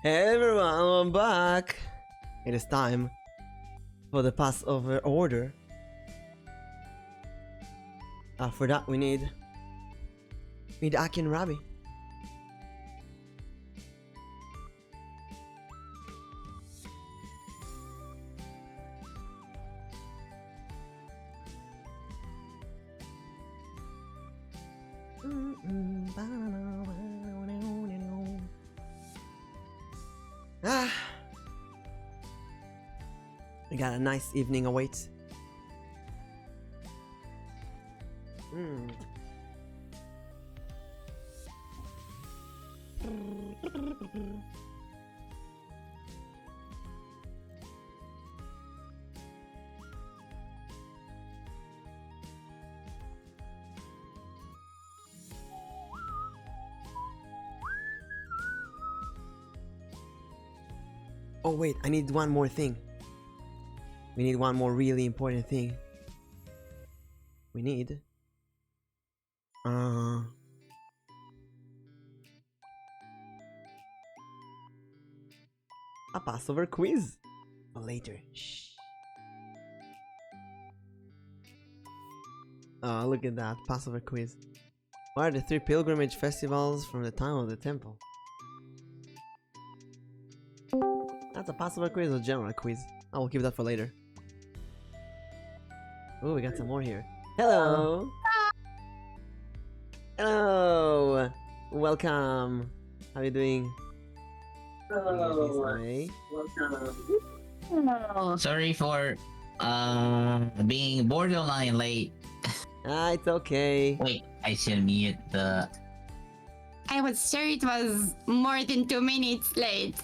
Hey everyone, I'm back. It is time for the Passover order. For that we need Aki and Rabbi. We got a nice evening awaits. Oh wait, I need one more thing. We need one more really important thing. We need a Passover quiz for later. Shh. Oh, look at that Passover quiz. What are the 3 pilgrimage festivals from the time of the temple? That's a Passover quiz or general quiz? I will keep that for later. Oh, we got some more here. Hello! Hello! Welcome! How are you doing? Hello. Welcome. Sorry for being borderline late. It's okay. Wait, I should mute the. I was sure it was more than 2 minutes late.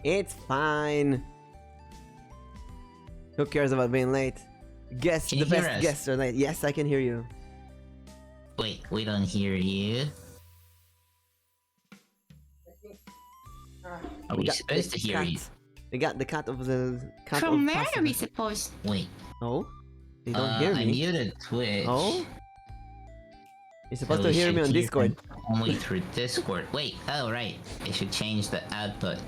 It's fine. Who cares about being late? Guess Can the you hear best us? guests are late. Yes, I can hear you. Wait, we don't hear you. Are we supposed to hear you? We got the cut of the cut From of where are Passover. we supposed? Wait. Oh? They don't hear I me. muted Twitch. Oh? You're supposed so to we hear me should on Discord. them Only through Discord. Wait, oh right. I should change the output.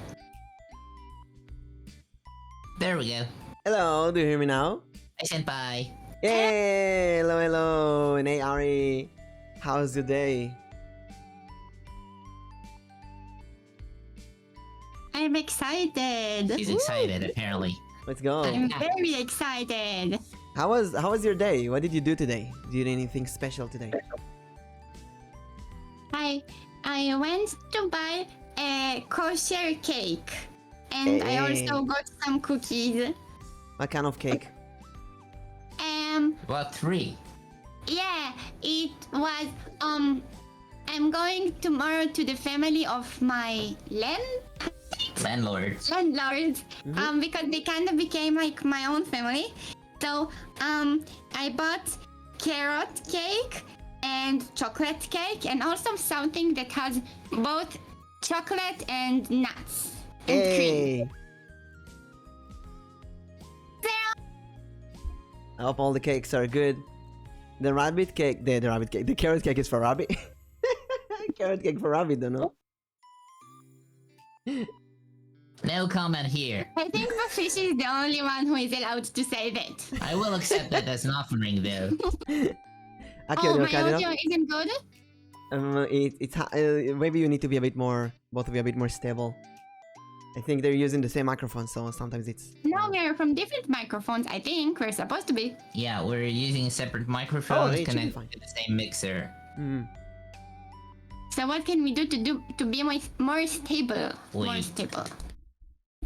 There we go. Hello, do you hear me now? Hi, senpai. Yay! Hello, hello. And hey, Ari. How's your day? I'm excited. He's excited, apparently. Let's go. I'm very excited. How was your day? What did you do today? Did you do anything special today? I went to buy a kosher cake. And I also got some cookies. What kind of cake? About 3. Yeah, it was I'm going tomorrow to the family of my Landlords. landlords. Because they kind of became like my own family. So I bought carrot cake and chocolate cake and also something that has both chocolate and nuts and cream. I hope all the cakes are good. The rabbit cake, the carrot cake is for Rabbi. Carrot cake for Rabbi, don't know. No comment here. I think the fish is the only one who is allowed to say that. I will accept that as an offering, though. Aki, Oh, audio my cut it audio off? isn't good? Maybe you need to be a bit more, both of you a bit more stable. I think they're using the same microphone, so sometimes it's... No, we're from different microphones, I think. We're supposed to be. Yeah, we're using separate microphones it should be connected fine. to the same mixer. So what can we do to be more stable? More Wait. stable.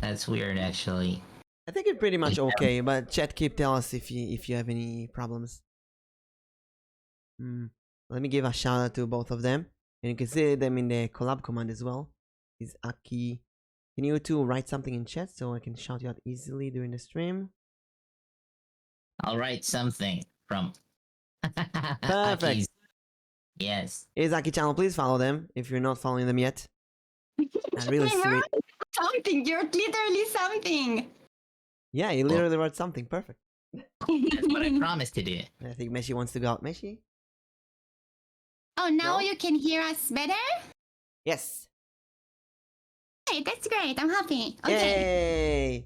That's weird, actually. I think it's pretty much okay, but chat keep tell us if you have any problems. Let me give a shout out to both of them. And you can see them in the collab command as well. Is Aki. Can you two write something in chat so I can shout you out easily during the stream? I'll write something from Perfect. Aki's. Yes. Is Aki channel, please follow them if you're not following them yet. That's really sweet. Something, you're literally something. Yeah, you literally wrote something perfect. That's what I promised to do. I think Meshi wants to go out. Meshi? Oh, now No? you can hear us better? Yes. great. That's great. I'm happy. Okay. Yay!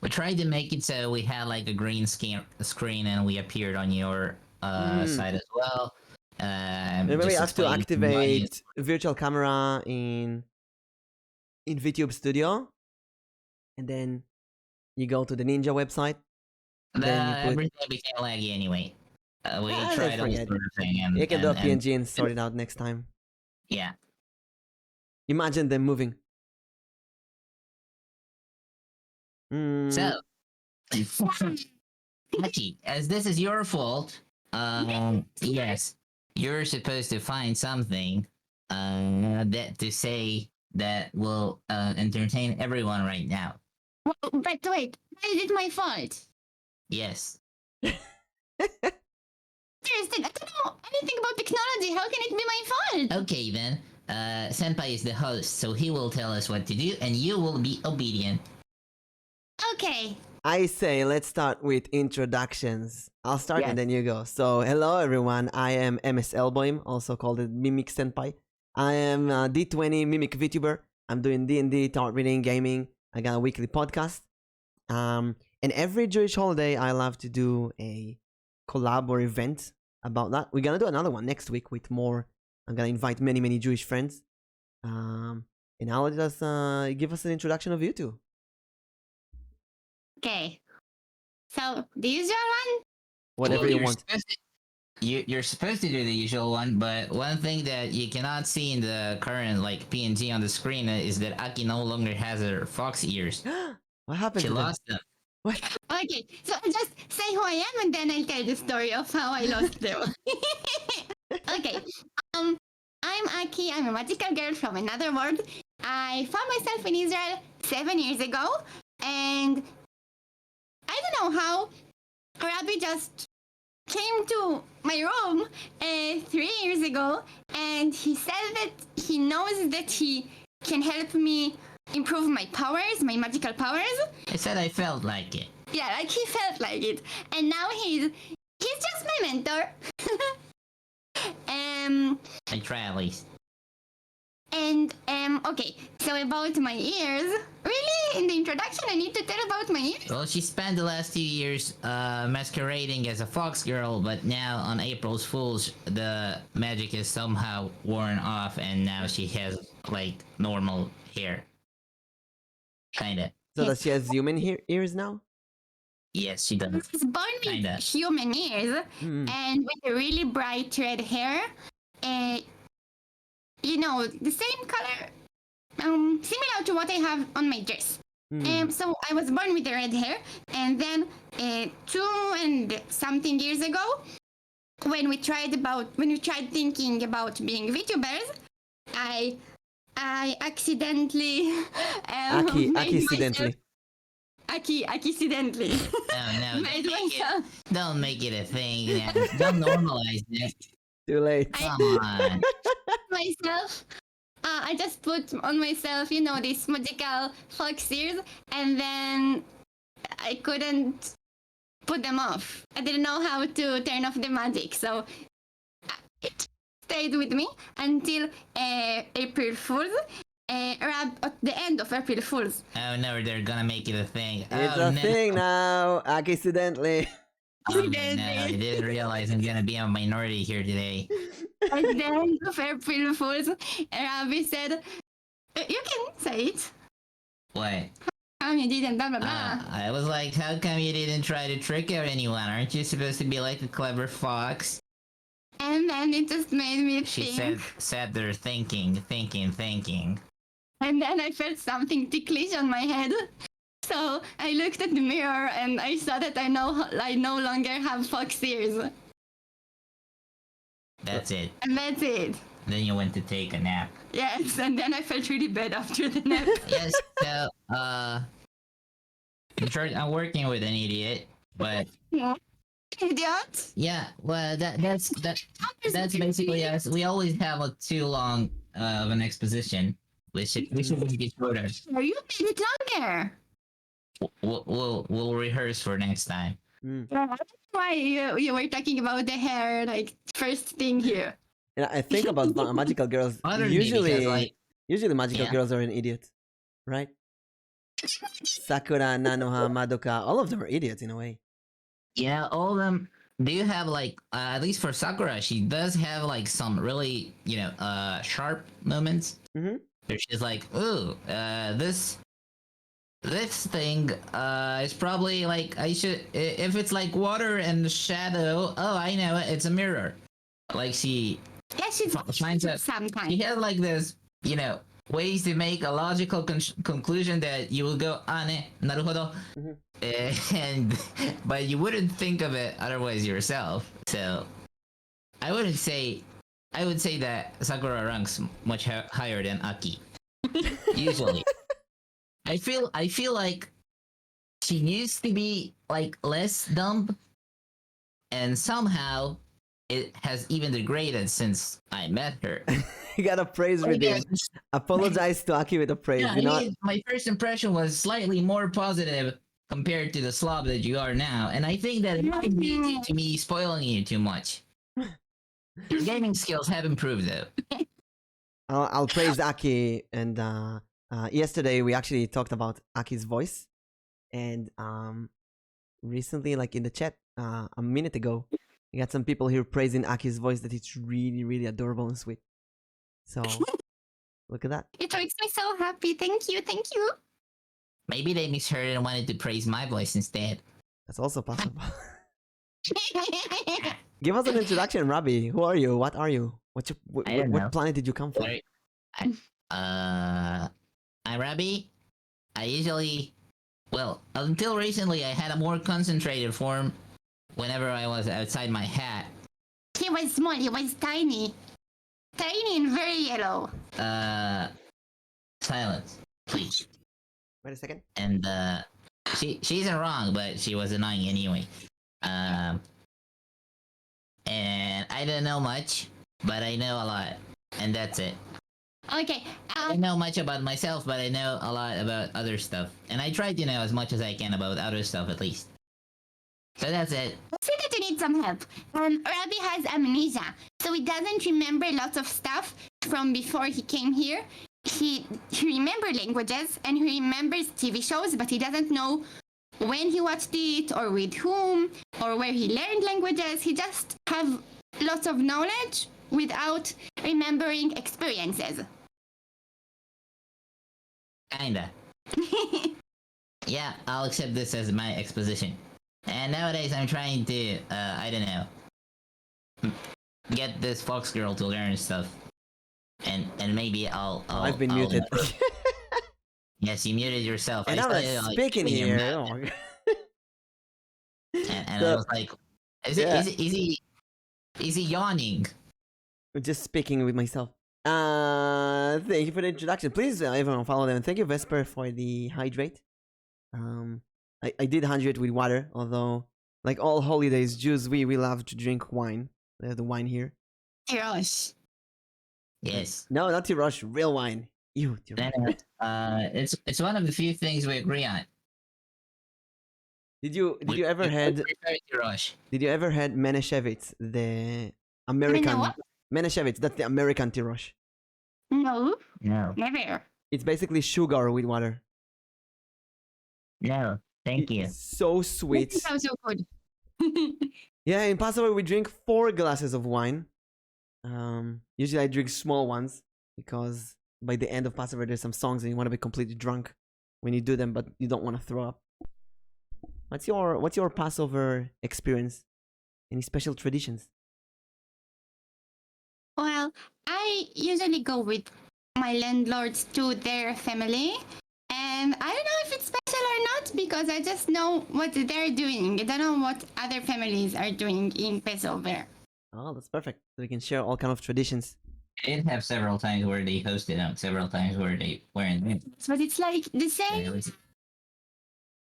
We tried to make it so we had like a green screen and we appeared on your side as well. Maybe we Just have to explain to the audience. activate virtual camera in VTube Studio, and then you go to the Ninja website. Then you put. Everything became laggy anyway. We let's tried all forget. sort of thing, and You can do a and PNG and sort it out next time. yeah. Imagine them moving. So, Hachi, as this is your fault, yes, you're supposed to find something that to say that will entertain everyone right now. But wait, why is it my fault? Yes. Seriously, I don't know anything about technology. How can it be my fault? Okay then. Senpai is the host, so he will tell us what to do, and you will be obedient. Okay. I say let's start with introductions. I'll start Yes. and then you go. So hello everyone, I am MS Elboim, also called the Mimic Senpai. I am a D20 Mimic VTuber. I'm doing D&D, thought reading, gaming. I got a weekly podcast. And every Jewish holiday I love to do a collab or event about that. We're gonna do another one next week with more. I'm gonna invite many Jewish friends. And I'll just give us an introduction of you two. Okay. So, the usual one? Whatever Well, you you're want. You're supposed to do the usual one, but one thing that you cannot see in the current like PNG on the screen is that Aki no longer has her fox ears. What happened She to them? lost them. What? Okay, so I'll just say who I am and then I'll tell the story of how I lost them. Okay, I'm Aki. I'm a magical girl from another world. I found myself in Israel 7 years ago, and I don't know how Rabbi just came to my room 3 years ago, and he said that he knows that he can help me improve my powers, my magical powers. I said I felt like it. Yeah, like he felt like it, and now he's just my mentor. I try at least. And okay, so about my ears. Really, in the introduction, I need to tell about my ears. Well, she spent the last 2 years masquerading as a fox girl, but now on April's Fools, the magic is somehow worn off, and now she has like normal hair. Kinda. So does she have human ears now? Yes, she does. She's born with Kinda. human ears Mm. and with a really bright red hair. You know, the same color, similar to what I have on my dress. Mm. So I was born with the red hair, and then 2 and something years ago, when we tried thinking about being VTubers, I accidentally Aki made accidentally. accidentally Oh no! made myself. Don't make it a thing. Man. Don't normalize it. Too late. Come on. myself. I just put on myself, you know, these magical fox ears, and then I couldn't put them off. I didn't know how to turn off the magic, so it stayed with me until April Fool's. At the end of April Fool's. Oh no, they're gonna make it a thing. It's oh, a no. thing now. Accidentally. Oh, no, I didn't realize I'm gonna be a minority here today. At the end of April Fool's, Rabbi said, "You can say it. What? You didn't, blah blah blah." I was like, how come you didn't try to trick out anyone? Aren't you supposed to be like a clever fox? And then it just made me She think. sat there thinking. And then I felt something ticklish on my head. So I looked at the mirror and I saw that I no longer have fox ears. That's it. And that's it. Then you went to take a nap. Yes, and then I felt really bad after the nap. Yes, so, in short, I'm working with an idiot, but Idiot. yeah, well, that's basically us. We always have a too long of an exposition. We should make it shorter. You made it longer. We'll rehearse for next time. Mm. That's why you were talking about the hair, like, first thing here. And I think about magical girls. Bothered me because, like, Usually magical Yeah. girls are an idiot, right? Sakura, Nanoha, Madoka, all of them are idiots in a way. Yeah, all of them do have like at least for Sakura, she does have like some really sharp moments. Mm-hmm. Where she's like, ooh, this thing is probably like I should if it's like water and shadow. Oh, I know it. It's a mirror. Like she Yeah, she's finds out. sometimes. She has like this, ways to make a logical conclusion that you will go, ah, ne, naruhodo. And but you wouldn't think of it otherwise yourself. So I would say that Sakura ranks much higher than Aki. Usually, I feel like she used to be like less dumb, and somehow it has even degraded since I met her. You gotta praise redeem. Apologize to Aki with a praise. Yeah, my first impression was slightly more positive compared to the slob that you are now, and I think that it might be due to me spoiling you too much. Your gaming skills have improved, though. I'll praise Aki. And yesterday we actually talked about Aki's voice, and recently, like in the chat a minute ago, we got some people here praising Aki's voice, that it's really, really adorable and sweet. So look at that. It makes me so happy. Thank you. Thank you. Maybe they misheard and wanted to praise my voice instead. That's also possible. Give us an introduction, Rabbi. Who are you? What are you? What planet did you come from? Sorry. I'm Rabbi. I usually, until recently, I had a more concentrated form whenever I was outside my hat. He was small. He was tiny. Tiny and very yellow. Silence, please. Wait a second. And she isn't wrong, but she was annoying anyway. And I don't know much, but I know a lot, and that's it. Okay. I don't know much about myself, but I know a lot about other stuff, and I try to know as much as I can about other stuff at least. So that's it. Say that you need some help. Rabbi has amnesia, so he doesn't remember lots of stuff from before he came here. He remembers languages and he remembers TV shows, but he doesn't know when he watched it or with whom or where he learned languages. He just have lots of knowledge without remembering experiences. Kinda. Yeah, I'll accept this as my exposition. And nowadays I'm trying to, I don't know, get this fox girl to learn stuff. And maybe I'll I've been muted. Yes, you muted yourself. And I'm not speaking here. And I was like, is he yawning? I'm just speaking with myself. Thank you for the introduction. Please, everyone, follow them. And thank you, Vesper, for the hydrate. I did hydrate with water, although, like all holidays, Jews, we love to drink wine. We have the wine here. Tirosh. Yes. No, not Tirosh, real wine. Ew, Tirosh. It's one of the few things we agree on. Did you ever had Menashevitz, the American what? Menashevitz? That's the American Tirosh. No, No. never. It's basically sugar with water. No. Thank you. It's so sweet. That sounds so good. Yeah, in Passover we drink 4 glasses of wine. Usually I drink small ones because by the end of Passover there's some songs and you want to be completely drunk when you do them, but you don't want to throw up. What's your Passover experience? Any special traditions? Well, I usually go with my landlords to their family, and I don't know if it's special or not because I just know what they're doing. I don't know what other families are doing in Passover. Oh, that's perfect. So we can share all kind of traditions. I did have several times where they hosted out, several times where they weren't. But it's like the same.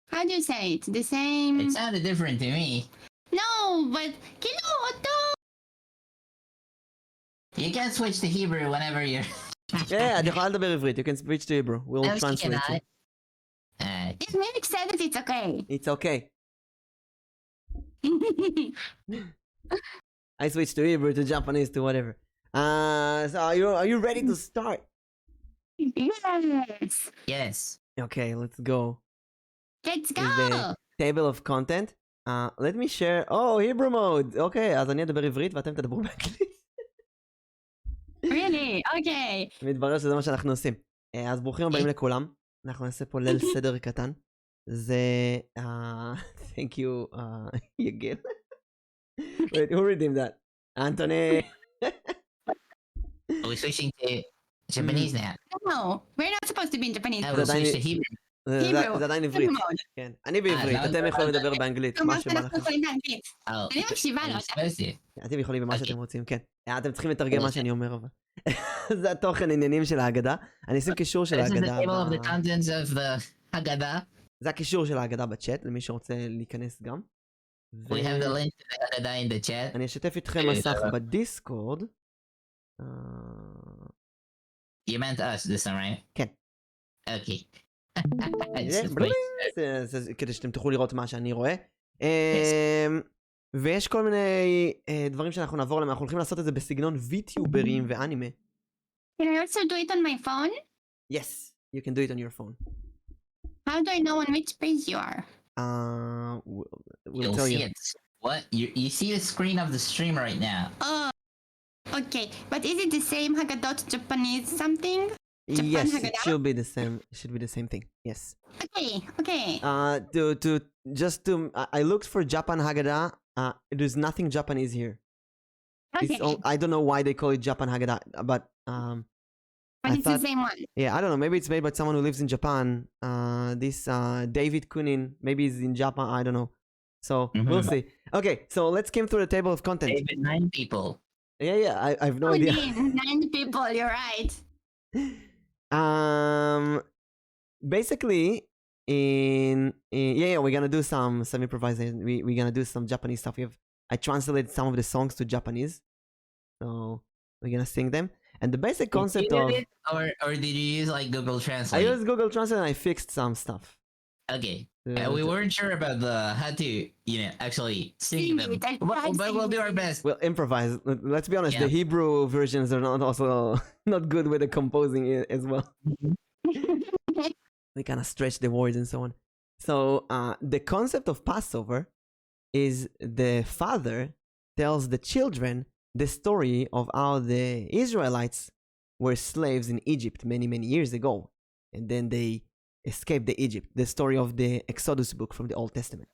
How do you say it? The same. It sounded different to me. No, but kiloto. Mm-hmm. You can switch to Hebrew whenever you're. Yeah, the לדבר עברית. You can switch to Hebrew. We'll No, she translate cannot. it. If Mimic said it, it's okay. It's okay. I switched to Hebrew, to Japanese, to whatever. So are you ready to start? Yes. Yes. Okay, let's go. Let's With the go. table of content. Let me share. Oh, Hebrew mode. אוקיי, אז אני אדבר עברית ואתם תדברו באנגלית. Really? Okay. מתברר שזה מה שאנחנו עושים. אז ברוכים הבאים לכולם. אנחנו נעשה פה ליל סדר קטן. זה... Thank you, יגיל. Wait, who redeemed that? Anthony. Are we switching to Japanese now? No, we're not supposed to be in Japanese. Now we'll switch to Hebrew. זה עדיין עברית. mode. כן. אני בעברית, לא, אתם לא, יכולים לא, לדבר לא. באנגלית, כלומר, מה שבא אנחנו לכם. יכולים באנגלית. Oh, אני מקשיבה I'm לו. supposed to. אתם יכולים במה אוקיי. שאתם רוצים, כן. אתם צריכים לתרגם מה שאני אומר, אבל. זה התוכן עניינים של ההגדה. אני אשים קישור של This is the ההגדה. table of the contents of the Haggadah. זה הקישור של ההגדה בצ'אט, למי שרוצה להיכנס גם. We have the link to the Haggadah in the chat. אני אשתף איתכם מסך בדיסקורד. You meant us this time, right? כן. Okay. זה כדי שאתם תוכלו לראות מה שאני רואה. ויש כל מיני דברים שאנחנו נעבור להם, אנחנו הולכים לעשות את זה בסגנון vtuberים ואנימה. Can I also do it on my phone? Yes, you can do it on your phone. How do I know on which page you are? We'll You'll tell see you. it. What? You see the screen of the stream right now. Oh, okay. But is it the same Haggadot Japanese something? Japan Yes, it Haggadah? should be the same. It should be the same thing. Yes. Okay, okay. I looked for Japan Haggadah. There's nothing Japanese here. Okay. I don't know why they call it Japan Haggadah, but But I it's thought- the same one. yeah, I don't know. Maybe it's made by someone who lives in Japan. This David Kunin, maybe he's in Japan. I don't know. So we'll see. Okay, so let's skim through the table of content. David, 9 people. Yeah, I have no Oh, idea. 9 people, you're right. Basically, we're gonna do some improvisation. We're gonna do some Japanese stuff. I translated some of the songs to Japanese, so we're gonna sing them. And the basic concept You of did it, or did you use like Google I Translate? used Google Translate and I fixed some stuff. Okay. We weren't sure about how to, actually sing Sing them. it, I But tried we'll do our singing. best. We'll improvise. Let's be honest. Yeah. The Hebrew versions are not also not good with the composing as well. We kind of stretch the words and so on. So the concept of Passover is the father tells the children the story of how the Israelites were slaves in Egypt many, many years ago. And then they escaped the Egypt, the story of the Exodus book from the Old Testament.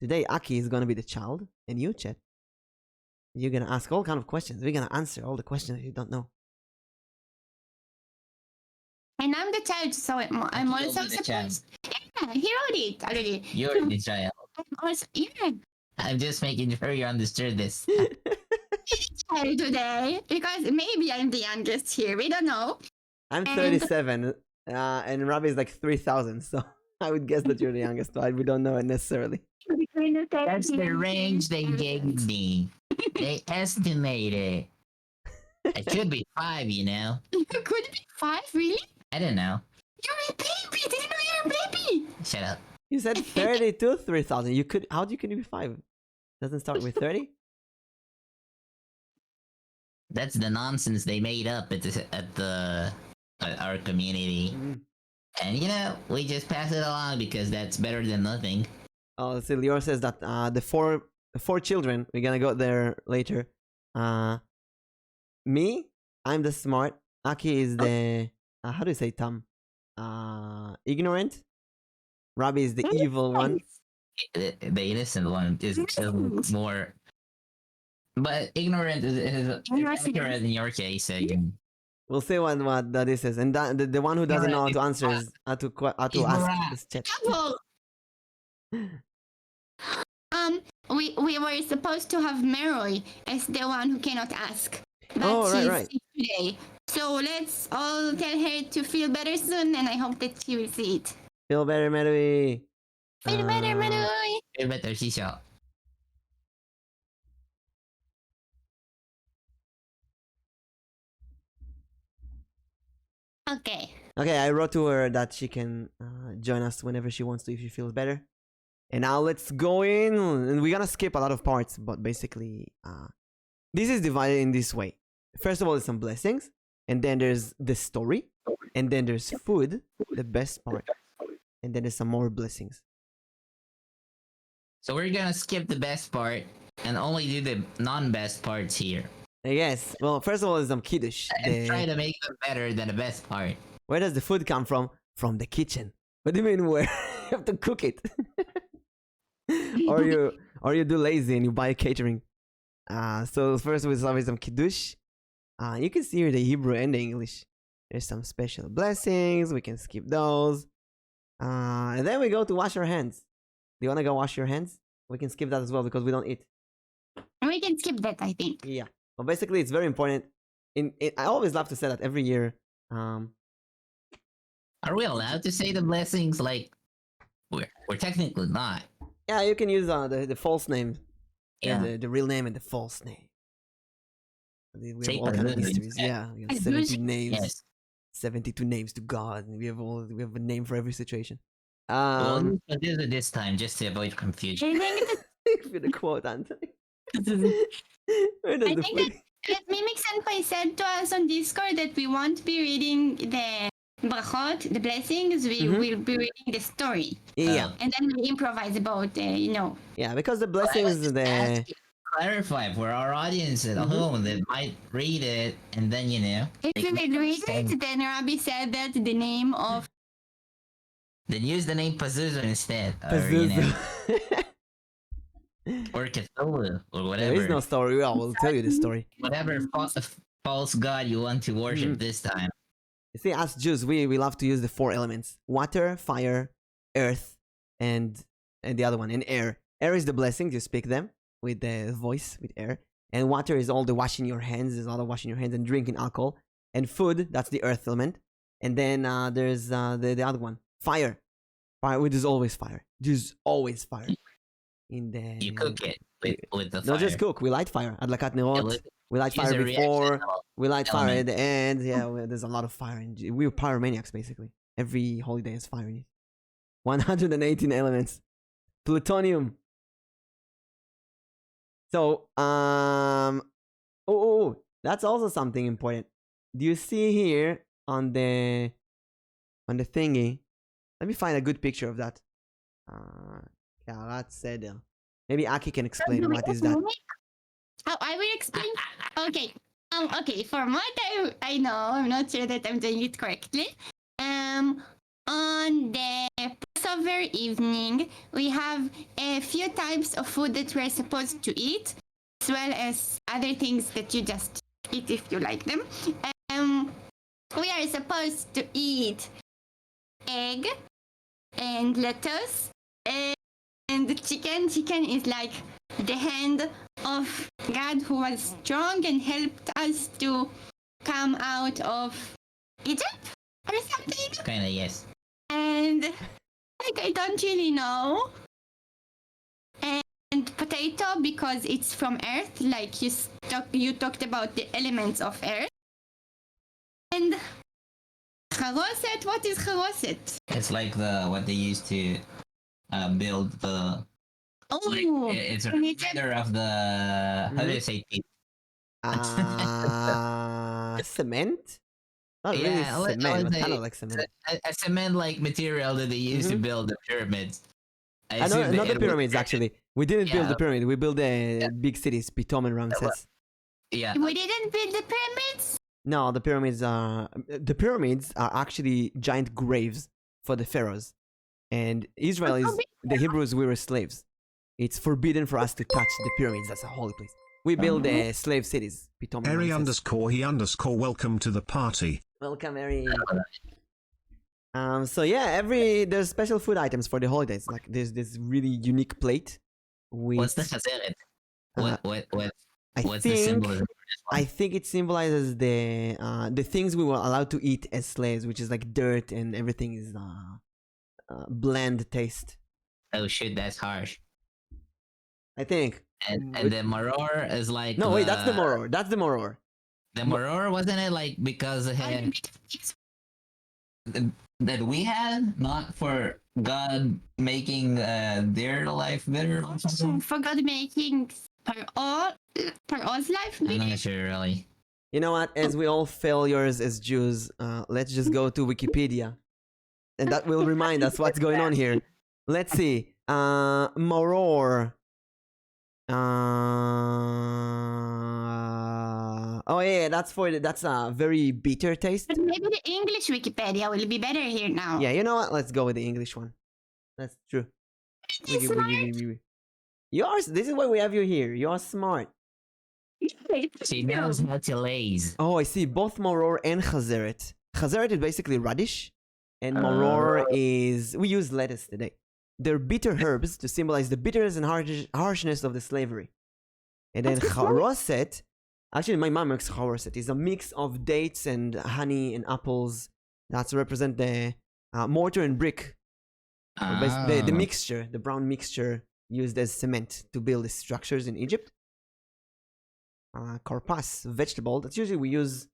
Today, Aki is going to be the child, and you, Chet, you're going to ask all kind of questions. We're going to answer all the questions you don't know. And I'm the child, so I'm You'll also be the child. supposed. Yeah, he wrote it already. You're the child. I'm also, yeah, I'm just making sure you understood this. child today because maybe I'm the youngest here. We don't know. I'm And- 37, and Rabbi is like 3,000, so I would guess that you're the youngest, but we don't know it necessarily. That's the range they gave me. They estimated. It should be 5, You could be 5, really? I don't know. You're a baby. Didn't know you're a baby. Shut up. You said 30 to 3,000. You could, how do you can be 5? Doesn't start with 30? That's the nonsense they made up at our community. And we just pass it along because that's better than nothing. Oh, so Lior says that the four children, we're gonna go there later. Me, I'm the smart. Aki is the, how do you say Tam? Ignorant. Rabbi is the evil one. The innocent one is more. But ignorant is accurate in your case. So We'll see what that is. And the one who doesn't know how to answer is how to ask this chat. Well, we were supposed to have Meroy as the one who cannot ask, but Oh, she's right. sick today. So let's all tell her to feel better soon, and I hope that she will see it. Feel better, Mary. Feel better, Meroy. feel better, Shisha. Okay. Okay, I wrote to her that she can join us whenever she wants to if she feels better. And now let's go in. And we're gonna skip a lot of parts, but basically, this is divided in this way. First of all, there's some blessings, and then there's the story, and then there's food, the best part, and then there's some more blessings. So we're gonna skip the best part and only do the non-best parts here. Yes. Well, first of all, there's some kiddush. And try to make them better than the best part. Where does the food come from? From the kitchen. What do you mean where? You have to cook it. or you do lazy and you buy catering. So first we start with some kiddush. You can see here the Hebrew and the English. There's some special blessings. We can skip those. And then we go to wash our hands. Do you want to go wash your hands? We can skip that as well because we don't eat. We can skip that, I think. Yeah. But basically, it's very important. I always love to say that every year. Are we allowed to say the blessings? Like, we're technically not. Yeah, you can use the false name. Yeah. The real name and the false name. We have Say all kind of Pazuzu mysteries. instead. Yeah, we have 70 names. Yes. 72 names to God. And we have a name for every situation. We'll use Pazuzu this time just to avoid confusion. I think that, For the quote, Anthony. Where I does the think food? that Mimic Senpai said to us on Discord that we won't be reading the brachot, the blessings. We will be reading the story. Yeah, And then we improvise about, yeah, because the Well, I was blessings, just the asking to clarify for our audience at home that might read it and then If we will read it, then Rabbi said that the name of then use the name Pazuzu instead, Pazuzu. or Cthulhu or whatever. There is no story. I will tell you the story. Whatever false god you want to worship this time. You see, as Jews, we love to use the 4 elements: water, fire, earth, and the other one, and air. Air is the blessings, you speak them with the voice, with air. And water is all the washing your hands, is all the washing your hands and drinking alcohol. And food, that's the earth element. And then there's the other one, fire. Fire, which is always fire. There's always fire. You cook it with the fire. Not just cook, we light fire. Adlakat nerot. We light use fire a before. reaction We light fire at element. the end. Yeah, there's a lot of fire. We're pyromaniacs, basically. Every holiday has fire in it. 118 elements. Plutonium. So, that's also something important. Do you see here on the thingy? Let me find a good picture of that. Seder. Maybe Aki can explain what is that. Oh, I will explain. Okay. Okay. From what I know, I'm not sure that I'm doing it correctly. On the Passover evening, we have a few types of food that we're supposed to eat, as well as other things that you just eat if you like them. We are supposed to eat egg and lettuce and chicken. Chicken is like the hand of God who was strong and helped us to come out of Egypt or something. Kinda, yes. And I don't really know. And potato because it's from earth, like you talked about the elements of earth. And charoset, what is charoset? It's like what they used to build the. It's a reminder of the. How do you say teeth? Cement? Not really Yeah, cement, but kind of like cement. A cement-like material that they used to build the pyramids. I know, not the pyramids actually. We didn't build the pyramid. We built the big cities, Pitom and Ramses. Yeah. We didn't build the pyramids? No, the pyramids are actually giant graves for the pharaohs. And Israel is the Hebrews. We were slaves. It's forbidden for us to touch the pyramids. That's a holy place. We build slave cities. Pitom and Eri Ramses. _he_ welcome to the party. Welcome, Eri. So yeah, there's special food items for the holidays. Like there's this really unique plate. What's the chazeret? What's the think, symbolism? I think it symbolizes the things we were allowed to eat as slaves, which is like dirt and everything is bland taste. Oh shit, that's harsh. I think. And the maror is like. No, wait, that's the maror. That's the maror. The maror wasn't it like because it had that we had, not for God making their life better or something? For God making Paro's life I'm better? not sure really. You know what? As we all failures as Jews, let's just go to Wikipedia, and that will remind us what's going on here. Let's see. Moror. Oh yeah, that's a very bitter taste. But maybe the English Wikipedia will be better here now. Yeah, you know what? Let's go with the English one. That's true. It's smart. This is why we have you here. You are smart. She knows how to laze. Oh, I see. Both moror and chazeret. Chazeret is basically radish, and moror is we use lettuce today. They're bitter herbs to symbolize the bitterness and harshness of the slavery. And then charoset, actually my mom makes charoset, is a mix of dates and honey and apples that represent the mortar and brick. The mixture, the brown mixture used as cement to build the structures in Egypt. Karpas, vegetable, that's usually we use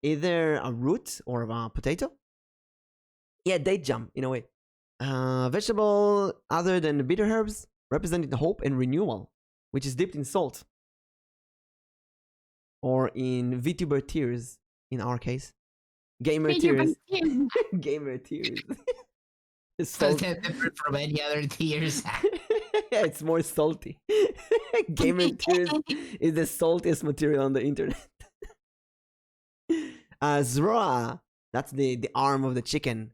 either a root or a potato. Yeah, date jam in a way. Vegetable other than the bitter herbs representing hope and renewal, which is dipped in salt. Or in vtuber tears, in our case. Gamer tears. Gamer tears. Does that differ from any other tears? Yeah, it's more salty. Gamer tears is the saltiest material on the internet. Zroa, that's the arm of the chicken.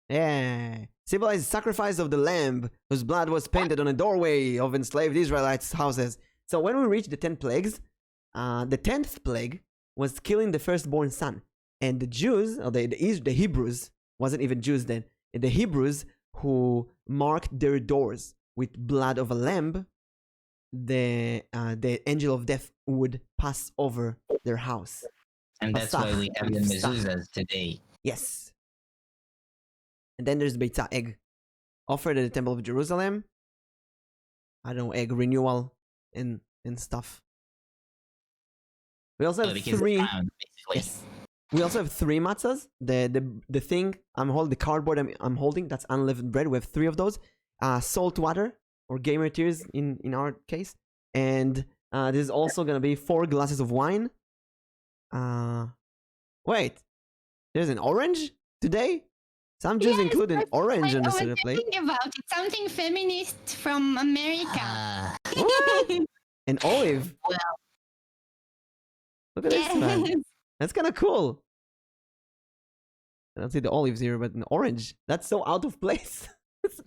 Yeah. Symbolizes sacrifice of the lamb whose blood was painted on a doorway of enslaved Israelites' houses. So when we reach the 10 plagues, the 10th plague was killing the firstborn son. And the Jews, or the Hebrews, wasn't even Jews then, the Hebrews who marked their doors with blood of a lamb, the angel of death would pass over their house. And that's why we have the mezuzahs today. Yes. And then there's Beitzah, egg, offered at the Temple of Jerusalem. I don't know, egg renewal and stuff. We also have three. Yes. We also have 3 matzahs. The thing the cardboard I'm holding, that's unleavened bread. We have 3 of those. Salt water, or gamer tears in our case. And there's also gonna be 4 glasses of wine. Wait, there's an orange today? Some Jews include an orange on the Seder plate. Think about it. Something feminist from America. An olive. Well, look at this, man. That's kind of cool. I don't see the olives here, but an orange. That's so out of place.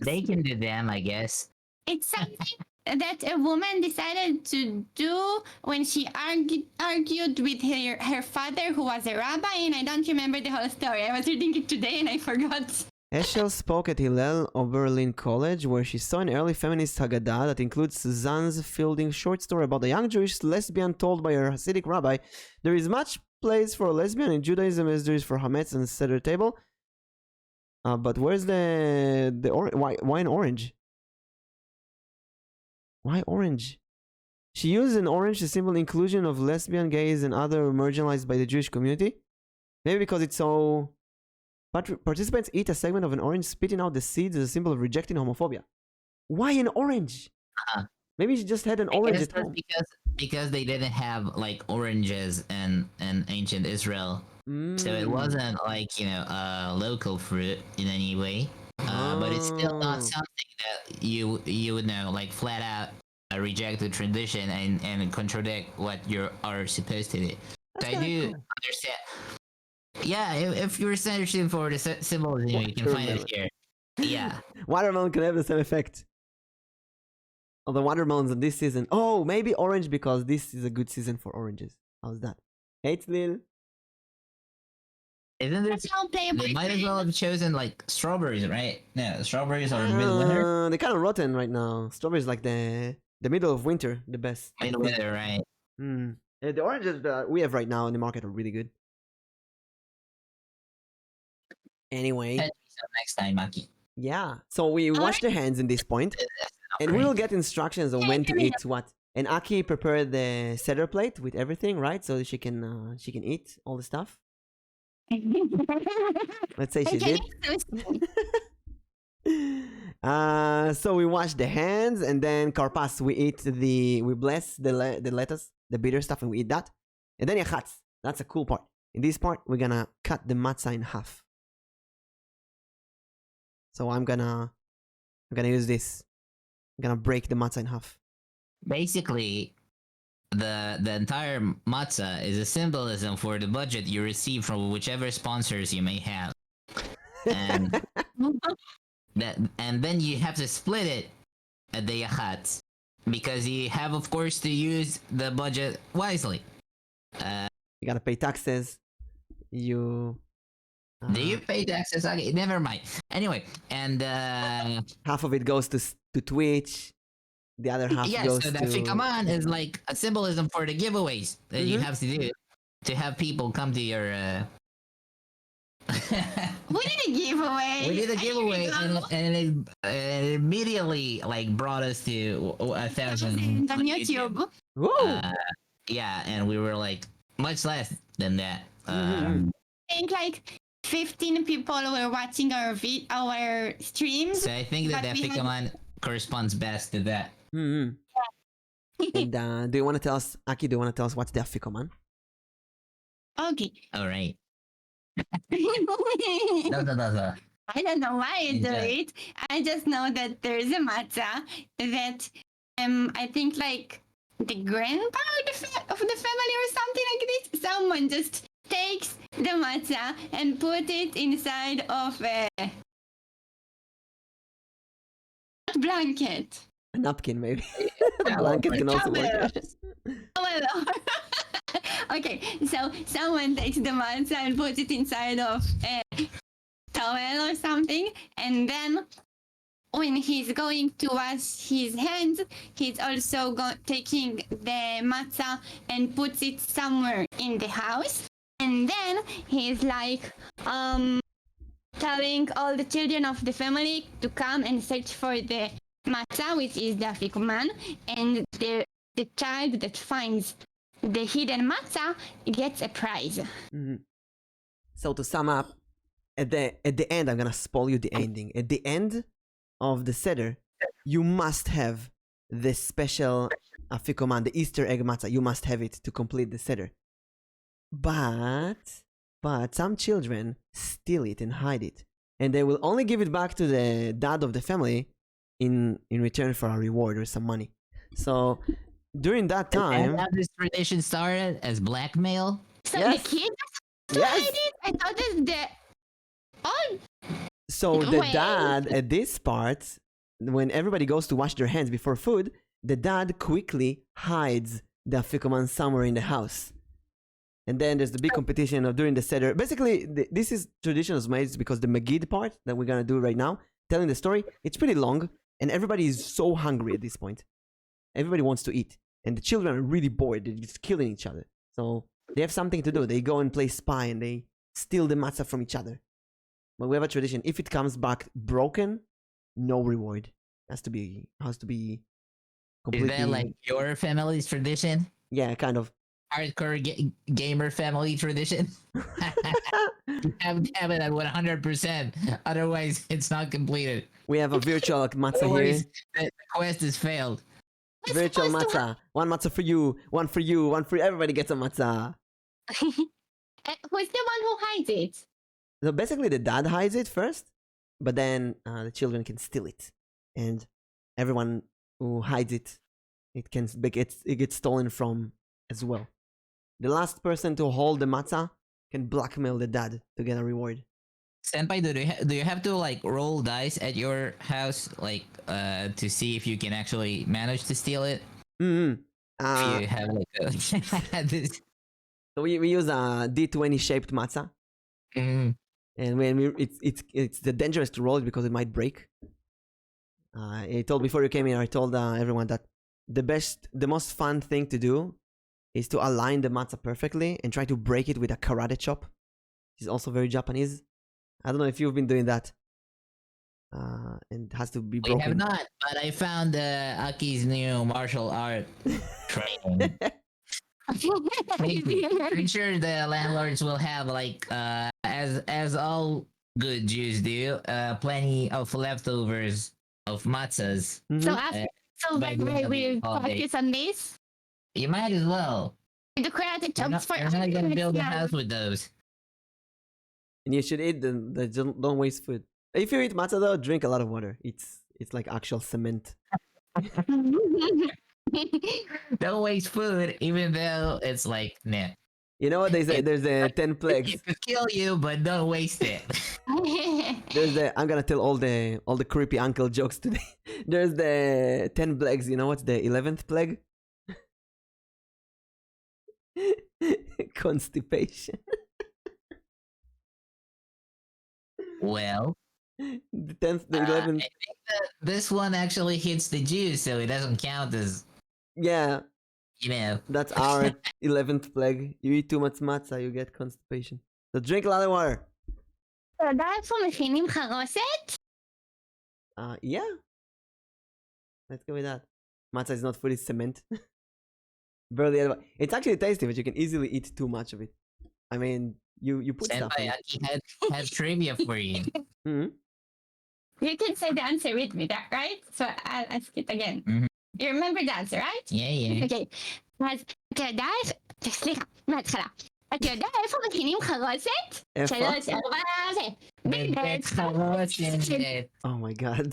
they can do them, I guess. It's something that a woman decided to do when she argued with her father, who was a rabbi, and I don't remember the whole story. I was reading it today and I forgot. Eshel spoke at Hillel Oberlin College, where she saw an early feminist Haggadah that includes Suzanne's Fielding short story about a young Jewish lesbian told by her Hasidic rabbi. There is much place for a lesbian in Judaism as there is for Hametz and Seder table. But where's why an orange? Why orange? She used an orange to symbol inclusion of lesbian, gays, and other marginalized by the Jewish community. Maybe because it's so... Participants eat a segment of an orange, spitting out the seeds as a symbol of rejecting homophobia. Why an orange? Maybe she just had an orange at home. Because they didn't have like oranges in ancient Israel. So it wasn't like, a local fruit in any way. But it's still not something that you would know, like flat out reject the tradition and contradict what you are supposed to do. So I do understand. Yeah, if you're searching for the symbolism, you can find it here. Yeah. Watermelon can have the same effect. Although watermelons in this season. Oh, maybe orange because this is a good season for oranges. How's that? Hey, Tzlil. Isn't it? They might as well have chosen like strawberries, right? No, strawberries are midwinter. They're kind of rotten right now. Strawberries like the middle of winter, the best. Midwinter, right? The oranges that we have right now in the market are really good. Anyway. Next time, Maki. Yeah. So we wash the hands in this point, and we will get instructions on when to eat what. And Aki prepared the Seder plate with everything, right? So she can eat all the stuff. Let's say she did. So we wash the hands, and then karpas, we bless the lettuce, the bitter stuff, and we eat that. And then yachatz. That's a cool part. In this part, we're gonna cut the matzah in half. So I'm gonna use this. I'm gonna break the matzah in half. Basically, the entire matzah is a symbolism for the budget you receive from whichever sponsors you may have, and then you have to split it at the yachatz because you have, of course, to use the budget wisely. You gotta pay taxes. Do you pay taxes? Okay, never mind. Anyway, and half of it goes to Twitch. The other half goes so to... that fikaman is like a symbolism for the giveaways that you have to do to have people come to your We did a giveaway. We did a giveaway, and it immediately like brought us to 1,000 on YouTube. Woo! Yeah, and we were like much less than that. I think like 15 people were watching our streams. So I think that fikaman corresponds best to that. And do you want to tell us, Aki? Do you want to tell us what's the afikoman? Okay. All right. I don't know why I do Enjoy. it. I just know that there's a matzah that I think like the grandpa of the family or something like this. Someone just takes the matzah and put it inside of a blanket. A napkin, maybe. A blanket can also work. Well, okay, so someone takes the matzah and puts it inside of a towel or something, and then when he's going to wash his hands, he's also taking the matzah and puts it somewhere in the house, and then he's like telling all the children of the family to come and search for the matzah, which is the afikuman, and the child that finds the hidden matzah gets a prize. Mm-hmm. So to sum up, at the end, I'm gonna spoil you the ending. At the end of the Seder, you must have the special afikoman, the Easter egg matzah. You must have it to complete the Seder. But some children steal it and hide it, and they will only give it back to the dad of the family in return for a reward or some money. So during that time, And how this tradition started as blackmail. So Yes. the kids Yes. hide it? I thought that so the Wait. dad at this part, when everybody goes to wash their hands before food, the dad quickly hides the afikoman somewhere in the house. And then there's the big competition of during the Seder. Basically, this is traditional made because the Magid part that we're gonna do right now, telling the story, it's pretty long, and everybody is so hungry at this point. Everybody wants to eat, and the children are really bored. They're just killing each other. So they have something to do. They go and play spy, and they steal the matzah from each other. But we have a tradition: if it comes back broken, no reward. Has to be completely. Is that like your family's tradition? Yeah, kind of. Hardcore gamer family tradition? You have to have it at 100%. Otherwise, it's not completed. We have a virtual matzah here. Otherwise, the quest is failed. we're Virtual supposed to matzah. One matzah for you, one for you, one for everybody gets a matzah. who's the one who hides it? So basically, the dad hides it first, but then the children can steal it, and everyone who hides it, it gets stolen from as well. The last person to hold the matzah can blackmail the dad to get a reward. Senpai, do you have to like roll dice at your house, like to see if you can actually manage to steal it? Mm-hmm. If you have like this. So we use a D20 shaped matzah, Mm. and when it's the dangerous to roll it because it might break. I told before you came in, I told everyone that the most fun thing to do is to align the matzah perfectly and try to break it with a karate chop. It's also very Japanese. I don't know if you've been doing that. And it has to be We broken. have not, but I found Aki's new martial art training. Pretty sure the landlords will have like as all good Jews do, plenty of leftovers of matzahs. So Mhm. after, so by where the we holiday. focus on this. You might as well. The karate You're chokes for not gonna build a now. house with those. And you should eat the don't waste food. If you eat matzah though, drink a lot of water. It's like actual cement. Don't waste food, even though it's like, nah. You know what they say? There's the 10 plagues. It could kill you, but don't waste it. There's the I'm gonna tell all the creepy uncle jokes today. There's the 10 plagues. You know what's the 11th plague? Constipation. Well, The 10th, the I 11th. think that this one actually hits the Jews, so it doesn't count as, Yeah, you know. that's our 11th plague. You eat too much matzah, you get constipation. So drink a lot of water. אתה יודע איפה מכינים חרוסת? Yeah. Let's go with that. Matzah is not fully cement. Barely. It's actually tasty, but you can easily eat too much of it. I mean, you put stuff in Senpai it. Aki had trivia for you. Mhm. You can say the answer with me, that right? So I'll ask it again. Mhm. You remember the answer, right? Yeah, yeah. אוקיי. אז אתה יודע איפה... סליחה, מההתחלה. אתה יודע איפה מכינים חרוסת? איפה? 3, 4, זה. בבית חרושת. Oh my god.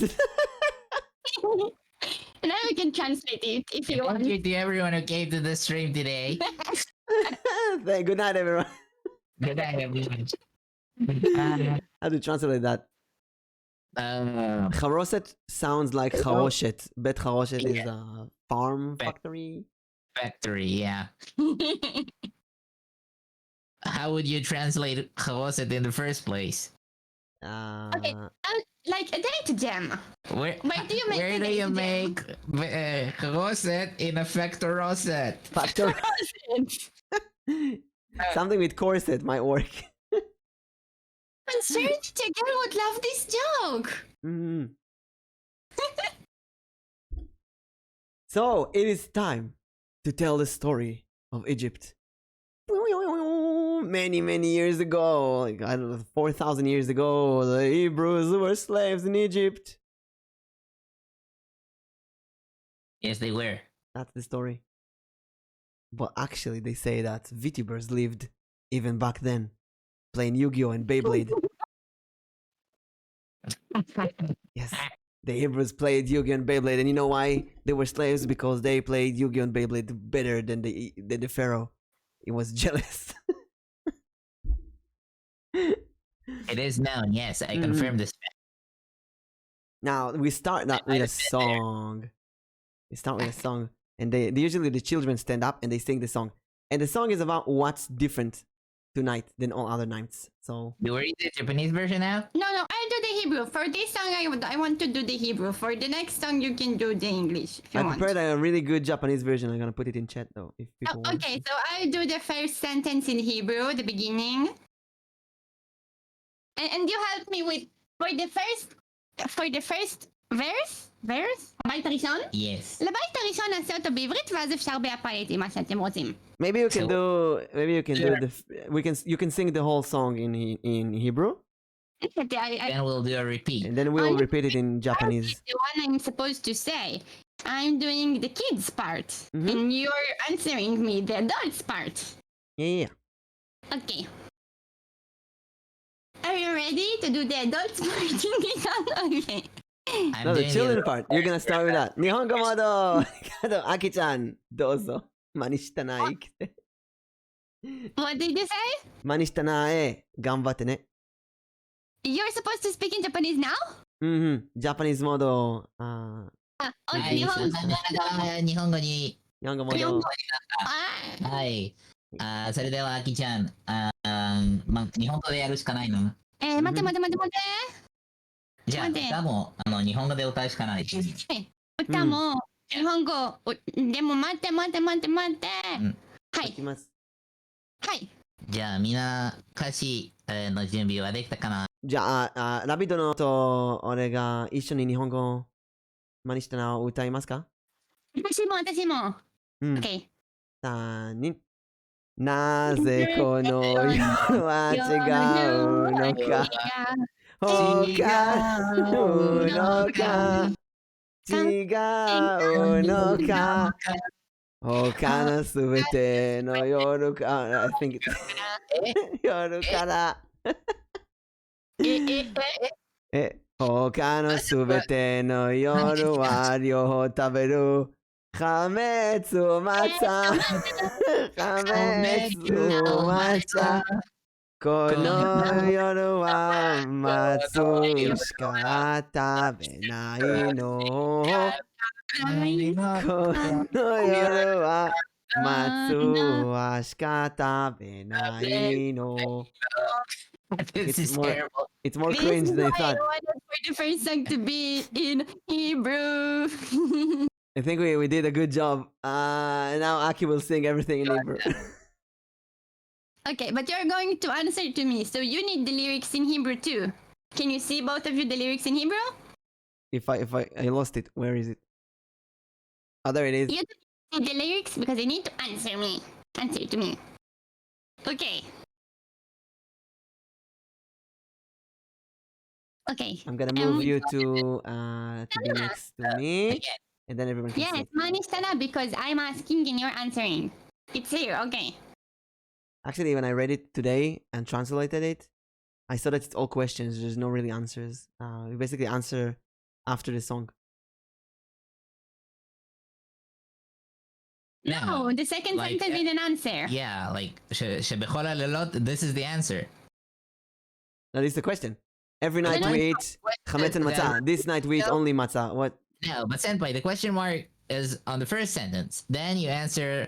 Now we can translate it if you want. Thank you to everyone who came to the stream today. Good night, everyone. Good night, everyone. How to translate that? Charoset sounds like charoshet. Bet charoshet is a farm factory. Factory, yeah. How would you translate charoset in the first place? Okay, like a date jam. Where do you make where the do you date make charoset in a factoroset? Factor. Something with corset might work. I'm sure that your girl would love this joke. Mhm. So it is time to tell the story of Egypt. Many years ago, like I don't know, 4,000 years ago, the Hebrews were slaves in Egypt. Yes, they were. That's the story. But actually, they say that VTubers lived even back then, playing Yu-Gi-Oh and Beyblade. Yes, the Hebrews played Yu-Gi-Oh and Beyblade, and you know why they were slaves? Because they played Yu-Gi-Oh and Beyblade better than the Pharaoh. He was jealous. It is known, yes, I confirm this fact. Now we start that with a song. We start with a song, and they usually the children stand up and they sing the song, and the song is about what's different tonight than all other nights. So Do we read the Japanese version now? No, I do the Hebrew. For this song, I want to do the Hebrew. For the next song, you can do the English if you I want. prepared a really good Japanese version. I'm gonna put it in chat though, if people want. Okay, so I do the first sentence in Hebrew, the beginning. And you help me with for the first verse, הבית הראשון? Yes. לבית הראשון נעשה אותו בעברית, ואז אפשר בהפעלת מה שאתם רוצים. Maybe you can do you can sing the whole song in Hebrew, Then we'll do a repeat. and then we'll repeat it in Japanese. The one I'm supposed to say. I'm doing the kids part, and you're answering me the adults part. Yeah. Okay. Are you ready to do the adults part? Okay. I'm No, the doing children it- part. You're gonna start with that. 日本語モード。Aki-chan, どうぞ。真似したない。 What did you say? 真似したない。頑張ってね。 You're supposed to speak in Japanese now? ジャパニーズモード。Okay, はい、日本語。日本語に。日本語モード。はい。それでは、あきちゃん、日本語でやるしかないの。待って。じゃあ、待って歌も日本語で歌うしかない。歌も日本語。でも待って。はいいきます。はい。じゃあ、みんな歌詞の準備はできたかな？じゃあ、ラビットのと俺が一緒に日本語真似したのを歌いますか？私も。Okay. 3人。なぜこの世は違うのか。他うのか。Chiga no ka. Hoka no subete no yoru ka. I think it's yoru kara. Hoka no subete no yoru wa ryohou taberu. Hametsu matcha. Hametsu matcha. Kono yoru wa matsu shika tabenai no. Kono yoru wa matsu wa shika tabenai no. This is more- terrible. It's more This cringe is than I why thought. I wanted for the first song to be in Hebrew. I think we did a good job. Now Aki will sing everything in Hebrew. Okay, but you're going to answer to me, so you need the lyrics in Hebrew too. Can you see both of you the lyrics in Hebrew? if I lost it, where is it? Oh, there it is. You don't see the lyrics because you need to answer me. Answer to me. Okay. Okay. I'm gonna move you to be next to me, and then everyone can see Yes, it. Mani, stand up because I'm asking and you're answering. It's here, okay. Actually, when I read it today and translated it, I saw that it's all questions. There's no really answers. We basically answer after the song. No, the second like, sentence is an answer. Yeah, like שבכל הלילות, this is the answer. That is the question. Every night we eat chametz and matzah. This night we eat only matzah. What? No, but senpai, the question mark is on the first sentence. Then you answer,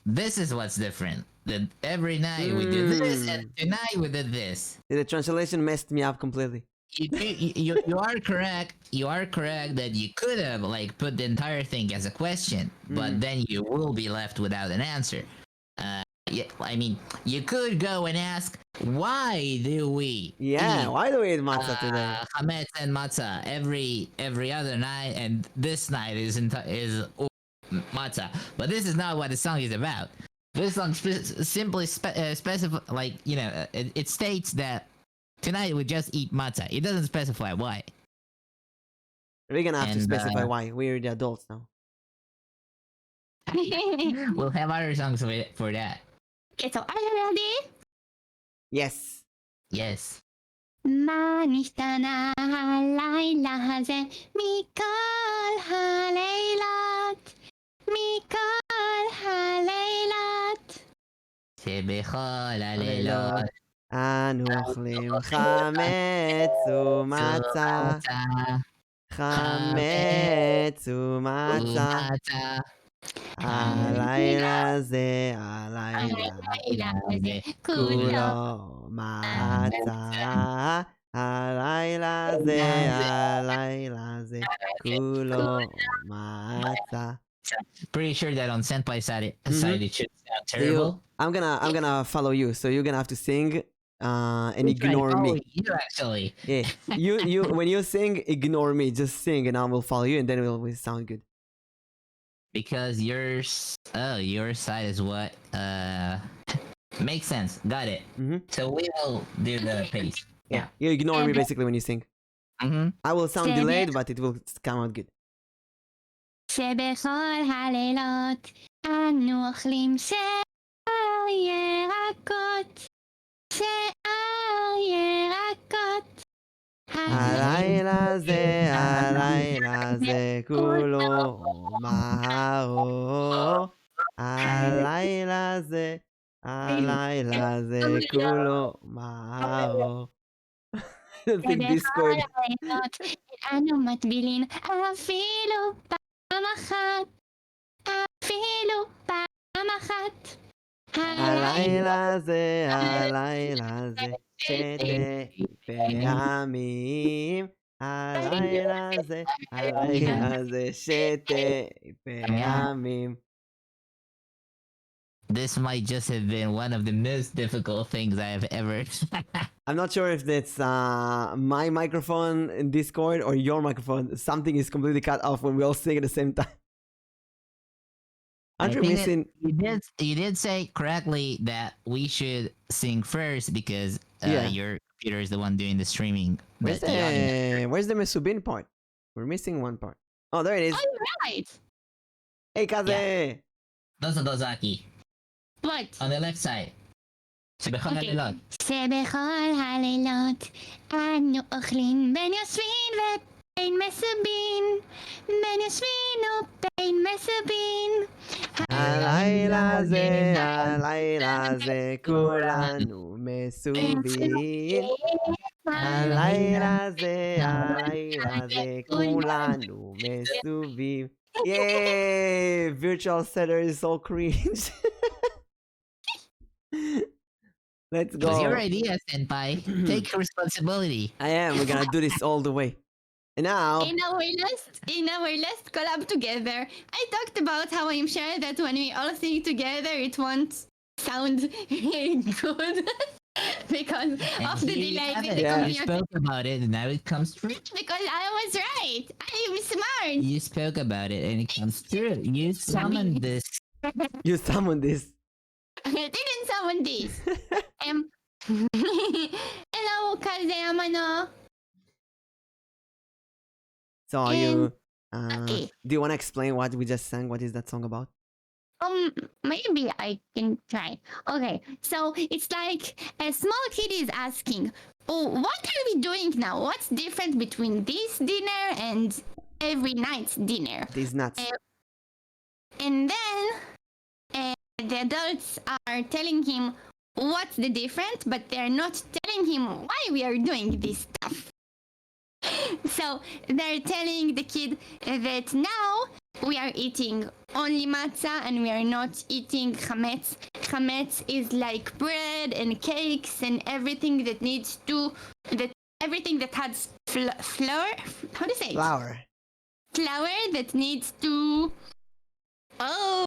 this is what's different. That every night we do this, and tonight we did this. The translation messed me up completely. You are correct. You are correct that you could have like put the entire thing as a question, but then you will be left without an answer. Yeah, I mean, you could go and ask, why do we Yeah, eat why do we eat matzah today? chametz and matzah every other night, and this night is matzah? But this is not what the song is about. This song simply specify, like, you know, it states that tonight we just eat matzah. It doesn't specify why. We're gonna have to And, specify why. We're the adults now. We'll have other songs for that. Okay, so are you ready? Yes. Yes. מה נשתנה הלילה הזה מכל הלילות? מכל הלילות? שבכל הלילות אנו אוכלים חמץ ומצה. חמץ ומצה. הלילה זה, הלילה זה כולו מצה. הלילה זה כולו מצה. Pretty sure that on Senpai side it should sound terrible. I'm gonna follow you, so you're gonna have to sing and ignore me. You actually. Yeah, you when you sing, ignore me. Just sing, and I will follow you, and then it will sound good. Because your side is what makes sense. Got it. So we will do the pace. Yeah. You ignore me basically when you sing. I will sound delayed, but it will come out good. שבכל הלילות אנו אוכלים שאר ירקות, שאר ירקות. הלילה זה כולו מהרו. הלילה זה כולו מהרו. I don't think Discord. אנו מטבילים אפילו פעם אחת, אפילו פעם אחת. הלילה זה שתי פעמים. הלילה זה שתי פעמים. This might just have been one of the most difficult things I have ever. I'm not sure if that's my microphone in Discord or your microphone. Something is completely cut off when we all sing at the same time. Aren't you missing? You did say correctly that we should sing first because your computer is the one doing the streaming. Where's the Mesubin part? We're missing one part. Oh, there it is. Oh, you're right. Hey, Kaze. Dozo Dozaki. What? On the left side. שבכל אוקיי. הלילות. שבכל הלילות אנו אוכלים בין יושבים ובין מסבין, בין יושבים ובין מסבין. הלילה זה כולנו מסובים. הלילה זה כולנו מסובים. Yay! Virtual Seder is so cringe. Let's It was your go. idea, Senpai. Take responsibility. I am. We're gonna do this all the way. And now, In our last collab together, I talked about how I'm sure that when we all sing together, it won't sound good because And of the here you delay have in it. the Yeah. You community. spoke about it, and now it comes true. Because I was right. I'm smart. You spoke about it, and it comes true. You summoned this. you summon this. I didn't summon this. Hello, Kazeyamano. So are And- you? okay. Do you want to explain what we just sang? What is that song about? Maybe I can try. Okay, so it's like a small kid is asking, "Oh, what are we doing now? What's different between this dinner and every night's dinner?" These nuts. And then the adults are telling him what's the difference, but they're not telling him why we are doing this stuff. So they're telling the kid that now we are eating only matzah and we are not eating chametz. Chametz is like bread and cakes and everything that needs to everything that has flour. How do you say? Flower. Flour that needs to. Oh,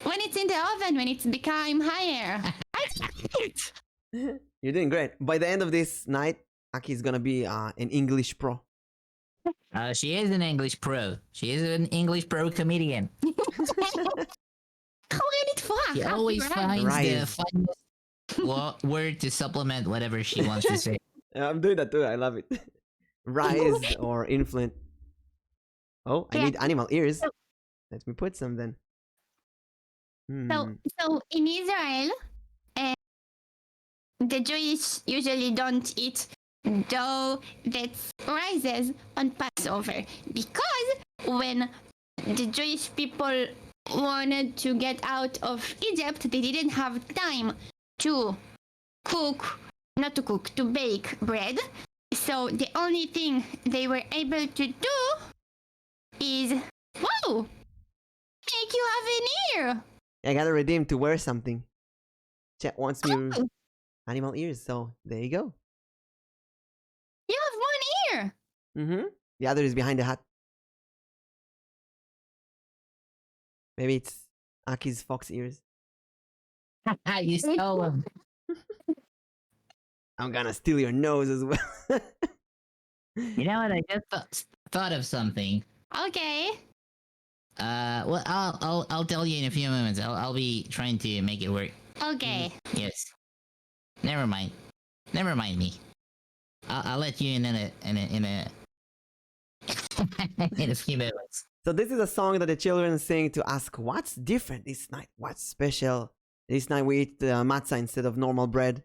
when it's in the oven, when it's become higher. You're doing great. By the end of this night, Aki is gonna be an English pro. She is an English pro. She is an English pro comedian. She always finds the Rise. funniest word to supplement whatever she wants to say. I'm doing that too. I love it. Rise or influence. Oh, I Yeah. need animal ears. Let me put some then. So in Israel, the Jewish usually don't eat dough that rises on Passover because when the Jewish people wanted to get out of Egypt, they didn't have time to to bake bread. So the only thing they were able to do is, whoa, make you have an ear. I gotta redeem to wear something. Chat wants me Oh, animal ears, so there you go. you have one ear. Mm-hmm. The other is behind the hat. Maybe it's Aki's fox ears. You stole them. I'm gonna steal your nose as well. You know what? I just thought of something. Okay. Well, I'll tell you in a few moments. I'll be trying to make it work. Okay. Yes. Never mind. Never mind me. I'll let you in a in a few moments. So this is a song that the children sing to ask what's different this night, what's special. This night we eat matzah instead of normal bread,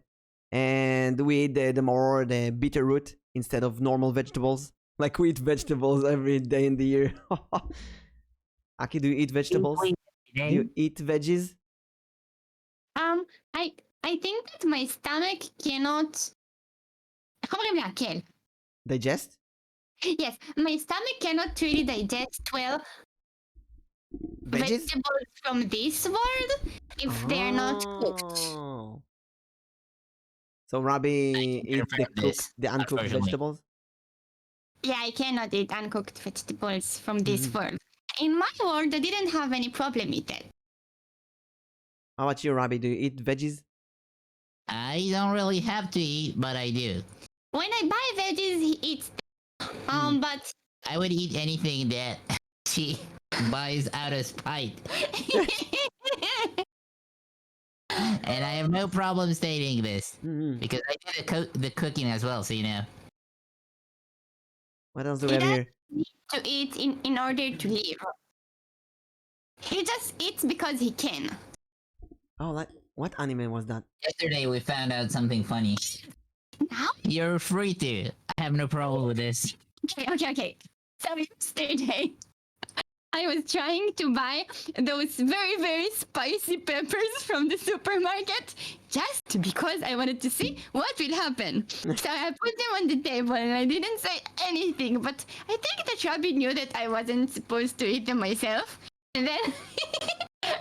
and we eat the bitter root instead of normal vegetables. Like we eat vegetables every day in the year. Aki, do you eat vegetables? Do you eat veggies? I think that my stomach cannot. איך אומרים לעכל? Digest? Yes, my stomach cannot really digest well Veggies? vegetables from this world if they're not cooked. Oh. So Rabbi eats confirm this, the uncooked unfortunately. vegetables? Yeah, I cannot eat uncooked vegetables from this Mhm. world. In my world, I didn't have any problem with that. How about you, Rabbi? Do you eat veggies? I don't really have to eat, but I do. When I buy veggies, he eats them. But I would eat anything that she buys out of spite, and I have no problem stating this Mhm. because I do the cooking as well. So you know. What else do we have here? to eat in order to live. He just eats because he can. Oh, like what anime was that? Yesterday we found out something funny. Now? You're free to. I have no problem with this. Okay. So yesterday, I was trying to buy those very, very spicy peppers from the supermarket just because I wanted to see what will happen. So I put them on the table and I didn't say anything, but I think that Rabbi knew that I wasn't supposed to eat them myself. And then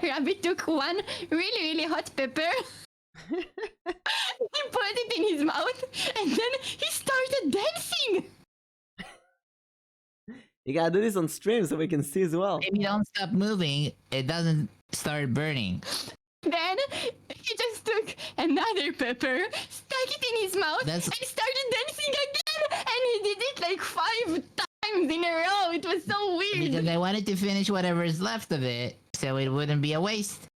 Rabbi took one really, really hot pepper. He put it in his mouth and then he started dancing. You gotta do this on stream so we can see as well. If you don't stop moving, it doesn't start burning. Then he just took another pepper, stuck it in his mouth, That's- and started dancing again. And he did it like 5 times in a row. It was so weird. Because I wanted to finish whatever is left of it, so it wouldn't be a waste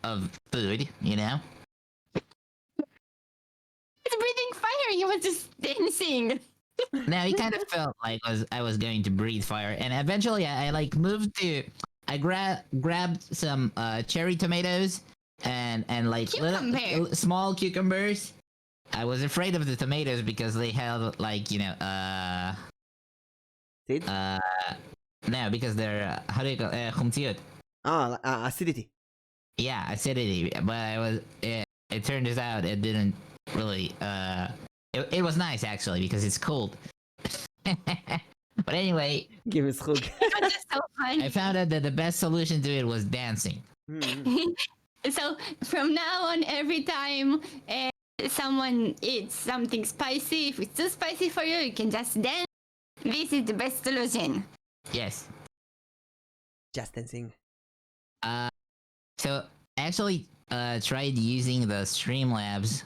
of food, you know? He was breathing fire. He was just dancing. Now it kind of felt like I was going to breathe fire, and eventually I like moved to. I grabbed some cherry tomatoes and like Cucumber. small cucumbers. I was afraid of the tomatoes because they have like Seeds? no, because they're how do you call humtiut. Ah, acidity. Yeah, acidity. But I was it turned out it didn't really it was nice actually because it's cold. But anyway, Give me schug. It was just so fun. I found out that the best solution to it was dancing. So from now on, every time someone eats something spicy, if it's too spicy for you, you can just dance. This is the best solution. Yes. Just dancing. So I actually tried using the Streamlabs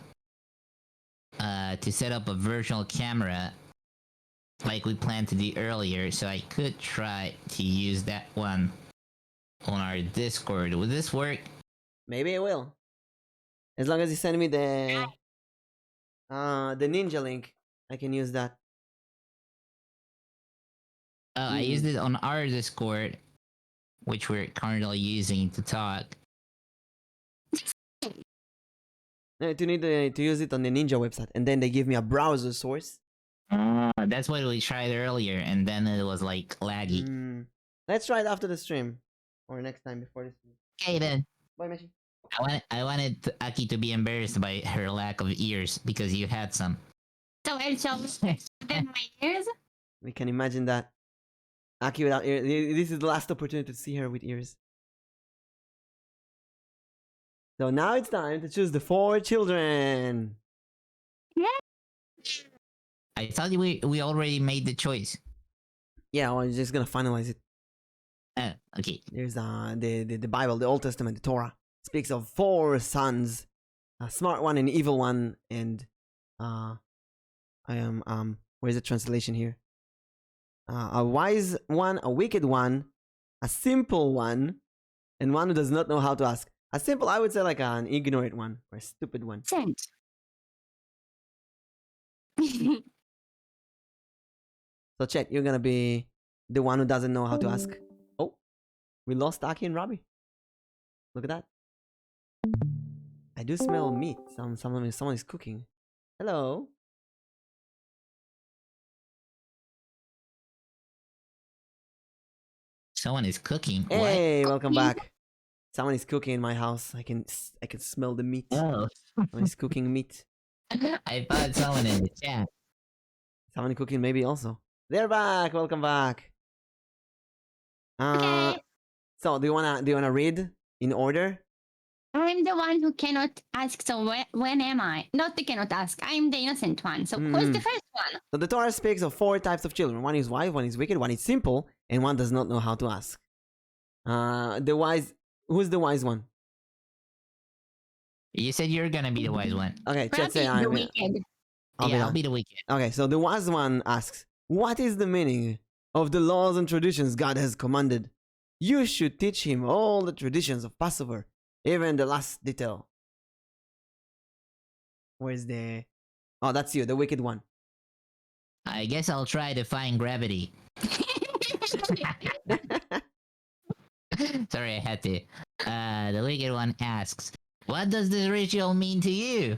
to set up a virtual camera like we planned to do earlier, so I could try to use that one on our Discord. Would this work? Maybe it will. As long as you send me the ninja link, I can use that. I used it on our Discord, which we're currently using to talk. No, you need to use it on the ninja website, and then they give me a browser source. That's what we tried earlier, and then it was like laggy. Let's try it after the stream, or next time before the stream. Okay then. Bye, Meshi. I wanted Aki to be embarrassed by her lack of ears because you had some. So I'll show them my ears. We can imagine that. Aki without ears. This is the last opportunity to see her with ears. So now it's time to choose the 4 children. I thought we already made the choice. Yeah, well, I'm just gonna finalize it. Okay. There's the Bible, the Old Testament, the Torah speaks of 4 sons, a smart one, an evil one, and where's the translation here? A wise one, a wicked one, a simple one, and one who does not know how to ask. A simple, I would say, like an ignorant one or a stupid one. Sent. So Chet, you're gonna be the one who doesn't know how to ask. Oh, we lost Aki and Rabbi. Look at that. I do smell meat. Someone is cooking. Hello. Someone is cooking. Hey, welcome back. Someone is cooking in my house. I can smell the meat. What? Oh. Someone is cooking meat. I thought someone in the chat. Someone cooking maybe also. They're back. Welcome back. Okay. So do you wanna read in order? I'm the one who cannot ask, so when am I? Not the cannot ask, I'm the innocent one. So who's the first one? So the Torah speaks of 4 types of children. One is wise, one is wicked, one is simple, and one does not know how to ask. The wise. Who's the wise one? You said you're gonna be the wise one. Okay, Chet, say Rabbi, the I'm. wicked. I'll be the wicked. Okay, so the wise one asks, "What is the meaning of the laws and traditions God has commanded? You should teach him all the traditions of Passover, even the last detail." Where's the... Oh, that's you, the wicked one. I guess I'll try to find gravity. Sorry, I had to. The wicked one asks, "What does this ritual mean to you?"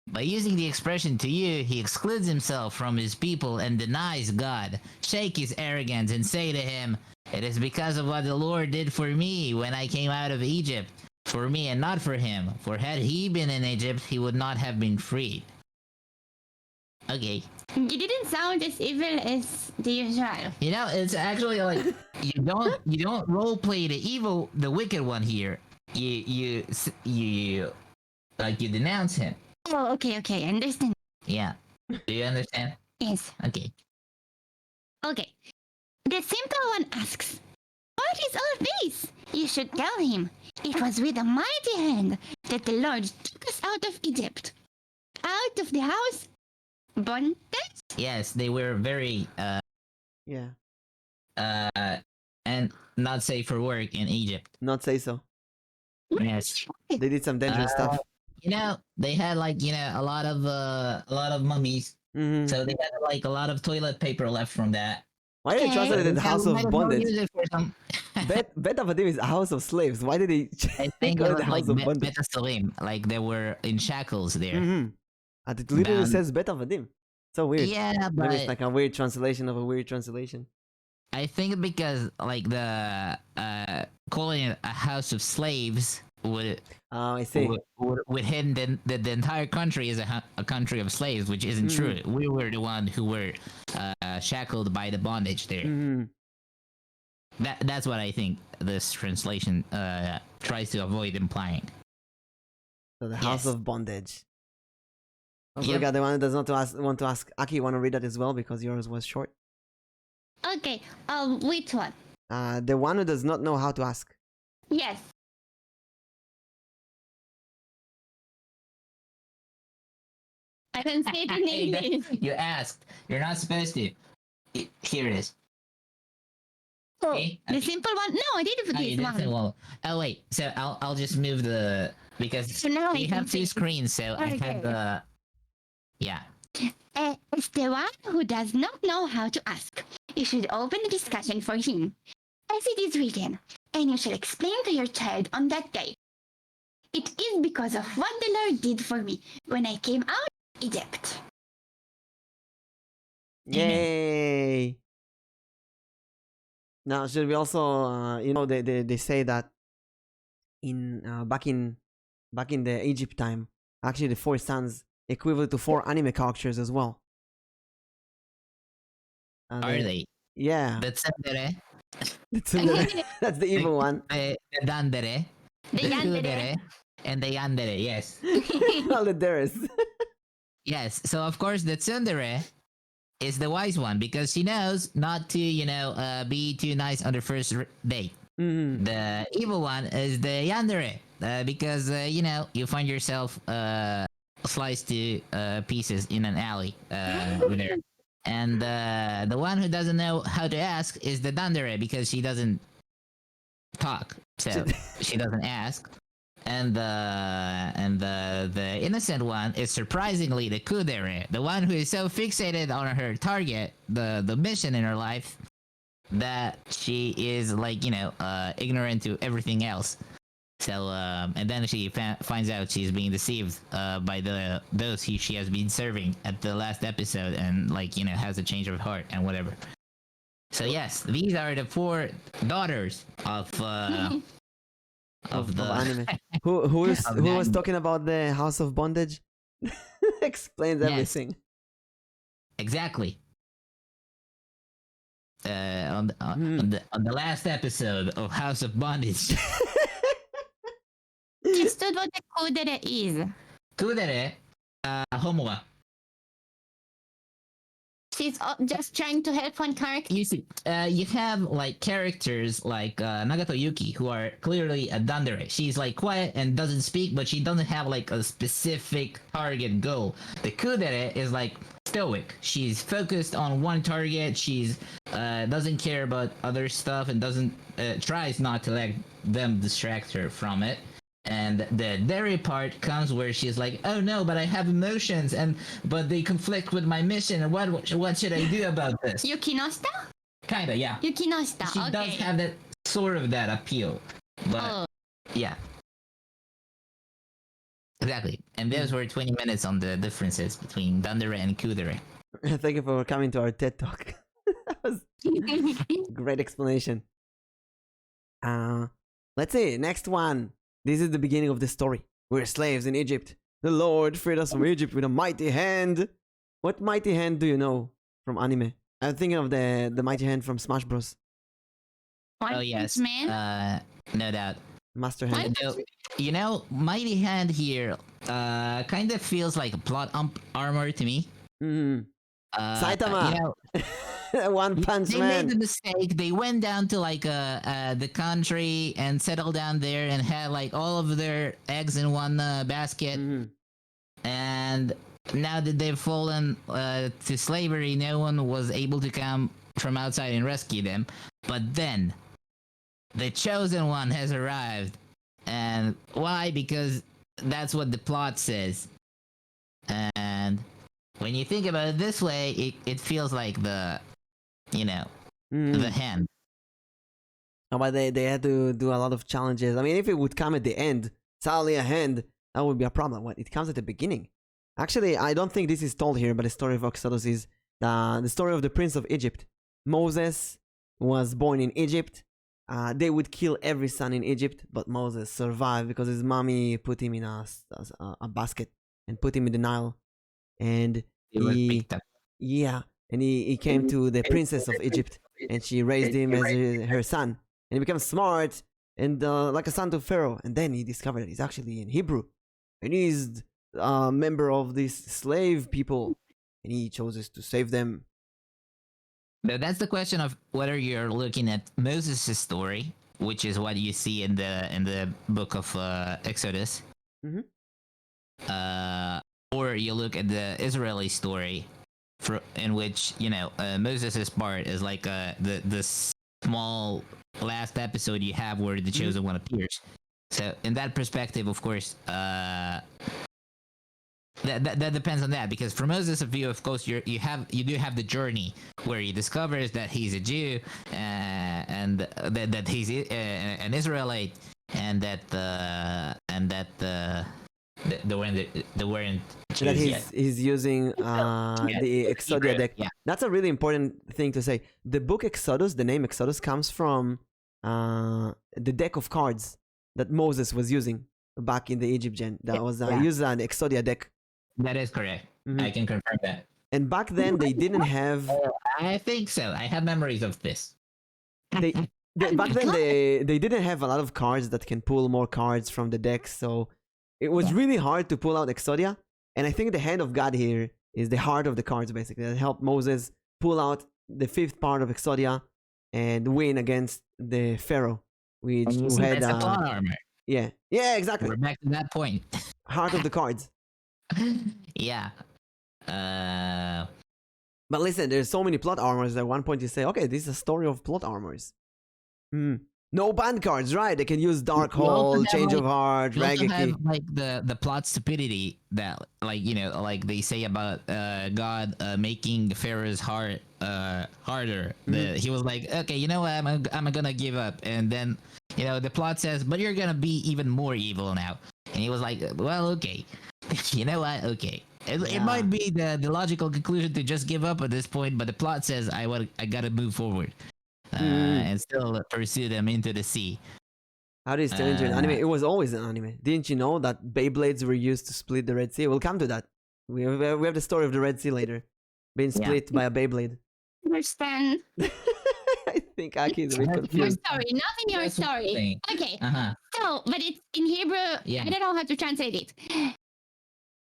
By using the expression "to you," he excludes himself from his people and denies God. Shake his arrogance and say to him, "It is because of what the Lord did for me when I came out of Egypt. For me and not for him. For had he been in Egypt, he would not have been freed." Okay. You didn't sound as evil as the usual. You know, it's actually like you don't role play the wicked one here. You like you denounce him. Oh, okay, I understand. Yeah. Do you understand? Yes. Okay. Okay. The simple one asks, "What is all this?" You should tell him, "It was with a mighty hand that the Lord took us out of Egypt, out of the house bondage." Yes, they were very Yeah. and not safe for work in Egypt. Not say so. Yes. They did some dangerous stuff. You know, they had like, a lot of mummies. Mhm. So they had like a lot of toilet paper left from that. Why did they translate it Yeah, House we might of as well Bondage? use it for some- Bet Avadim is a house of slaves. Why did they I think call it it the was like House of Bondage? Beta Salim, like they were in shackles there. Mm-hmm. It literally Bound. says Bet Avadim. So weird. Yeah, Maybe it's but like a weird translation of a weird translation. I think because like the calling it a house of slaves would Oh, I see. would hint that the entire country is a country of slaves, which isn't true. We were the one who were shackled by the bondage there. Mm-hmm. That's what I think this translation tries to avoid implying. So the House Yes. of Bondage. Also, Yep. we got the one that does not want to ask. Aki, you want to read that as well because yours was short. Okay, which one? The one who does not know how to ask. Yes. I can say it in Hey, English. you asked. You're not supposed to. Here it is. Oh, Okay. the simple one? No, I didn't put Oh, you this did say, one. well, oh wait. So I'll just move the because So now we I can have two see. screens. So I Okay. have the yeah. It's the one who does not know how to ask. You should open the discussion for him, as it is written, and you shall explain to your child on that day. "It is because of what the Lord did for me when I came out of Egypt." Yay! Now, should we also, they say that in back in the Egypt time, actually the 4 sons equivalent to 4 anime characters as well. Are they? Yeah, The tsundere, that's the evil one. the dandere, The the yandere. kudere, and the yandere. Yes. All the dares. Yes. So of course the tsundere is the wise one because she knows not to, be too nice on the first date. Mhm. The evil one is the yandere because you find yourself sliced to pieces in an alley there. And the one who doesn't know how to ask is the dandere because she doesn't talk, so she doesn't ask. And the innocent one is surprisingly the kudere, the one who is so fixated on her target, the mission in her life, that she is like ignorant to everything else. So and then she finds out she's being deceived by those she has been serving at the last episode, and has a change of heart and whatever. So yes, these are the 4 daughters of the anime. Who was anime. talking about the House of Bondage? Explains Yes. everything. Exactly. On the last episode of House of Bondage, Understood what the kudere is. kudere, homo wa. She's just trying to help one character. You see, you have like characters like Nagato Yuki who are clearly a dandere. She's like quiet and doesn't speak, but she doesn't have like a specific target goal. The kudere is like stoic. She's focused on one target. She's doesn't care about other stuff and doesn't tries not to let them distract her from it. And the dairy part comes where she's like, "Oh no, but I have emotions, but they conflict with my mission. And what should I do about this?" Yukinosta? Kinda, yeah. Yukinoshita. She Okay. does have that sort of that appeal, but Oh. yeah. Exactly. And those were 20 minutes on the differences between Dandere and Kudere. Thank you for coming to our TED talk. That was great explanation. Let's see. Next one. This is the beginning of the story. We're slaves in Egypt. The Lord freed us from Egypt with a mighty hand. What mighty hand do you know from anime? I'm thinking of the mighty hand from Smash Bros. One Oh yes. Punch Man. No doubt. Master One hand. Punch You know, Mighty Hand here kind of feels like a plot armor to me. Mm. Saitama. You know, One Punch they Man. made the mistake. They went down to like the country and settled down there and had like all of their eggs in one basket. Mhm. And now that they've fallen to slavery, no one was able to come from outside and rescue them. But then the chosen one has arrived. And why? Because that's what the plot says. And when you think about it this way, it feels like the, you know, the hand. Oh, but they had to do a lot of challenges. I mean, if it would come at the end, suddenly a hand, that would be a problem. What? It comes at the beginning. Actually, I don't think this is told here, but the story of Exodus is the story of the Prince of Egypt. Moses was born in Egypt. They would kill every son in Egypt, but Moses survived because his mommy put him in a basket and put him in the Nile. And It was picked up. yeah, and he came to the princess of Egypt, and she raised him as her son. And he became smart and like a son to Pharaoh. And then he discovered that he's actually in Hebrew, and he's a member of these slave people, and he chooses to save them. But that's the question of whether you're looking at Moses' story, which is what you see in the book of Exodus, Mhm. Or you look at the Israeli story, in which Moses' part is like the small last episode you have where the chosen one appears. So in that perspective, of course, that depends on that, because from Moses' view, of course, you do have the journey where he discovers that he's a Jew and that he's an Israelite, and that they weren't Jews That yet. he's using the Exodia deck. Yeah. That's a really important thing to say. The book Exodus, the name Exodus, comes from the deck of cards that Moses was using back in the Egyptian. That was used the Exodia deck. That is correct. Mhm. I can confirm that. And back then they didn't have. I think so. I have memories of this. Back then they didn't have a lot of cards that can pull more cards from the deck, so it was really hard to pull out Exodia. And I think the hand of God here is the heart of the cards, basically, that helped Moses pull out the fifth part of Exodia and win against the Pharaoh, who had That's a plot armor. yeah, exactly, We're back to that point. heart of the cards. Yeah. But listen, there's so many plot armors that at one point you say, okay, this is a story of plot armors. No band cards, right? They can use Dark You also Hole, have, Change like- of Heart, You also Rageki. have like the plot stupidity that like they say about God making Pharaoh's heart harder. He was like, okay, you know what, I'm gonna give up, and then the plot says, but you're gonna be even more evil now, and he was like, well, okay, you know what, okay. It might be the logical conclusion to just give up at this point, but the plot says I gotta move forward and still pursue them into the sea. How did it turn into an anime? It was always an anime. Didn't you know that Beyblades were used to split the Red Sea? We'll come to that. We have the story of the Red Sea later, being split by a Beyblade. understand. I think Aki is a bit Your confused. story, not in your That's what I'm story. saying. Okay. Uh-huh. So, but it's in Hebrew. Yeah. I don't know how to translate it.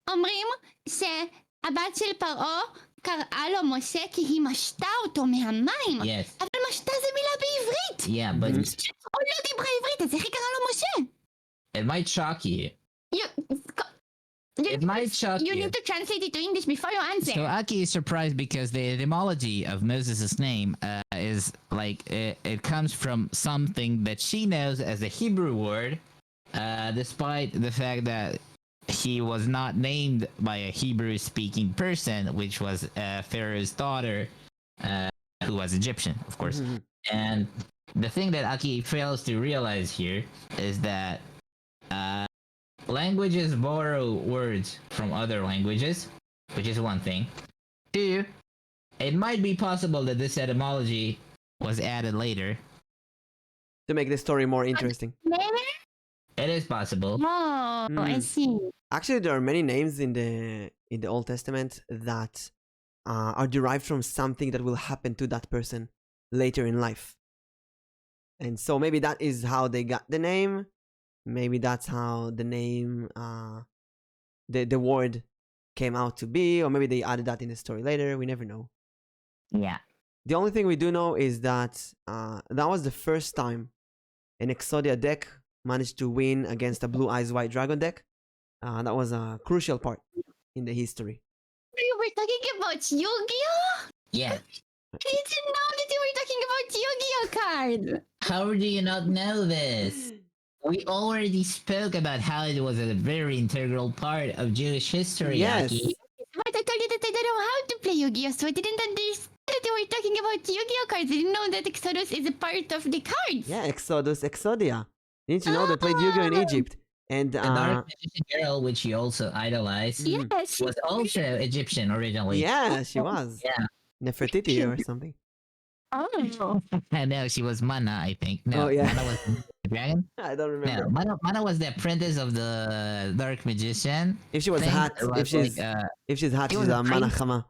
אומרים שהבת של פרעה קראה לו משה כי היא משתה אותו מהמים. Yes. אבל משתה זה מילה בעברית. Yeah, but הוא לא דיברה עברית, אז איך היא קראה לו משה? it might shock you. It might shock You you. need to translate it to English before you answer. So Aki is surprised because the etymology of Moses' name is like it comes from something that she knows as a Hebrew word, despite the fact that he was not named by a Hebrew-speaking person, which was Pharaoh's daughter, who who was Egyptian, of course. Mhm. And the thing that Aki fails to realize here is that languages borrow words from other languages, which is one thing. Two, it might be possible that this etymology was added later. To make the story more interesting. Maybe? It is possible. Oh, I Mm. see. Actually, there are many names in the Old Testament that are derived from something that will happen to that person later in life. And so maybe that is how they got the name. Maybe that's how the name, the word came out to be, or maybe they added that in the story later. We never know. Yeah. The only thing we do know is that that was the first time an Exodia deck managed to win against a Blue Eyes White Dragon deck. That was a crucial part in the history. You were talking about Yu-Gi-Oh? Yeah. I didn't know that you were talking about Yu-Gi-Oh card. How do you not know this? We already spoke about how it was a very integral part of Jewish history, Yes. Aki. But I told you that I don't know how to play Yu-Gi-Oh, so I didn't understand that you were talking about Yu-Gi-Oh cards. I didn't know that Exodus is a part of the cards. Yeah, Exodia. Didn't you know they played Yu-Gi-Oh in Egypt? And The Dark Magician Girl, which you also idolized, Mhm. Yes. was also Egyptian originally. yeah, she was. Yeah. Nefertiti or something. Oh. No, she was Mana, I think. No, Oh, yeah. Mana was the dragon. I don't No, remember. Mana was the apprentice of the Dark Magician. If she was Thing hot, was if she's like, if she's hot, it she's was a a prince. manachama.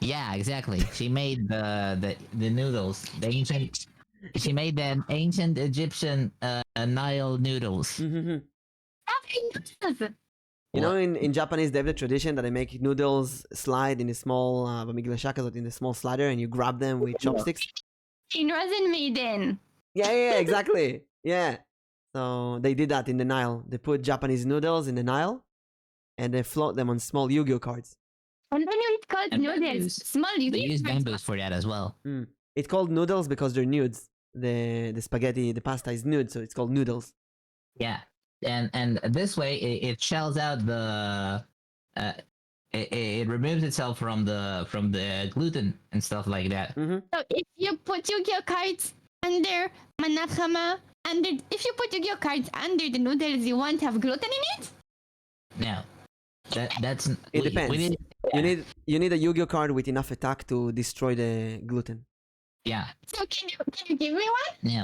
yeah, exactly. She made the noodles, the ancient. She made the ancient Egyptian Nile noodles. You What? know, in Japanese, they have the tradition that they make noodles slide in a small in a small slider, and you grab them with chopsticks. It wasn't Maiden. Yeah, exactly. Yeah. So they did that in the Nile. They put Japanese noodles in the Nile, and they float them on small Yu-Gi-Oh cards. And then it called And noodles. bamboos. Small They Yu-Gi-Oh use cards. bamboos for that as well. It's called noodles because they're nudes. The spaghetti, the pasta is nude, so it's called noodles. Yeah, and this way it shells out the. It removes itself from the gluten and stuff like that. So if you put Yu-Gi-Oh cards under Manachama, if you put Yu-Gi-Oh cards under the noodles, you won't have gluten in it? No, that's It depends. need, You need a Yu-Gi-Oh card with enough attack to destroy the gluten. yeah. So can you give me one? No,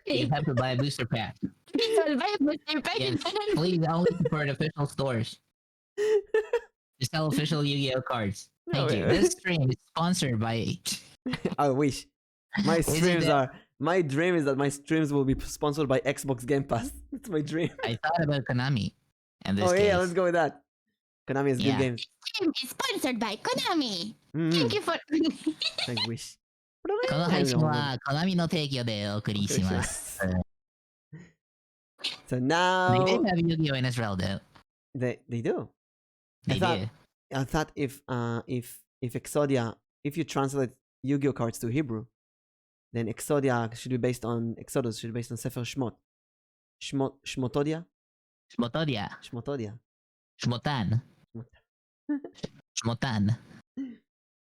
you have to buy a booster pack. So I'll buy a booster pack Yes, and then please only support official stores to sell official Yu-Gi-Oh cards. Thank No, you. wait. This stream is sponsored by. I wish. My Isn't streams it- are. My dream is that my streams will be sponsored by Xbox Game Pass. That's my dream. I thought about Konami. In this Oh case. yeah, let's go with that. Konami has Yeah. good games. game is sponsored by Konami. Mm, Thank you for I wish. この配信はKonamiの提供でお送りします。 So They now did have Yu-Gi-Oh in Israel though. they do. They thought- did. I thought if Exodia, if you translate Yu-Gi-Oh cards to Hebrew, then Exodia should be based on Exodus, should be based on Sefer Shmot. Shmotodia? Shmotodia. Shmotodia. Shmotan. Shmotan.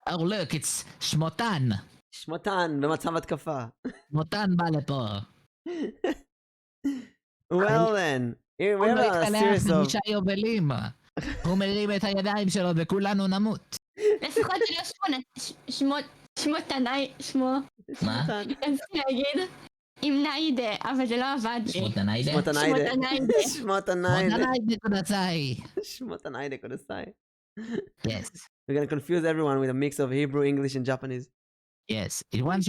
Oh look, it's Shmotan. שמותן במצב התקפה. Shmotan בא לפה. Well then, here we הוא have לא a יתקלח series of... חמישה יובלים. הוא מרים את הידיים שלו וכולנו נמות. לפחות זה לא שמות תנאי, שמו, מה? רציתי להגיד עם ניידה, אבל זה לא עבד לי. שמותניידה? שמותניידה. שמותניידה. שמותניידה. שמותניידה קודסאי. שמותניידה קודסאי. Yes. We're gonna confuse everyone with a mix of Hebrew, English, and Japanese. Yes. It once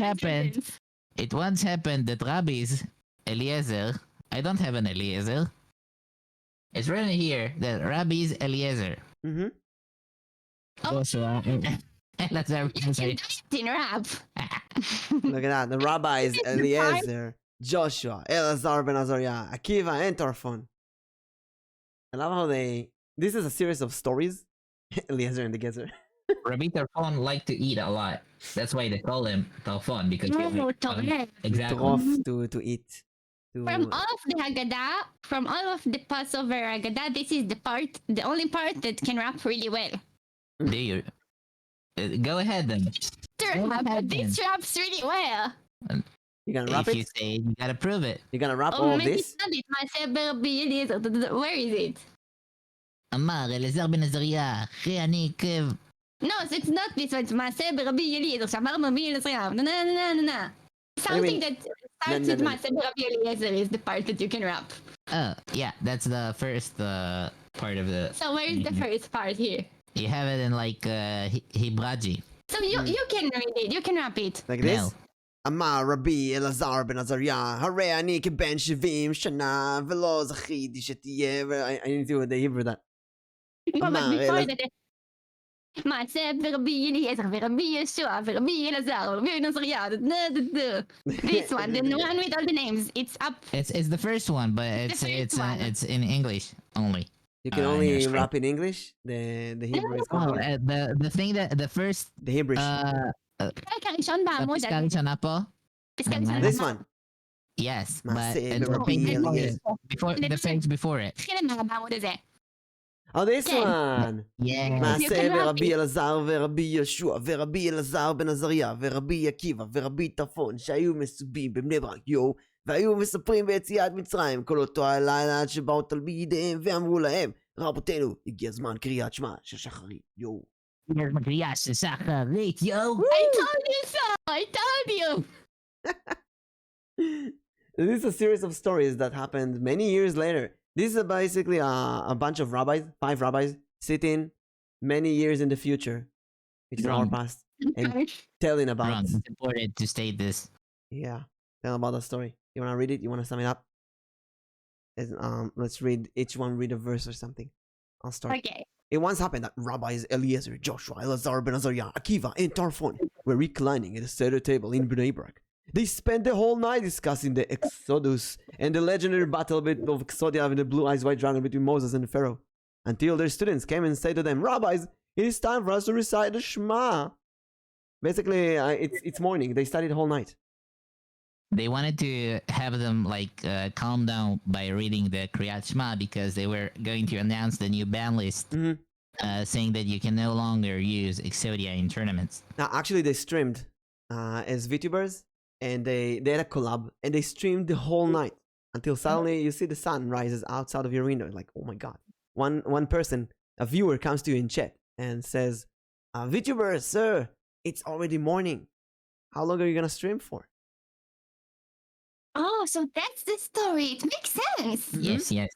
happened that Rabbi's Eliezer, I don't have an Eliezer. It's written here that Rabbi's Eliezer. Mm-hmm. Joshua. That's everything. You do it in rap. Look at that. The rabbis Eliezer, Joshua, Elazar ben Azariah, Akiva, and Tarfon. I love how they... This is a series of stories. Eliezer and the Gezer. Rabbi Tarfon liked to eat a lot. That's why they call him Tarfon because he No, liked- Torah. exactly. Trof to eat. From all of the Haggadah, from all of the Passover Haggadah, this is the only part that can rap really well. Do you? Go ahead then. This raps really well. You gonna rap If you it? say it, you gotta prove it. You gonna rap Oh, all of maybe this? it's not it. My Eliezer. Where is it? Amar, Eliezer ben Azariah, Re'ani Kev. No, so it's not this one. It's Maaseh Rabbi Eliezer. Shamar Rabbi Eliezer. No. Something that starts with Maaseh Rabbi Eliezer is the part that you can rap. Oh, yeah, that's the first part of the. So where is the first part here? You have it in like Hibraji. So you can read it. You can rap it. Like this? No. אמר רבי אלעזר בן עזריה, הרי אני כבן 70 שנה ולא זכיתי שתהיה, I need to do the Hebrew that. No, but Amar before Elaz- that, Maaseh Rabbi Eliezer, Rabbi Yeshua, Rabbi Elazar, Rabbi Nazariah. This one, the one with all the names. It's up. It's the first one, but it's in English only. You can in your only screen. rap in English? The Hebrew is Oh, called the thing that the first the Hebrew. הפרק הראשון בעמוד. פסקה ראשונה פה. פסקה ראשונה This בעמוד. one. Yes, but מעשה it's ברבי אליעזר. before the page before it. תתחיל למעלה בעמוד הזה. Oh, this Okay. one. Yeah. מעשה can rap ברבי it. אלעזר ורבי ישוע ורבי אלעזר בן עזריה ורבי עקיבא ורבי טרפון שהיו מסובים בבני ברק והיו מספרים ביציאת מצרים כל אותו הלילה עד שבאו תלמידיהם ואמרו להם רבותינו הגיע זמן קריאת שמע של שחרית Yes, שחרית, yo. I told you so! I told you! This is a series of stories that happened many years later. This is basically a bunch of rabbis, 5 rabbis, sitting many years in the future, which is our Wrong. past, and telling about. Wrong. It's important to state this. Yeah, tell about the story. You wanna read it? You wanna sum it up? Let's read each one. Read a verse or something. I'll start. Okay. It once happened that rabbis Eliezer, Joshua, Elazar ben Azariah, Akiva, and Tarfon were reclining at a Seder table in Bnei Brak. They spent the whole night discussing the Exodus and the legendary battle of Exodia and the blue-eyed white dragon between Moses and Pharaoh, until their students came and said to them, "Rabbis, it is time for us to recite the Shema." Basically, it's morning. They studied the whole night. They wanted to have them calm down by reading the Kriyat Shema because they were going to announce the new ban list, saying that you can no longer use Exodia in tournaments. Now, actually, they streamed as VTubers, and they had a collab, and they streamed the whole night until suddenly you see the sun rises outside of your window. Like, oh my god! One person, a viewer, comes to you in chat and says, "VTuber, sir, it's already morning. How long are you gonna stream for?" Oh, so that's the story. It makes sense. Yes. So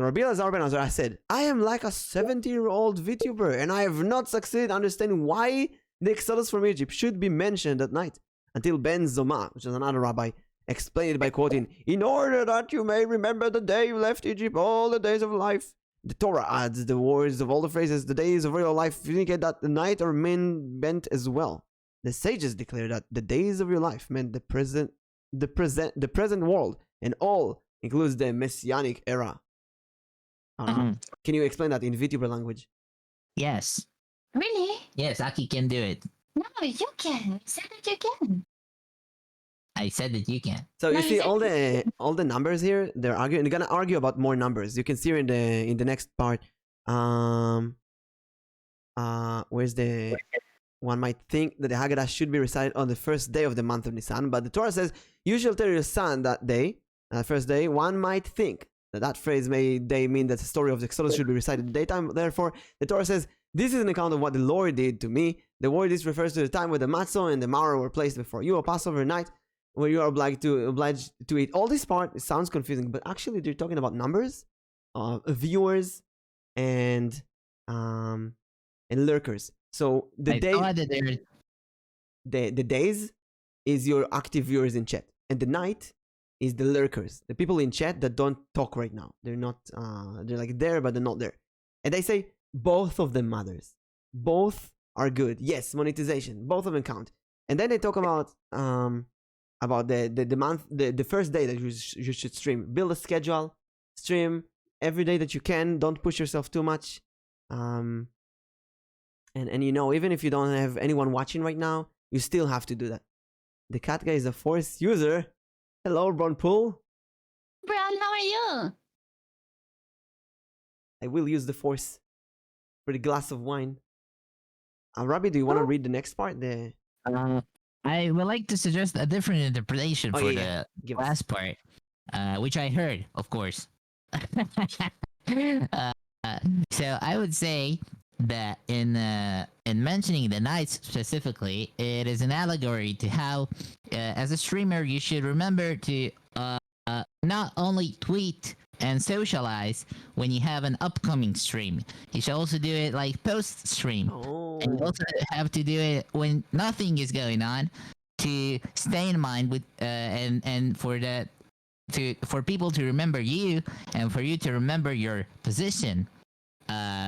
Rabbi Elazar ben Azariah said, "I am like a 70-year-old VTuber, and I have not succeeded understanding why the Exodus from Egypt should be mentioned at night." Until Ben Zoma, which is another rabbi, explained it by quoting, "In order that you may remember the day you left Egypt, all the days of life." The Torah adds the words of all the phrases, "the days of your life," to indicate that the night are meant as well. The sages declare that the days of your life meant the present world, and all includes the messianic era. Can you explain that in VTuber language? Yes. Really? Yes, Aki can do it. No, you can. Say that you can. I said that you can. So No, you you see said- all the numbers here. They're gonna argue about more numbers. You can see in the next part. Where's the one might think that the Haggadah should be recited on the first day of the month of Nisan, but the Torah says, "You shall tell your son that day, first day." One might think that phrase may mean that the story of the Exodus should be recited in the daytime. Therefore, the Torah says, "This is an account of what the Lord did to me." The word "this" refers to the time when the matzah and the maror were placed before you, a Passover night, where you are obliged to eat. All this part, it sounds confusing, but actually they're talking about numbers, viewers, and lurkers. So the days is your active viewers in chat, and the night is the lurkers, the people in chat that don't talk right now. They're not. They're like there, but they're not there. And they say both of them matters. Both are good. Yes, monetization. Both of them count. And then they talk about the month, the first day that you should stream. Build a schedule. Stream every day that you can. Don't push yourself too much. And you know, even if you don't have anyone watching right now, you still have to do that. The cat guy is a Force user. Hello, Bronpool. Brown, how are you? I will use the Force for the glass of wine. Rabbi, do you want to read the next part? I would like to suggest a different interpretation for the Give us. last part, which I heard, of course. uh, so I would say that in mentioning the nights specifically, it is an allegory to how, as a streamer, you should remember to not only tweet and socialize when you have an upcoming stream. You should also do it like post stream. Oh. And you also have to do it when nothing is going on, to stay in mind with and for that for people to remember you and for you to remember your position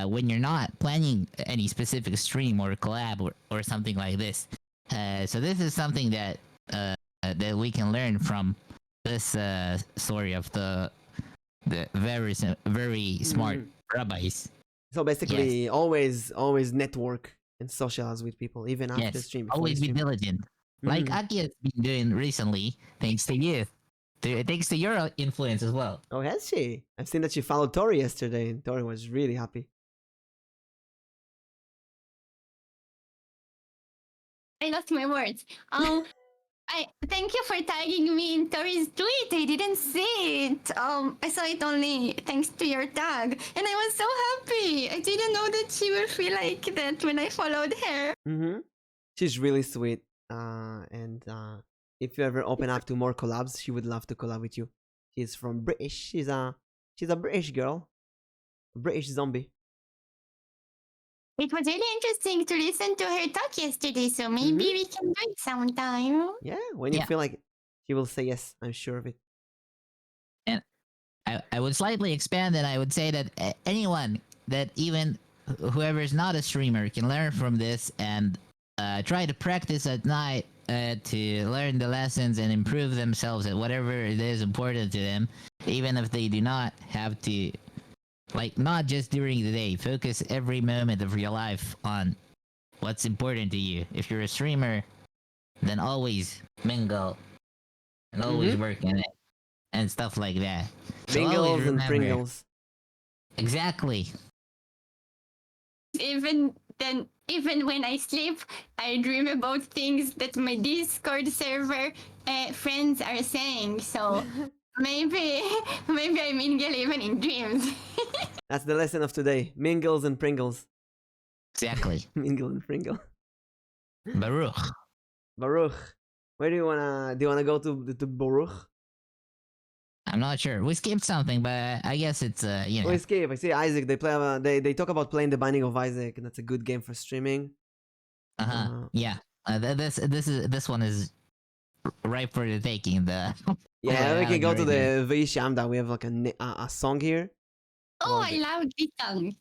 when you're not planning any specific stream or collab or something like this. So this is something that that we can learn from this story of the very smart rabbis. So basically, always network and socialize with people, even after Yes, stream. before always you be stream. diligent. Like Aki has been doing recently, thanks to you. Thanks to your influence as well. Oh, has she? I've seen that she followed Tori yesterday, and Tori was really happy. I lost my words. I thank you for tagging me in Tori's tweet. I didn't see it. I saw it only thanks to your tag, and I was so happy. I didn't know that she will feel like that when I followed her. She's really sweet. And if you ever open up to more collabs, she would love to collab with you. She's from British. She's a British girl, a British zombie. It was really interesting to listen to her talk yesterday, so maybe we can do it sometime. Yeah, when you feel like it, she will say yes. I'm sure of it. And I would slightly expand and I would say that anyone, that even whoever is not a streamer, can learn from this and try to practice at night to learn the lessons and improve themselves at whatever it is important to them, even if they do not have to, like, not just during the day. Focus every moment of your life on what's important to you. If you're a streamer, then always mingle and always work in it and stuff like that. So always Mingles and remember- Pringles. Exactly. Even when I sleep, I dream about things that my Discord server friends are saying. So maybe I mingle even in dreams. That's the lesson of today. Mingles and Pringles. Exactly. Mingle and Pringle. Baruch. Baruch. Where do you wanna go to Baruch? I'm not sure. We skipped something, but I guess it's you know. Oh, Escape. I see Isaac. They play. They talk about playing the Binding of Isaac, and that's a good game for streaming. Yeah. This one is ripe for the taking. Yeah, we can go to algorithm. the Veishamda. We have like a song here. Oh, Love I it. love this song.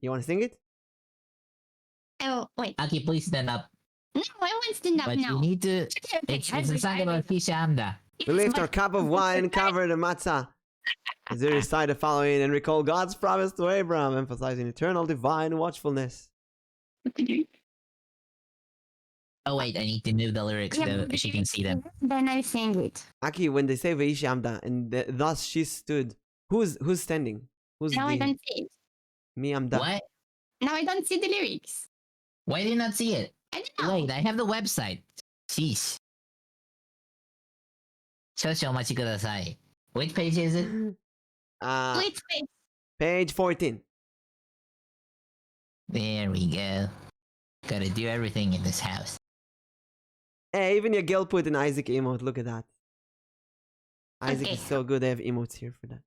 You want to sing it? Oh, wait. Aki, please stand up. No, I won't stand up But now. you need to. Okay, It's a song about Fisha Amda. We lift our cup of wine and cover the matzah. As we recite the following and recall God's promise to Abraham, emphasizing eternal divine watchfulness. Oh wait, I need to move the lyrics so she can see them. Then I sing it. Aki, when they say Veishamda and thus she stood, who's standing? Who's Now I the don't see it. me amda? What? Now I don't see the lyrics. Why do you not see it? I don't know. Wait, I have the website. Sheesh. 少々お待ちください. Which page is it? Wait. Page 14. There we go. Gotta do everything in this house. Hey, even your girl put an Isaac emote. Look at that. Isaac Okay. is so good. They have emotes here for that.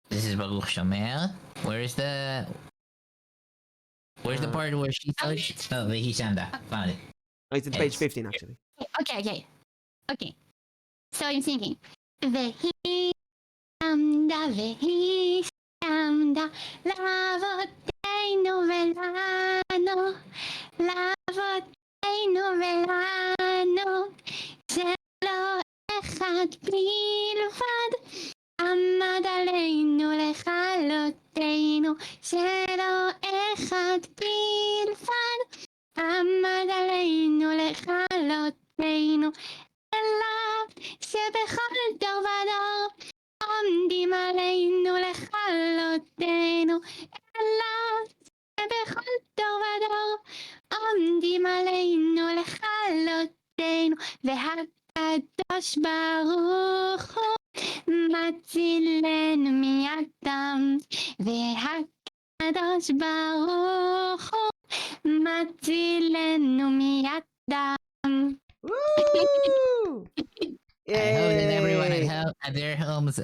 This is Baruch Shomer. Where's the part where she touched? Oh, the Hishanda. Found it. Oh, it's at page Yes. 15 actually. Okay. So I'm singing. Vehishamda, lavoteinu velano, shelo echad bilvad, amad aleinu lechalotenu, shelo echad bilvad, amad aleinu lechalotenu, אליו שבכל דור ודור עומדים עלינו לכלותנו, אלות בכל דור ודור. עומדים עלינו לכלותנו, והקדוש ברוך הוא מצילנו מידם. והקדוש ברוך הוא מצילנו מידם. Woo! I hope that everyone Yay! at their homes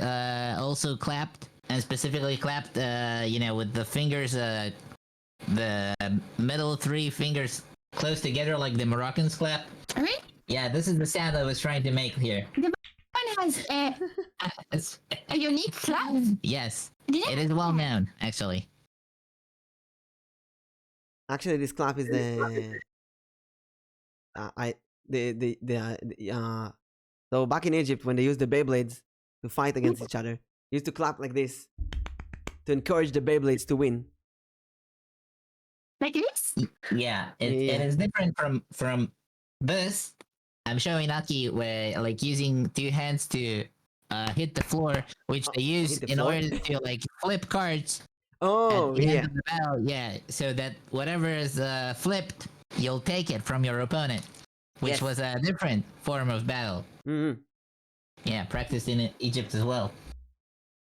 also clapped, and specifically clapped, with the fingers, the middle three fingers close together like the Moroccans clap. Really? Yeah, this is the sound I was trying to make here. One has a unique clap. Yes, Did it is well known, actually. Actually, this clap is so back in Egypt when they used the Beyblades to fight against each other, they used to clap like this to encourage the Beyblades to win. Like this? Yeah, it is different from this. I'm showing Aki where like using two hands to hit the floor, which they use in order to like flip cards. Oh, At the yeah. end of the battle, yeah, so that whatever is flipped, you'll take it from your opponent, which Yes. was a different form of battle. Mm-hmm. Yeah, practiced in Egypt as well.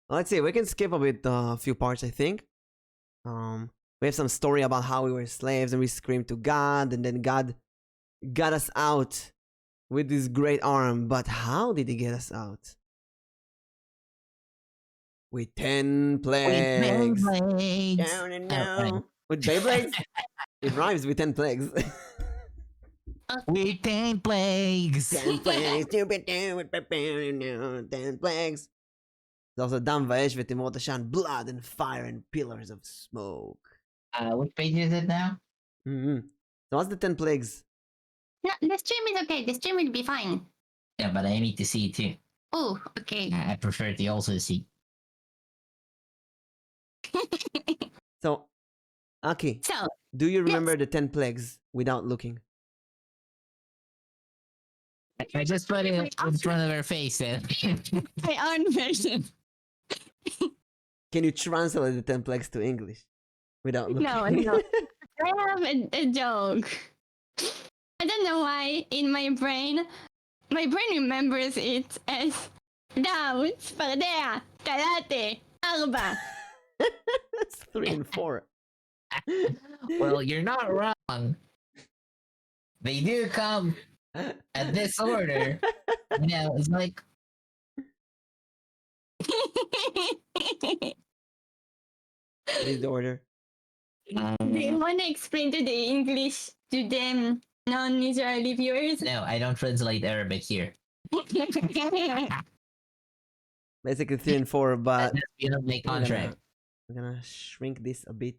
Let's see. We can skip a bit a few parts, I think. We have some story about how we were slaves and we screamed to God, and then God got us out with this great arm. But how did He get us out? With 10 plagues. Down and down. With Beyblades? It rhymes with 10 plagues. With 10 plagues. 10 plagues. 10 plagues. There's also Dam Vaesh V'Timot Hashan, blood and fire and pillars of smoke. What page is it now? Mm-hmm. So what's the 10 plagues? No, the stream is okay. The stream will be fine. Yeah, but I need to see too. Oh, okay. I prefer to also see. So, Aki, So, do you remember the 10 plagues without looking? I just put it in front of her face then. my own version. Can you translate the 10 plagues to English without looking? No. I have a joke. I don't know why in my brain remembers it as Daud, Spardea, Kalate, Arba. That's 3 and 4. Well, you're not wrong. They do come at this order. It's like What is the order? Do you want to explain to the English to them non-Israeli viewers? no, I don't translate Arabic here. Basically 3 and 4, but That's beyond my contract. I'm gonna shrink this a bit.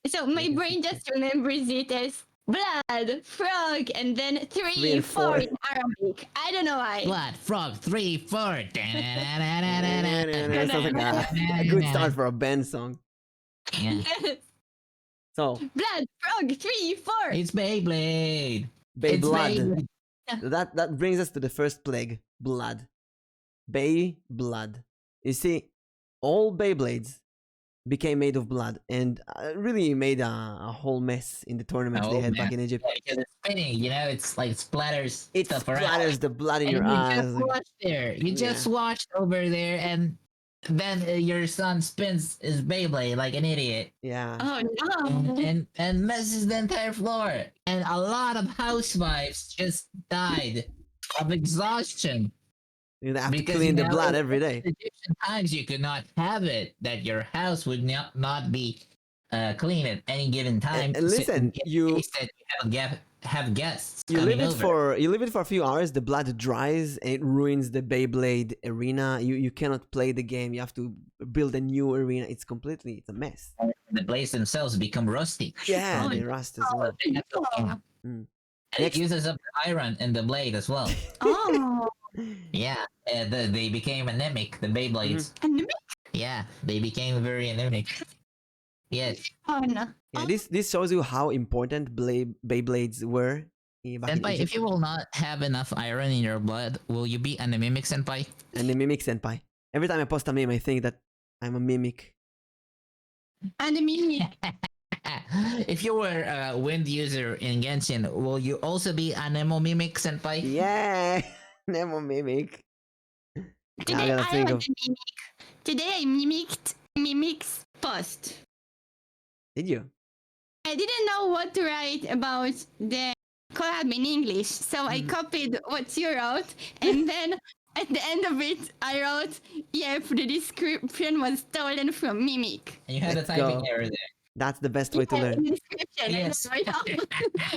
So my brain just remembers it as blood, frog, and then 3, 3 and 4 4. in Arabic. I don't know why. Blood, frog, 3, 4. Sounds like a good start for a band song. Yeah. So, Blood, frog, 3, 4. It's Beyblade. Bay It's blood. Beyblade. That brings us to the first plague, blood. Bay blood. You see, all Beyblades became made of blood and really made a whole mess in the tournaments they had back in Egypt. Yeah, because it's spinning, it's like splatters It stuff around. splatters the blood in And your you eyes. just watched there. You just watched over there, and then your son spins his Beyblade like an idiot. Yeah. Oh no. And messes the entire floor. And a lot of housewives just died of exhaustion. You have to Because, clean the blood in every day. Egyptian times, you could not have it that your house would not be clean at any given time. And listen, in you case that you have guests. you coming leave it over. for a few hours. The blood dries and it ruins the Beyblade arena. You cannot play the game. You have to build a new arena. It's a mess. The blades themselves become rusty. Yeah, Oh, they rust as well. Oh. Mm. And Next. it uses up the iron in the blade as well. Oh. Yeah, they became anemic, the Beyblades. And Yeah, they became very anemic. Yes. no. Yeah, this shows you how important Beyblades were back in Senpai, Egypt. if you will not have enough iron in your blood, will you be an mimic, Senpai? And the Mimic Senpai. Every time I post a meme, I think that I'm a mimic. And the Mimic. If you were a wind user in Genshin, will you also be an Elboim Mimic senpai? Yeah, Nemo mimic. I Today gotta I think was of. a Mimic. Today I mimicked Mimic's post. Did you? I didn't know what to write about the collab in English, so I Mhm. copied what you wrote, and then at the end of it, I wrote, "Yep, the description was stolen from Mimic." And you had Let's a typing go. error there. That's the best way to Yeah, in learn. the description. Yes. I know.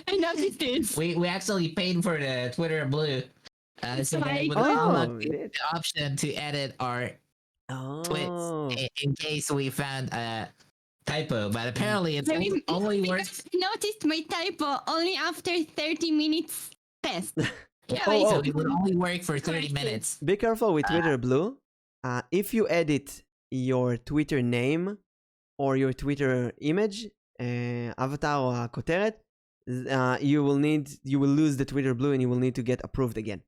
I noticed it. We actually paid for the Twitter Blue, so that it would Oh, unlock we the did. option to edit our tweets Oh. in case we found a typo. But apparently, it's I mean, only because works. I noticed my typo only after 30 minutes test. Yeah, Oh, so oh. it would only work for 30 Corrected. minutes. Be careful with Twitter Blue. If you edit your Twitter name or your Twitter image, avatar or כותרת, you will lose the Twitter Blue and you will need to get approved again.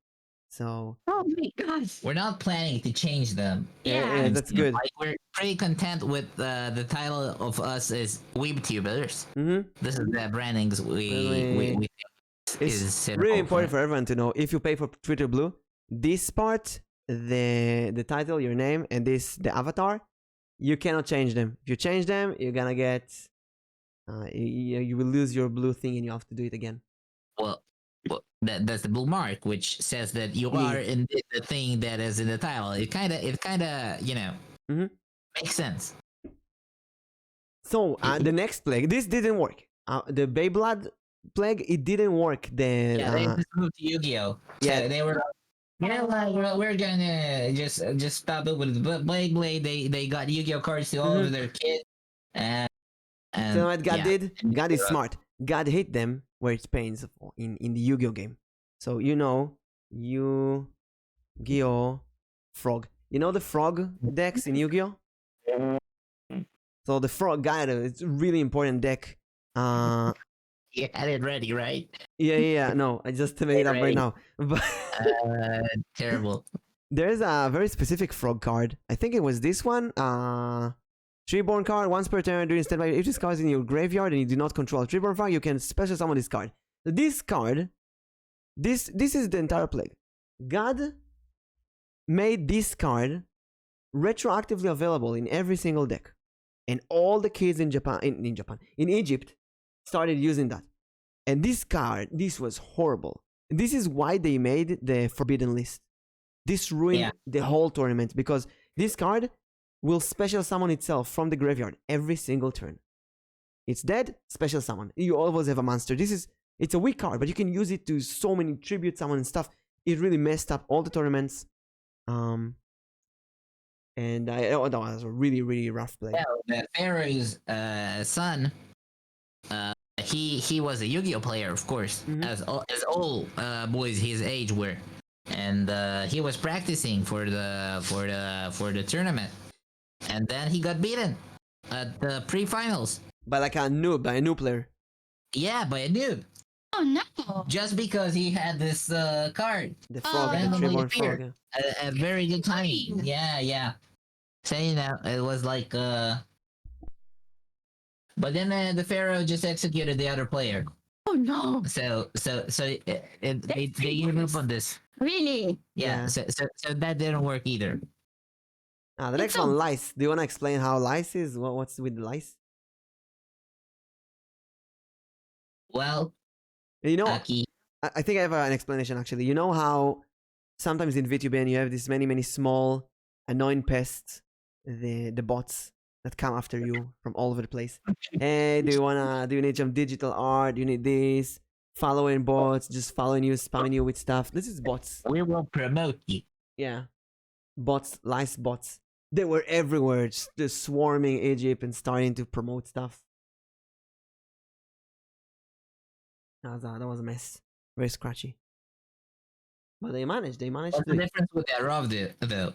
So Oh my gosh. We're not planning to change them. Yeah. that's good. Like, we're pretty content with the title of us is vtubers. Mm-hmm. This is the brandings we think is It's suitable really important for for everyone to know. If you pay for Twitter Blue, this part, the title, your name, and the avatar, you cannot change them. If you change them, you're gonna get you will lose your blue thing and you have to do it again. Well, that's the blue mark, which says that you Yeah. are in the thing that is in the title. It kind of Mhm. makes sense. So the next plague, this didn't work. The Beyblade plague, it didn't work. Then Yeah, they just moved to Yu-Gi-Oh. yeah. So they were we're gonna just stop it with the Blade. They got Yu-Gi-Oh cards to all of their kids, and So you know what God yeah. did? God is smart. God hit them where it pains in the Yu-Gi-Oh game. So you know Yu-Gi-Oh frog. You know the frog decks in Yu-Gi-Oh? So the frog guy, it's a really important deck. You had it ready, right? Yeah. No, I just made it up right now. But Terrible. there's a very specific frog card. I think it was this one. Treeborn card, once per turn during standby. If this card is in your graveyard and you do not control a Treeborn frog, you can special summon this card. This card, this is the entire plague. God made this card retroactively available in every single deck. And all the kids in Egypt, started using that. And this card, this was horrible. This is why they made the forbidden list. This ruined the whole tournament because this card will special summon itself from the graveyard every single turn. It's dead, special summon. You always have a monster. It's a weak card, but you can use it to so many tribute summon and stuff. It really messed up all the tournaments. And that was a really, really rough play. Well, the Pharaoh's son, he was a Yu-Gi-Oh player, of course, as all boys his age were, and he was practicing for the tournament, and then he got beaten at the pre-finals. By like a noob, by a new player. Yeah, by a noob. Oh no. Just because he had this card. The frog, the randomly Treeborn appeared frog. at very good timing. Yeah. Saying that it was like but then the Pharaoh just executed the other player. Oh no. So they gave up on this. Really? Yeah. So that didn't work either. The next one, lice. Do you want to explain how lice is? What's with the lice? Well, You know, Aki. I think I have an explanation actually. You know how sometimes in VTuber you have these many small annoying pests, the bots that come after you from all over the place. Hey, do you need some digital art? Do you need this? Following bots, just following you, spamming you with stuff. This is bots. We will promote you. Yeah. Bots, lice bots. They were everywhere, just swarming Egypt and starting to promote stuff. That was a mess. Very scratchy. But they managed What's to the do it. difference with that Rav though?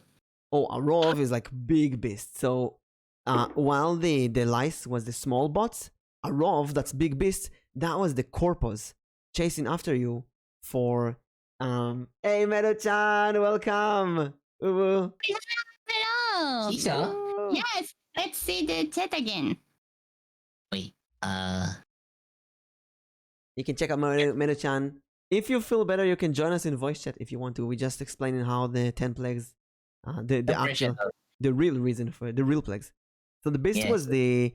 Oh, a Rov is like big beast. So while the lice was the small bots, a Rov, that's big beast, that was the corpus chasing after you for hey Medo-chan, welcome. Ubu. Oh. Seesaw? Yes. Let's see the chat again. Wait, You can check out Mero-chan. If you feel better, you can join us in voice chat if you want to. We just explaining how the 10 plagues, the actual, the real reason for it, the real plagues. So the best was the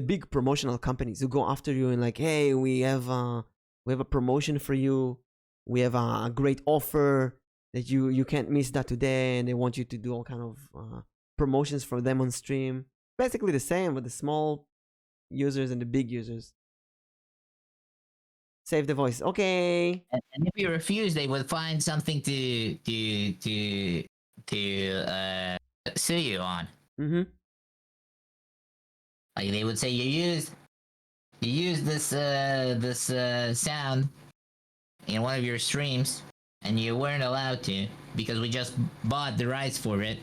big promotional companies who go after you and like, hey, we have a promotion for you. We have a great offer that you can't miss that today, and they want you to do all kind of promotions for them on stream. Basically the same with the small users and the big users. Save the voice. Okay. and if you refuse, they would find something to sue you on. Mm-hmm. Like they would say you used this sound in one of your streams, and you weren't allowed to because we just bought the rights for it.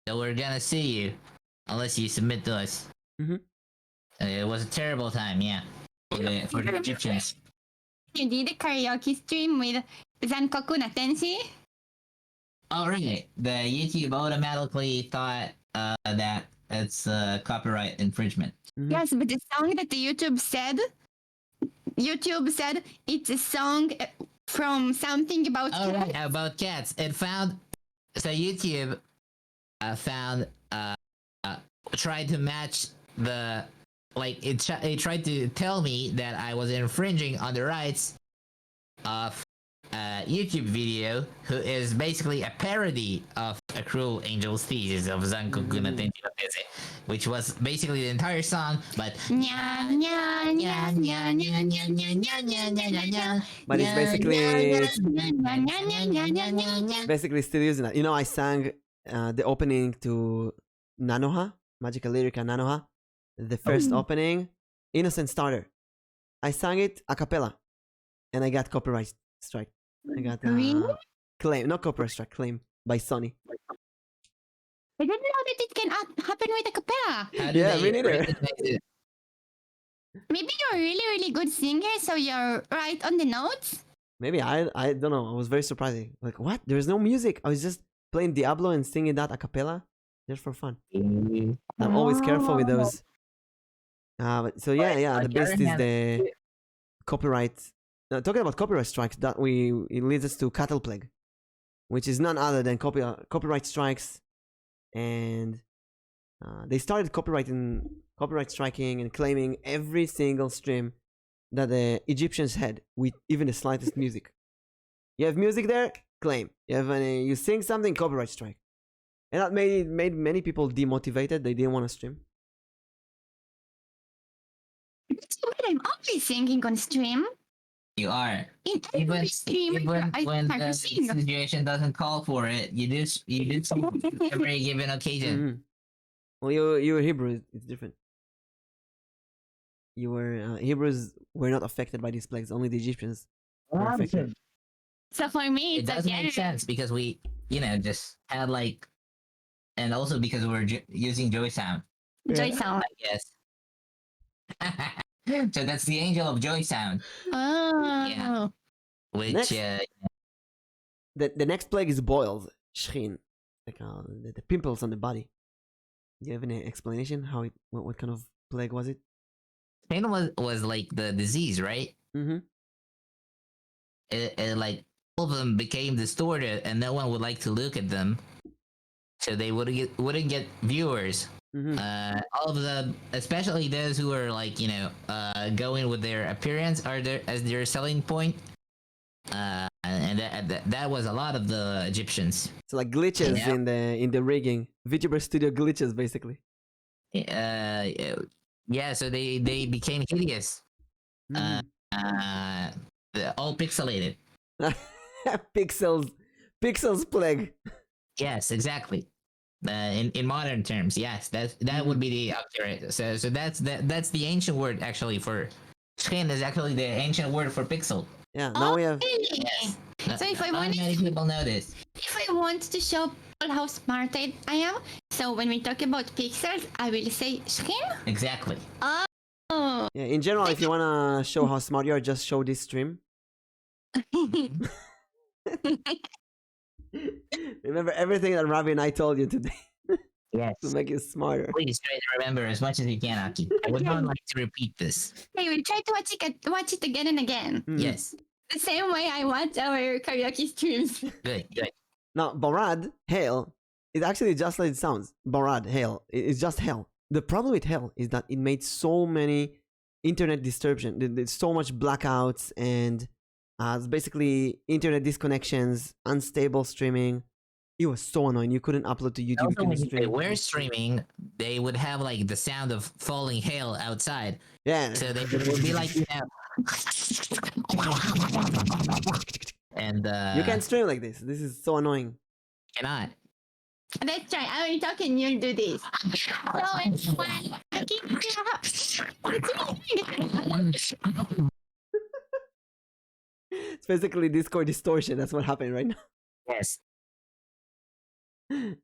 So we're gonna sue you unless you submit to us. Mm-hmm. It was a terrible time, yeah, for the Egyptians. You did a karaoke stream with Zankoku Natenshi. All right, the YouTube automatically thought that it's copyright infringement. Mm-hmm. Yes, but the song that the YouTube said it's a song from something about All cats. right, about cats. It found so YouTube found tried to match the it tried to tell me that I was infringing on the rights of a YouTube video who is basically a parody of A Cruel Angel's Thesis of Zankoku no Tenchi no Tese, which was basically the entire song, but Nya, nya, nya, nya, nya, nya, nya, nya, nya, nya, nya, nya. But it's basically Nya, nya, nya, nya, nya, nya, nya, nya. basically still using that. You know, I sang the opening to Nanoha, Magical Lyrica Nanoha, the first opening, Innocent Starter. I sang it a cappella, and I got copyright strike. I got Really? claim, not copyright strike, claim by Sony. I didn't know that it can happen with a cappella. how do Yeah, they me neither. recognize it? Maybe you're a really, really good singer, so you're right on the notes. Maybe I don't know. I was very surprising. Like, what? There's no music. I was just playing Diablo and singing that a cappella just for fun. I'm always careful with those. So yeah. The best is the copyright. Talking about copyright strikes, it leads us to cattle plague, which is none other than copyright strikes, and they started copyright striking and claiming every single stream that the Egyptians had with even the slightest music. You have music there, claim. You sing something, copyright strike, and that made many people demotivated. They didn't want to stream. That's what I'm always singing on stream. You are. In every stream, Even I when start the to sing. situation doesn't call for it, you do something every given occasion. Mhm. Well, you were Hebrew. It's different. You were Hebrews were not affected by these plagues. Only the Egyptians were affected. So for me, It it's doesn't okay. make sense because we, just had and also because we're using joy sound, Joy sound. I guess. So that's the angel of joy sound, Oh. Yeah. which Next. The next plague is boils, shchin, like the pimples on the body. Do you have any explanation how what kind of plague was it? pain was like the disease, right? Mm-hmm. It like all of them became distorted, and no one would like to look at them, so they wouldn't get viewers. Mm-hmm. All of them, especially those who are going with their appearance as their selling point. And that was a lot of the Egyptians. So like glitches Yeah. in the rigging, VTuber Studio glitches basically. Yeah, so they became hideous. Mm. All pixelated. Pixels plague. Yes, exactly. In modern terms, yes, that would be the accurate. So that's the ancient word actually for skin is actually the ancient word for pixel. Yeah. Now we have. Really? Yes. So if I Not want many people know this. If I want to show people how smart I am, so when we talk about pixels, I will say skin. Exactly. Oh. Yeah. In general, if you wanna show how smart you are, just show this stream. Remember everything that Rabbi and I told you today. Yes. to make you smarter. Please try to remember as much as you can, Aki. I would not like to repeat this. Hey, we try to watch it again and again. Mm. Yes. The same way I watch our karaoke streams. Good, good. Now, Barad, hail, is actually just like it sounds. Barad, hail, it's just hell. The problem with hell is that it made so many internet disruption. There's so much blackouts and basically internet disconnections, unstable streaming. It was so annoying. You couldn't upload to YouTube. You Also, couldn't when they stream. were streaming, they would have like the sound of falling hail outside. Yeah. So they would be like, you know. And You can't stream like this. This is so annoying. cannot. Let's try. I will talk and you'll do this. So it's fun. It's basically Discord distortion. That's what happened right now. Yes. And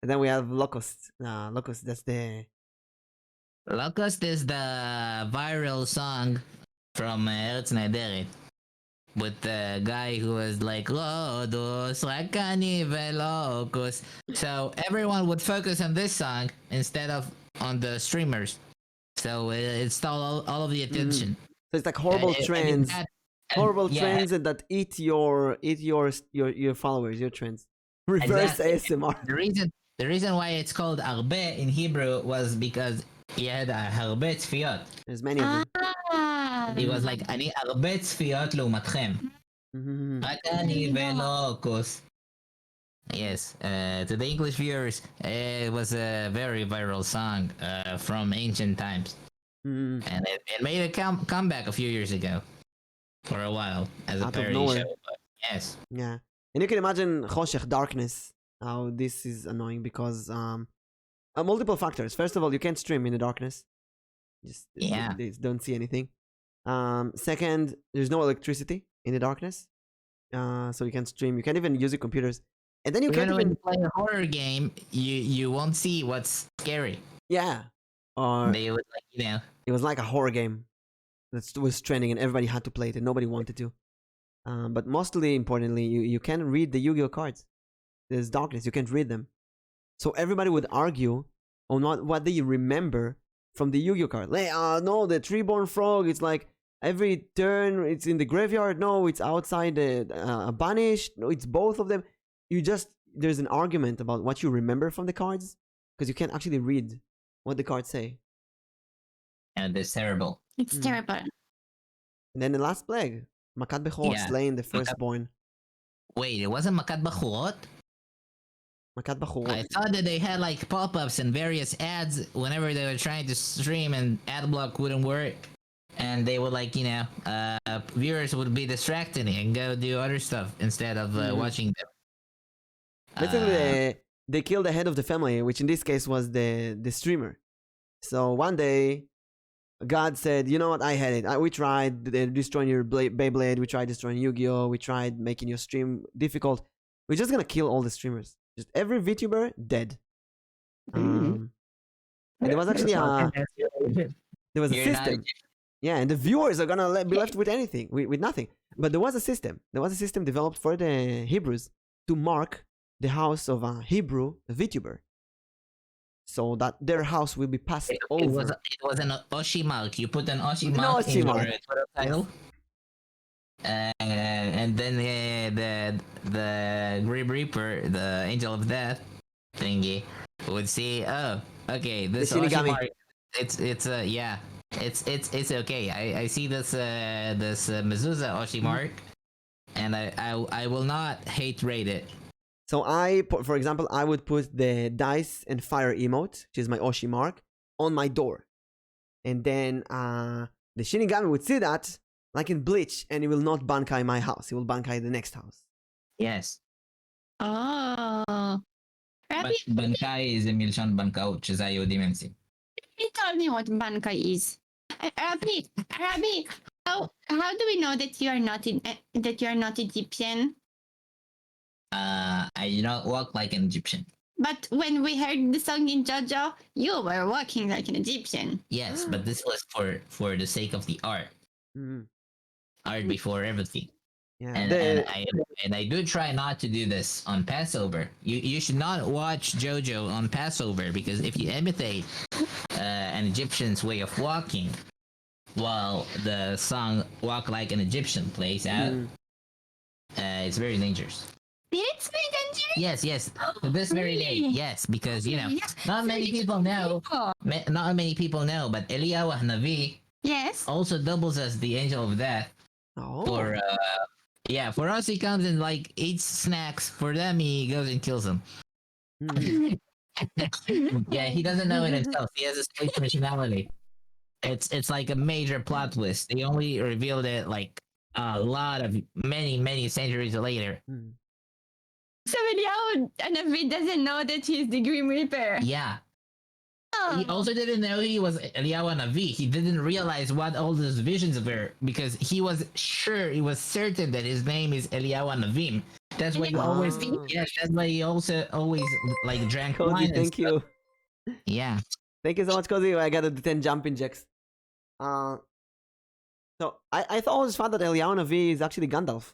then we have Locust. Locust, that's the... Locust is the viral song from Eretz Nehederet with the guy who was like Lodos, Rakani Velocus. So everyone would focus on this song instead of on the streamers. So it stole all of the attention. So it's like horrible trends. Horrible yeah. trends that eat your followers, your trends. Reverse Exactly. ASMR. The reason why it's called Arbe in Hebrew was because he had a Harbe Tzfiyot. There's many of them. Ah. He was like, אני הרבה צפיות לעומתכם. Mhm. רק אני ולא כוס. Yes, to the English viewers, it was a very viral song from ancient times. Mhm. And it made a comeback a few years ago. For a while, as a Out of parody nowhere. show. But yes. Yeah. And you can imagine Choshech, darkness, how this is annoying because multiple factors. First of all, you can't stream in the darkness. Just Yeah. they don't see anything. Second, there's no electricity in the darkness. So you can't stream. You can't even use your computers. And then you Even can't when even... you play a horror game, you won't see what's scary. Yeah. Or They would like, you know. it was like a horror game that was trending and everybody had to play it and nobody wanted to. But mostly importantly, you can't read the Yu-Gi-Oh cards. There's darkness. You can't read them. So everybody would argue on what they remember from the Yu-Gi-Oh card. Like, no, the Treeborn Frog, it's like every turn it's in the graveyard. No, it's outside the banished. No, it's both of them. There's an argument about what you remember from the cards because you can't actually read what the cards say. And it's terrible. It's terrible. And then the last plague, Makat Bechor, Yeah. slaying the firstborn. Wait, it wasn't Makat Bachurot? Makat Bechor. I thought that they had like pop-ups and various ads whenever they were trying to stream and ad block wouldn't work. And they would like, you know, viewers would be distracted and go do other stuff instead of watching them. Basically, they killed the head of the family, which in this case was the streamer. So one day, God said, "You know what? I had it. We tried destroying your Beyblade. We tried destroying Yu-Gi-Oh. We tried making your stream difficult. We're just gonna kill all the streamers. Just every VTuber dead." And there was actually there was a You're not system. Yeah, and the viewers are gonna be left with anything, with nothing. But there was a system. There was a system developed for the Hebrews to mark the house of a Hebrew VTuber, so that their house will be passed over. It was an Oshi mark. You put an Oshi An mark Oshi in your mark. Twitter title. And then the Grim Reaper, the Angel of Death thingy, would see, oh, okay, this Oshi Shinigami. mark, it's yeah, it's okay. I see this mezuzah Oshi mark, and I will not hate rate it. So for example, I would put the dice and fire emote, which is my Oshi mark, on my door, and then the Shinigami would see that, like in Bleach, and he will not bankai my house. He will bankai the next house. Yes. Oh. Rabbi, בנקאי זה מלשון בנקאות, שזה היהודים המציאו. you told me what bankai is. Rabbi, how do we know that you are not Egyptian? I do not walk like an Egyptian. But when we heard the song in JoJo, you were walking like an Egyptian. Yes, but this was for the sake of the art. Mhm. Art before everything. Yeah. And I do try not to do this on Passover. You should not watch JoJo on Passover, because if you imitate an Egyptian's way of walking while the song "Walk Like an Egyptian" plays out, it's very dangerous. Did it speak dangerous? Yes. To this very day, yes, because not many people know. Not many people know, but Eliyahu Hanavi Yes. also doubles as the angel of death. Oh. For us he comes and like eats snacks. For them he goes and kills them. Yeah, he doesn't know it himself. He has a strange personality. It's like a major plot twist. They only revealed it like a lot of many centuries later. So Eliyahu Hanavi doesn't know that he's the Grim Reaper. Yeah. Oh. He also didn't know he was Eliyahu Hanavi. He didn't realize what all those visions were, because he was certain that his name is Eliyahu Hanavim. That's why he always that's why he also always like drank Cozy, wine. thank you. Yeah. Thank you so much, Cozy. I got the 10 jumping jacks. So I always thought that Eliyahu Hanavi is actually Gandalf.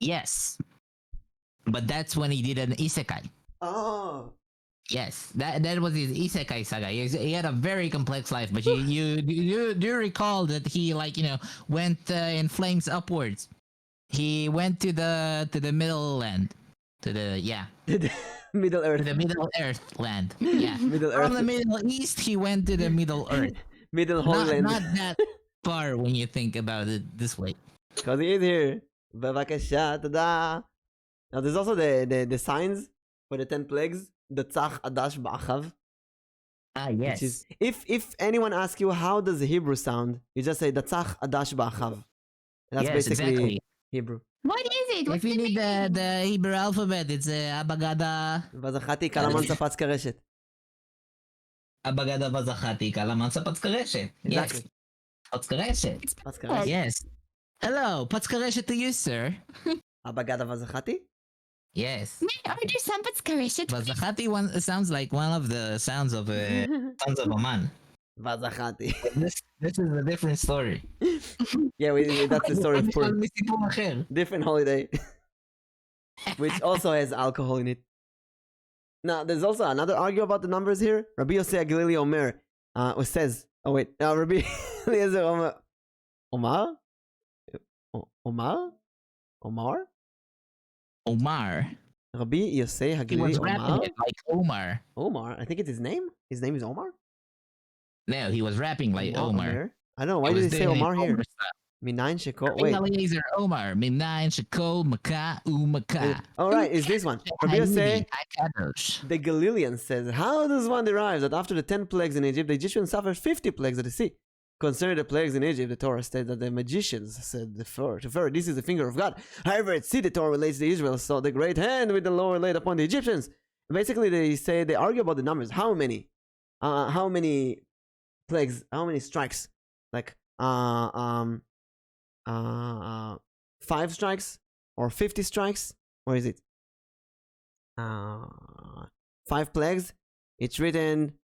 Yes. But that's when he did an isekai. Oh. Yes, that was his isekai saga. He had a very complex life, but you do recall that he went in flames upwards. He went to the middle land, to the Middle Earth. to the Middle Earth land. Yeah, Middle from Earth. the Middle East he went to the Middle Earth. Middle Holland. Not that far when you think about it this way. Cozy is here. בבקשה, תודה. Now there's also the signs for the 10 plagues. The tzach adash ba'achav. Ah, yes. Which is, if anyone asks you how does the Hebrew sound, you just say the tzach adash ba'achav. That's Yes, basically exactly. Hebrew. What is it? If you need the Hebrew alphabet, it's Abagada וזכרתי קלמן ספץ קרשת. Abagada Vazachati Kalaman sa Patskareshet. Yes. Exactly. Patskareshet. ספץ קרשת. Yes. Hello, Patskareshet to you, sir. הבגדה וזכרתי? Yes. May I order some Patskareshet? Vazachati sounds like one of the sounds of a man. וזכרתי. This is a different story. Yeah, that's the story of Purim. Different holiday. Which also has alcohol in it. Now, there's also another argument about the numbers here. Rabbi Yosei Galili Omer says, Rabbi Eliezer Omer. Omar? Omar. Rabbi Yosei He was Haglili rapping Omar? it like Omar. Omar? I think it's his name. His name is Omar? No, he was rapping like Omar. I don't know. Why did he say Omar here? Minayin Sheko. Wait. Eliezer Omar. Minayin Sheko Maka Umaka. Alright, is this one. Rabbi Yosei, Akadosh. the Galilean says, how does one derive that after the 10 plagues in Egypt, the Egyptians suffered 50 plagues at the sea? Concerning the plagues in Egypt, the Torah states that the magicians said to Pharaoh, this is the finger of God. However, at sea, the Torah relates to Israel, so the great hand with the Lord laid upon the Egyptians. Basically, they argue about the numbers. How many plagues? How many strikes? Like 5 strikes or 50 strikes? Or is it 5 plagues? It's written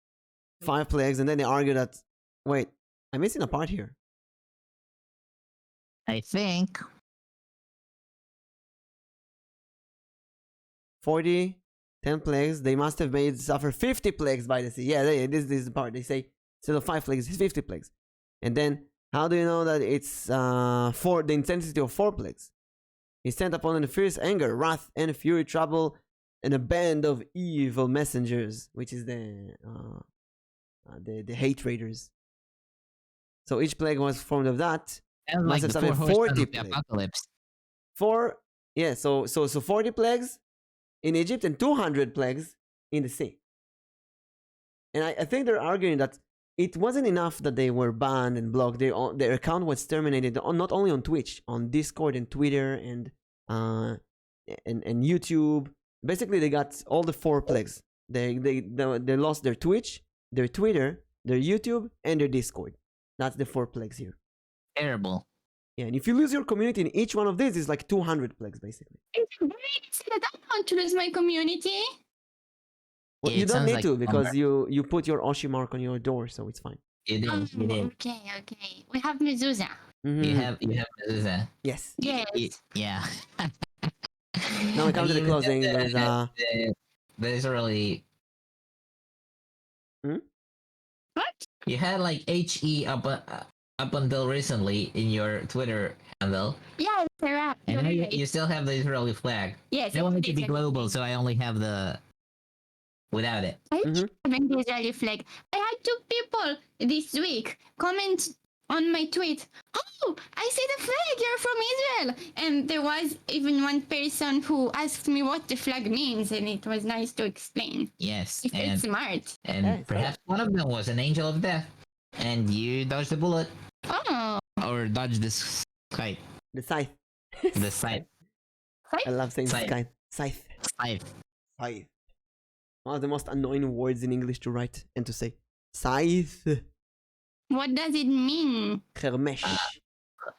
5 plagues, and then they argue that I'm missing a part here. I think 40, 10 plagues. They must have made suffer 50 plagues by the sea. Yeah, this is the part. They say instead of 5 plagues, it's 50 plagues. And then how do you know that it's the intensity of 4 plagues? He sent upon them fierce anger, wrath, and fury, trouble, and a band of evil messengers, which is the hate raiders. So each plague was formed of that. and like the 4 horsemen of the apocalypse. So 40 plagues in Egypt and 200 plagues in the sea. And I think they're arguing that it wasn't enough that they were banned and blocked. Their account was terminated not only on Twitch, on Discord and Twitter and YouTube. Basically, they got all the 4 plagues. They lost their Twitch, their Twitter, their YouTube, and their Discord. That's the 4 plagues here. Terrible. Yeah, and if you lose your community in each one of these, it's like 200 plagues, basically. It's great. I don't want to lose my community. Well, Yeah, you it don't sounds need like to because Omar. you put your Oshi mark on your door, so it's fine. You did. You did. Okay. We have mezuzah. Mhm. You have Medusa. Yes. Yes. Yeah. Now we come to the Even closing. the- There's there's really What? you had like HE up until recently in your Twitter handle, Yeah, it's a wrap. and now You're you, right. you still have the Israeli flag. Yes. I want it it's to be the global, Israeli so I only have the without it. flag. Mhm. Having the Israeli flag. I had 2 people this week comment on my tweet. Oh, I see the flag. You're from Israel. And there was even one person who asked me what the flag means, and it was nice to explain. Yes, If it's smart. and Yeah, it's perhaps one of them was an angel of death, and you dodged the bullet Oh, or dodged this kite, the scythe. the scythe, I love saying Scythe. scythe. Scythe. scythe. Scythe. One of the most annoying words in English to write and to say. Scythe. what does it mean? Hermesh.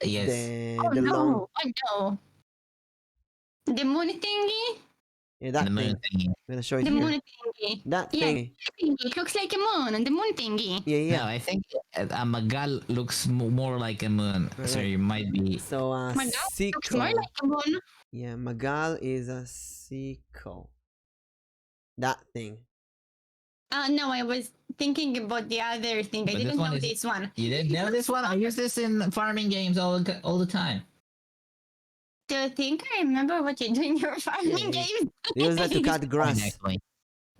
Yes, Oh The no! long. Oh no! The moon thingy? Yeah, that the moon thing. thingy. I'm gonna show it The here. moon thingy. That Yeah. thing. It looks like a moon, and the moon thingy. Yeah, yeah. No, I think a magal looks more like a moon, so Right. you might be. So My God, looks sickle. more like a moon. Yeah, magal is a sickle. That thing. No, I was thinking about the other thing. I But this didn't one know is- this one. You didn't know this one? I use this in farming games all the time. Do you think I remember what you do in your farming Yeah, game? Use that to cut Fine, grass. actually.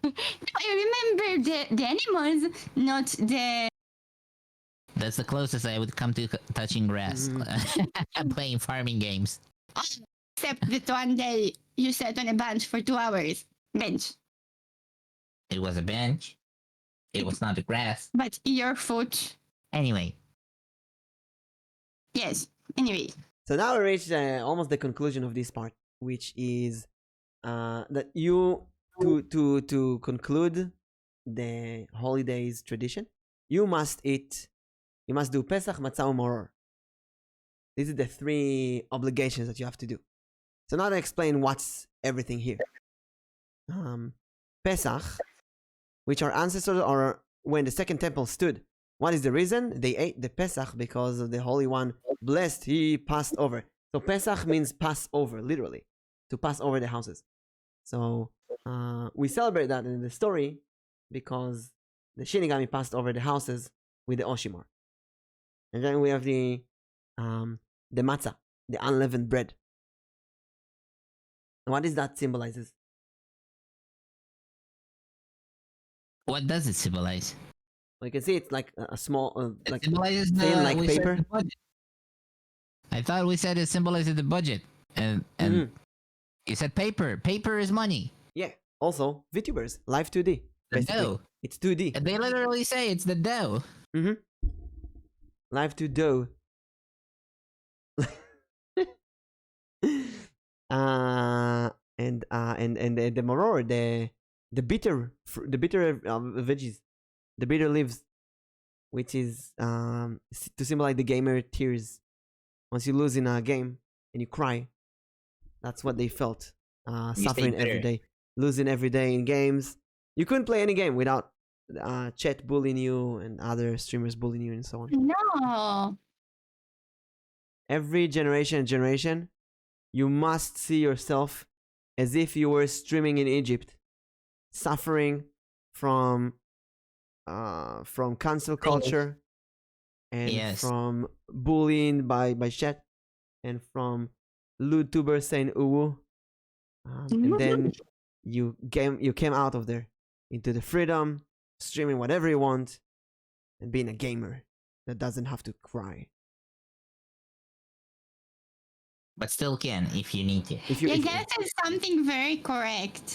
I remember the animals, not the. That's the closest I would come to touching grass. Playing farming games. Except that one day you sat on a bench for 2 hours. Bench. It was a bench. It was not the grass. But your foot. Anyway, Yes. Anyway. So now we reached almost the conclusion of this part, which is that you to conclude the holidays tradition, you must do Pesach, Matzah, and Moror. These are the 3 obligations that you have to do. So now to explain what's everything here. Pesach, which our ancestors or when the second temple stood. What is the reason? They ate the Pesach because of the Holy One blessed, he passed over. So Pesach means pass over, literally, to pass over the houses. So we celebrate that in the story because the Shinigami passed over the houses with the Oshimar. And then we have the matzah, the unleavened bread. What does that symbolizes? what does it symbolize? Well, you can see it's like a small, It like symbolizes thin, like we said paper. the budget. I thought we said it symbolizes the budget, and Mhm. you said paper. Paper is money. Yeah. Also, VTubers, live 2D. The Basically, dough. it's 2D. And they literally say it's the dough. Mm-hmm. Live to dough. And the moror, the bitter veggies, the bitter leaves, which is to symbolize the gamer tears. Once you lose in a game and you cry, that's what they felt. You Suffering stay every bitter. day, losing every day in games. You couldn't play any game without chat bullying you and other streamers bullying you and so on. No. Every generation, you must see yourself as if you were streaming in Egypt, suffering from cancel culture and Yes. from bullying by chat and from vtuber saying uwu, and then you came out of there into the freedom, streaming whatever you want, and being a gamer that doesn't have to cry. But still can if you need to. If you, Your if, girl said something very correct.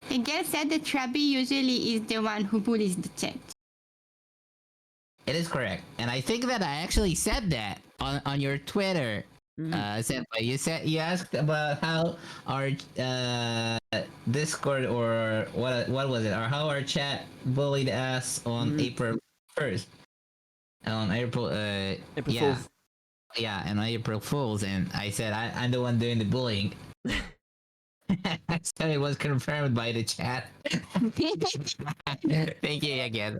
The girl said that Rabbi usually is the one who bullies the chat. It is correct, and I think that I actually said that on your Twitter. Senpai, you asked about how our Discord or what was it, or how our chat bullied us on April 1st, on April April yeah. Fools. Yeah, and on April Fools, and I said I'm the one doing the bullying. So it was confirmed by the chat. Thank you again.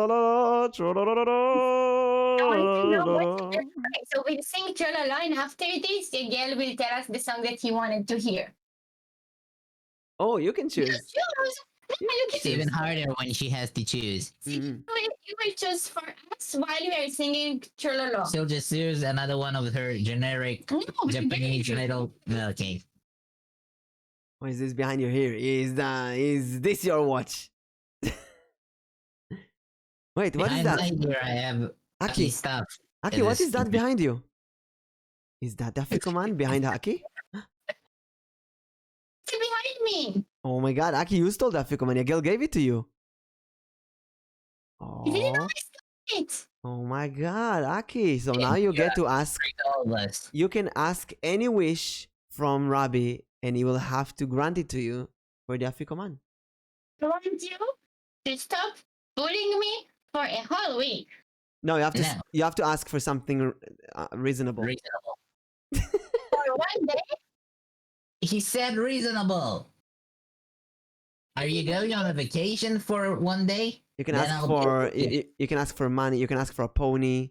I want to know what's the right. So we'll sing Cholala, and after this, the girl will tell us the song that he wanted to hear. Oh, you can You choose. choose. You You can can It's even choose. harder when she has to choose. Mm. You will choose for us while we are singing Chololo. She'll just choose another one of her generic No, Japanese together. little. Okay. What is this behind you here? Is this your watch? Wait, what is Behind that? my ear, I have Aki, Aki stuff. Aki, what is that behind you? Is that the Afikoman behind Aki? It's behind me. Oh my god, Aki, you stole the Afikoman. Your girl gave it to you. You didn't know Oh, I stole it. oh my god, Aki. So Yeah, now you you get to ask. all of us. You can ask any wish from Rabbi, and he will have to grant it to you for the Afikoman. I want you to stop bullying me for a whole week. No, you have to. No. You have to ask for something reasonable. Reasonable. For one day. He said reasonable. Are you going on a vacation for one day? You can Then ask I'll for. be okay. You can ask for money. You can ask for a pony.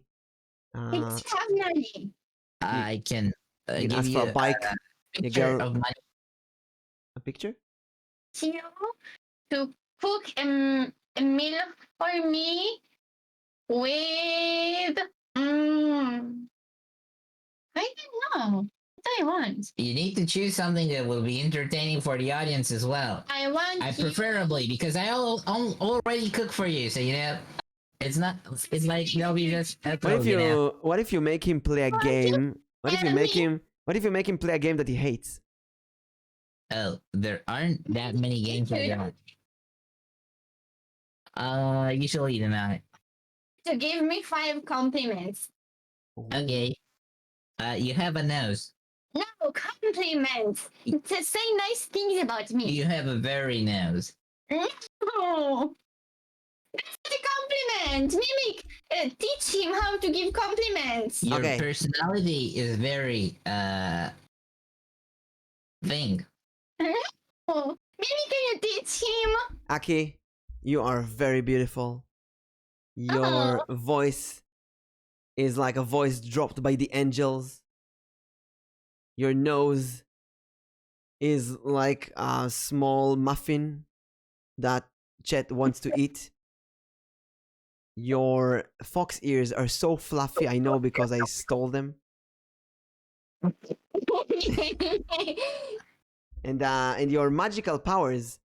I don't have money. I can You can give ask for you a bike. a Your picture girl. of money. A picture? You know, to cook a meal for me with I don't know. What do I want? You need to choose something that will be entertaining for the audience as well. I want I to- preferably because I already cook for you, so you know it's not. It's like they'll be just. What if you make him play a game? What if you tell make me? him? What if you make him play a game that he hates? Oh, there aren't that many games like that. Usually the amount. to give me 5 compliments. Okay. You have a nose. No, compliments. To say nice things about me. You have a very nose. No. That's not a compliment. Mimic, teach him how to give compliments. Your Okay. personality is very thing. Oh, Mimic, can you teach him? Aki, you are very beautiful. Your voice is like a voice dropped by the angels. Your nose is like a small muffin that Chet wants to eat. Your fox ears are so fluffy, I know because I stole them. And your magical powers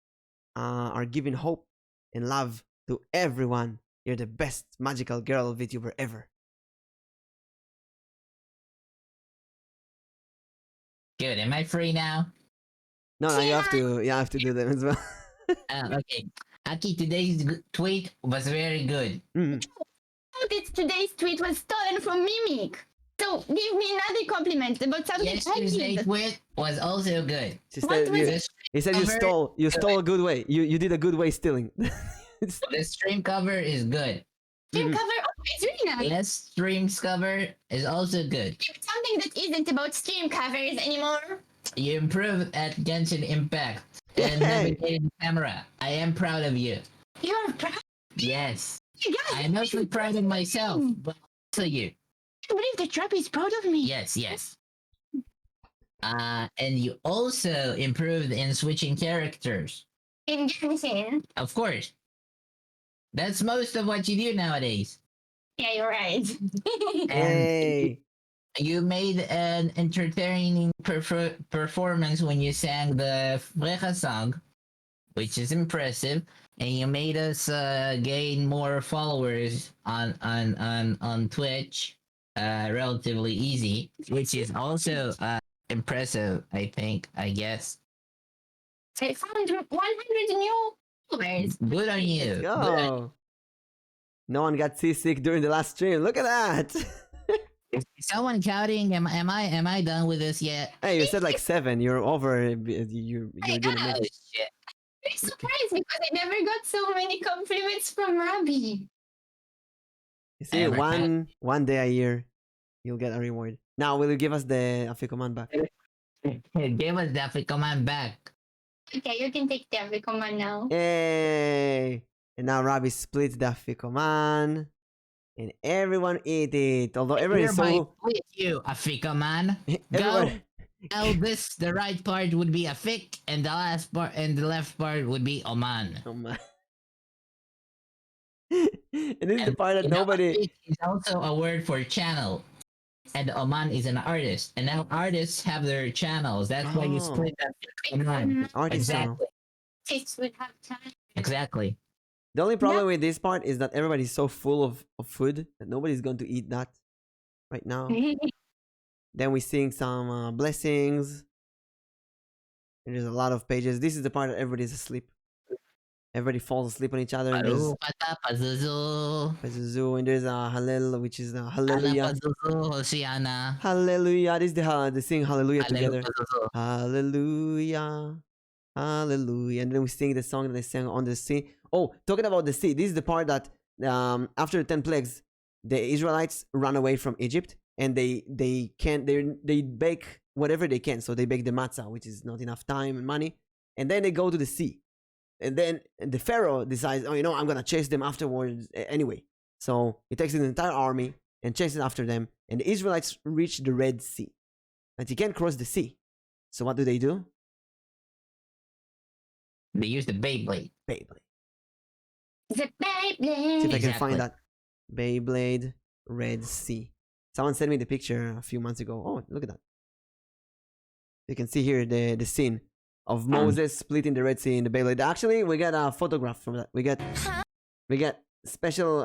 are giving hope and love to everyone. You're the best magical girl VTuber ever. Good. Am I free now? No, you have to do them as well. Okay. Aki, today's tweet was very good. Mm. Today's tweet was stolen from Mimic. So give me another compliment about something I Yesterday's did. tweet was also good. She What said was you, he said you stole a good way. You did a good way stealing. The stream cover is good. Stream cover? Oh, it's really nice. Yes, stream's cover is also good. Something that isn't about stream covers anymore. You improved at Genshin Impact and Yay. navigating the camera. I am proud of you. You're proud. Yes. You guys, I'm mostly proud of myself, but also you. I believe that Rabbi is proud of me. Yes, yes. And you also improved in switching characters. In Genshin. Of course. That's most of what you do nowadays. Yeah, you're right. And Hey. you made an entertaining performance when you sang the Frecha song, which is impressive. And you made us gain more followers on Twitch, relatively easy, which is also impressive. I guess. I found 100 new followers. Good on you. Let's Good on you. go. No one got seasick during the last stream. Look at that. Is someone counting? Am I done with this yet? Hey, you said like 7. You're over. You're doing Oh, amazing. Shit. I'm surprised because I never got so many compliments from Rabbi. You see, Ever. one day a year, you'll get a reward. Now, will you give us the Afikoman back? Give us the command back. Okay, you can take the Afikoman now. Hey! And now Rabbi splits the Afikoman. And everyone eat it. Although everyone is Hereby so... split you, Africa man. Everyone... Now the right part would be Afik, and the last part and the left part would be Oman. Oh my. And this is the part that You know, nobody... Afik is also a word for channel. And Oman is an artist. And now artists have their channels. That's why you Oh. split that Oman. Artist channel. Exactly. Kids would have time. Exactly. The only problem with this part is that everybody's so full of food that nobody's going to eat that right now. Then we sing some blessings. And there's a lot of pages. This is the part that everybody's asleep. Everybody falls asleep on each other. And there's Paru, pata, pazuzu. Pazuzu, and there's a Hallel, which is the Hallelujah. Ana, pazuzu, Hosiana. Hallelujah. This is they sing Hallelujah Hallelu, together. pazuzu. Hallelujah. Hallelujah. And then we sing the song that they sang on the sea. Oh, talking about the sea. This is the part that after the 10 plagues, the Israelites run away from Egypt and they bake whatever they can. So they bake the matzah, which is not enough time and money. And then they go to the sea. And then the Pharaoh decides, oh, I'm going to chase them afterwards anyway. So he takes his entire army and chases after them. And the Israelites reach the Red Sea. And he can't cross the sea. So what do? They use the Beyblade. Beyblade. The See if I Beyblade. can find Exactly. that. Beyblade Red Sea. Someone sent me the picture a few months ago. Oh, look at that. You can see here the scene of Moses splitting the Red Sea in the Beyblade. Actually, we got a photograph from that. We got special.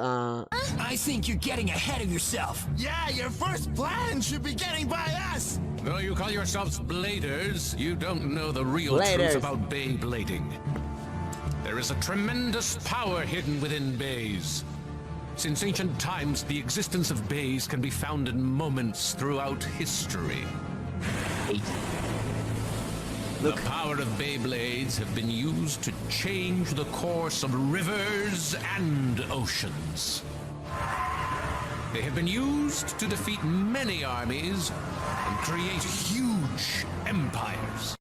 I think you're getting ahead of yourself. Yeah, your first plan should be getting by us. Though you call yourselves bladers, you don't know the real Bladers. truth about bay blading. There is a tremendous power hidden within bays. Since ancient times, the existence of bays can be found in moments throughout history. Look. The power of Beyblades have been used to change the course of rivers and oceans. They have been used to defeat many armies and create huge empires.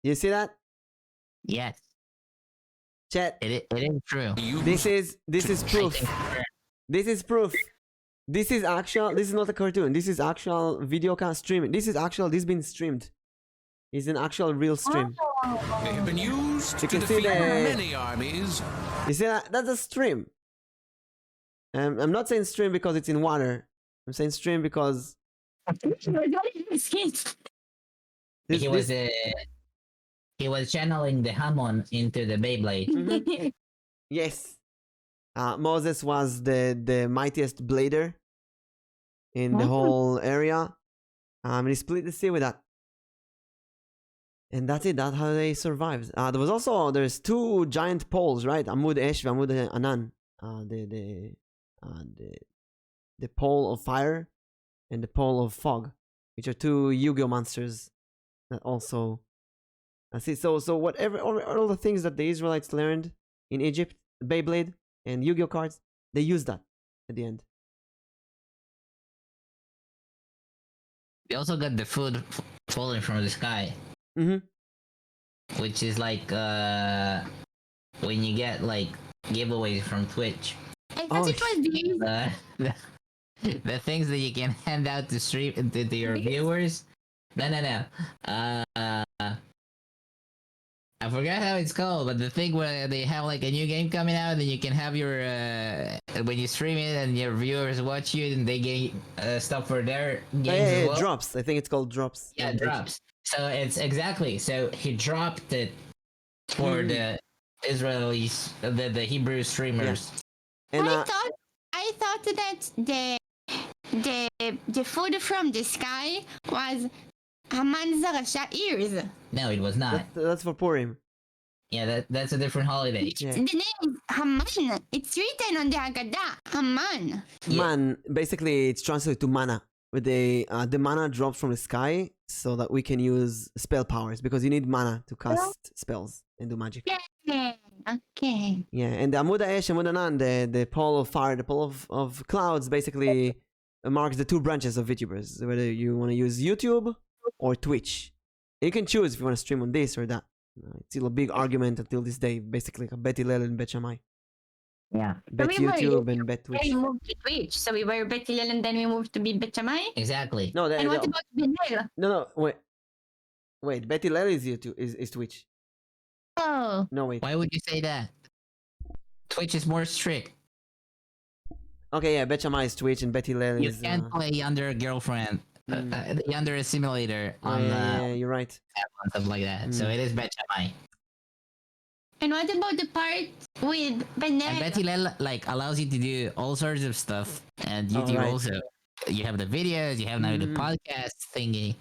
You see that? Yes, Chat. it is true. This is proof. This is proof. This is actual. This is not a cartoon. This is actual video cast streaming. This is actual. This has been streamed. It's an actual real stream. They have been used You to can see defeat the- many armies. You see that? That's a stream. I'm not saying stream because it's in water. I'm saying stream because this, He was channeling the Hamon into the Beyblade. yes. Moses was the mightiest blader in the whole area. And he split the sea with that. And that's it. That's how they survived. There's two giant poles, right? Amud Esh and Amud Anan. The pole of fire and the pole of fog, which are two Yu-Gi-Oh monsters that also. That's it. So whatever all the things that the Israelites learned in Egypt, Beyblade and Yu-Gi-Oh cards, they used that at the end. They also got the food falling from the sky, Mm-hmm. which is like when you get like giveaways from Twitch. I thought it was these. The things that you can hand out to stream to your viewers. No. I forgot how it's called, but the thing where they have like a new game coming out, and you can have your when you stream it and your viewers watch you, and they get stuff for their games as well. Drops. I think it's called drops. Yeah, drops. So it's exactly. So he dropped it for the Israelis, the Hebrew streamers. And I thought that the food from the sky was Haman Zarasha ears. No, it was not. that's for Purim. Yeah, that's a different holiday. Yeah. The name is Haman. It's written on the Haggadah. Haman. Man, basically it's translated to mana. With the mana drops from the sky so that we can use spell powers because you need mana to cast spells and do magic. Yeah. Okay. Yeah, and the Amud Esh, Amud Anan, the pole of fire, the pole of clouds, basically marks the two branches of VTubers. Whether you want to use YouTube or Twitch, you can choose if you want to stream on this or that. It's still a big argument until this day, basically. Bet Hillel and Bet Shammai. Yeah. Bet we were- YouTube and Bet Twitch. Then we moved to Twitch. So we were Bet Hillel and then we moved to be Bet Shammai. Exactly. No, And what about Benel? no, wait. Bet Hillel is YouTube, is Twitch. Oh. No, wait. Why would you say that? Twitch is more strict. Okay, yeah, Bet Shammai is Twitch and Bet Hillel You is. can't play under a girlfriend, under a simulator on yeah, you're right. and stuff like that. So it is Bet Shammai. And what about the part with And Benel? Bet Hillel like allows you to do all sorts of stuff, and YouTube right. also. You have the videos, you have now the podcast thingy,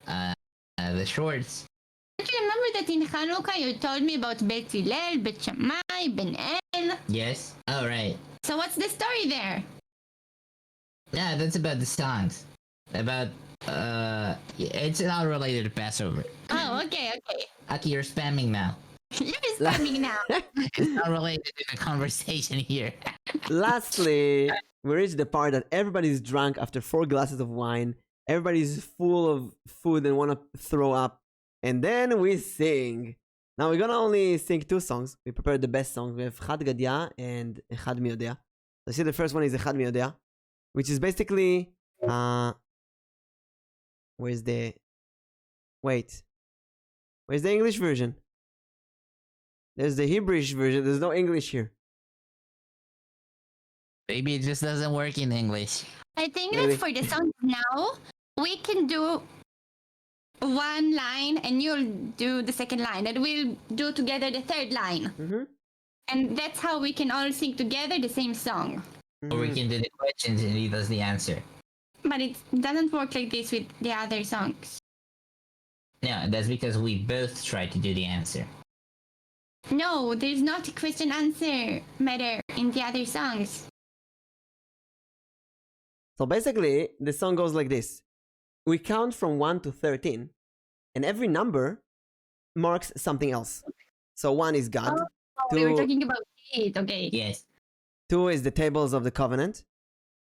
the shorts. Don't you remember that in Hanukkah you told me about Bet Hillel, Bet Shammai, Benel? Yes. All right. So what's the story there? Yeah, that's about the songs. About it's not related to Passover. Oh, okay. Aki, you're spamming now. You're spamming now. It's not related to the conversation here. Lastly, we reach the part that everybody's drunk after 4 glasses of wine. Everybody's full of food and want to throw up. And then we sing. Now we're gonna only sing 2 songs. We prepared the best songs. We have Chad Gadia and Echad Mi Yodea. So see, the first one is Echad Mi Yodea, which is basically where's the English version? There's the Hebrewish version. There's no English here. Maybe it just doesn't work in English. I think Maybe. that for the songs now, we can do one line and you'll do the second line, and we'll do together the third line. Mm-hmm. And that's how we can all sing together the same song. Or we can do the questions and he does the answer. But it doesn't work like this with the other songs. No, that's because we both try to do the answer. No, there's not a question answer matter in the other songs. So basically, the song goes like this. We count from 1 to 13, and every number marks something else. So 1 is God. We were 2, talking about it, okay. Yes. 2 is the tables of the covenant.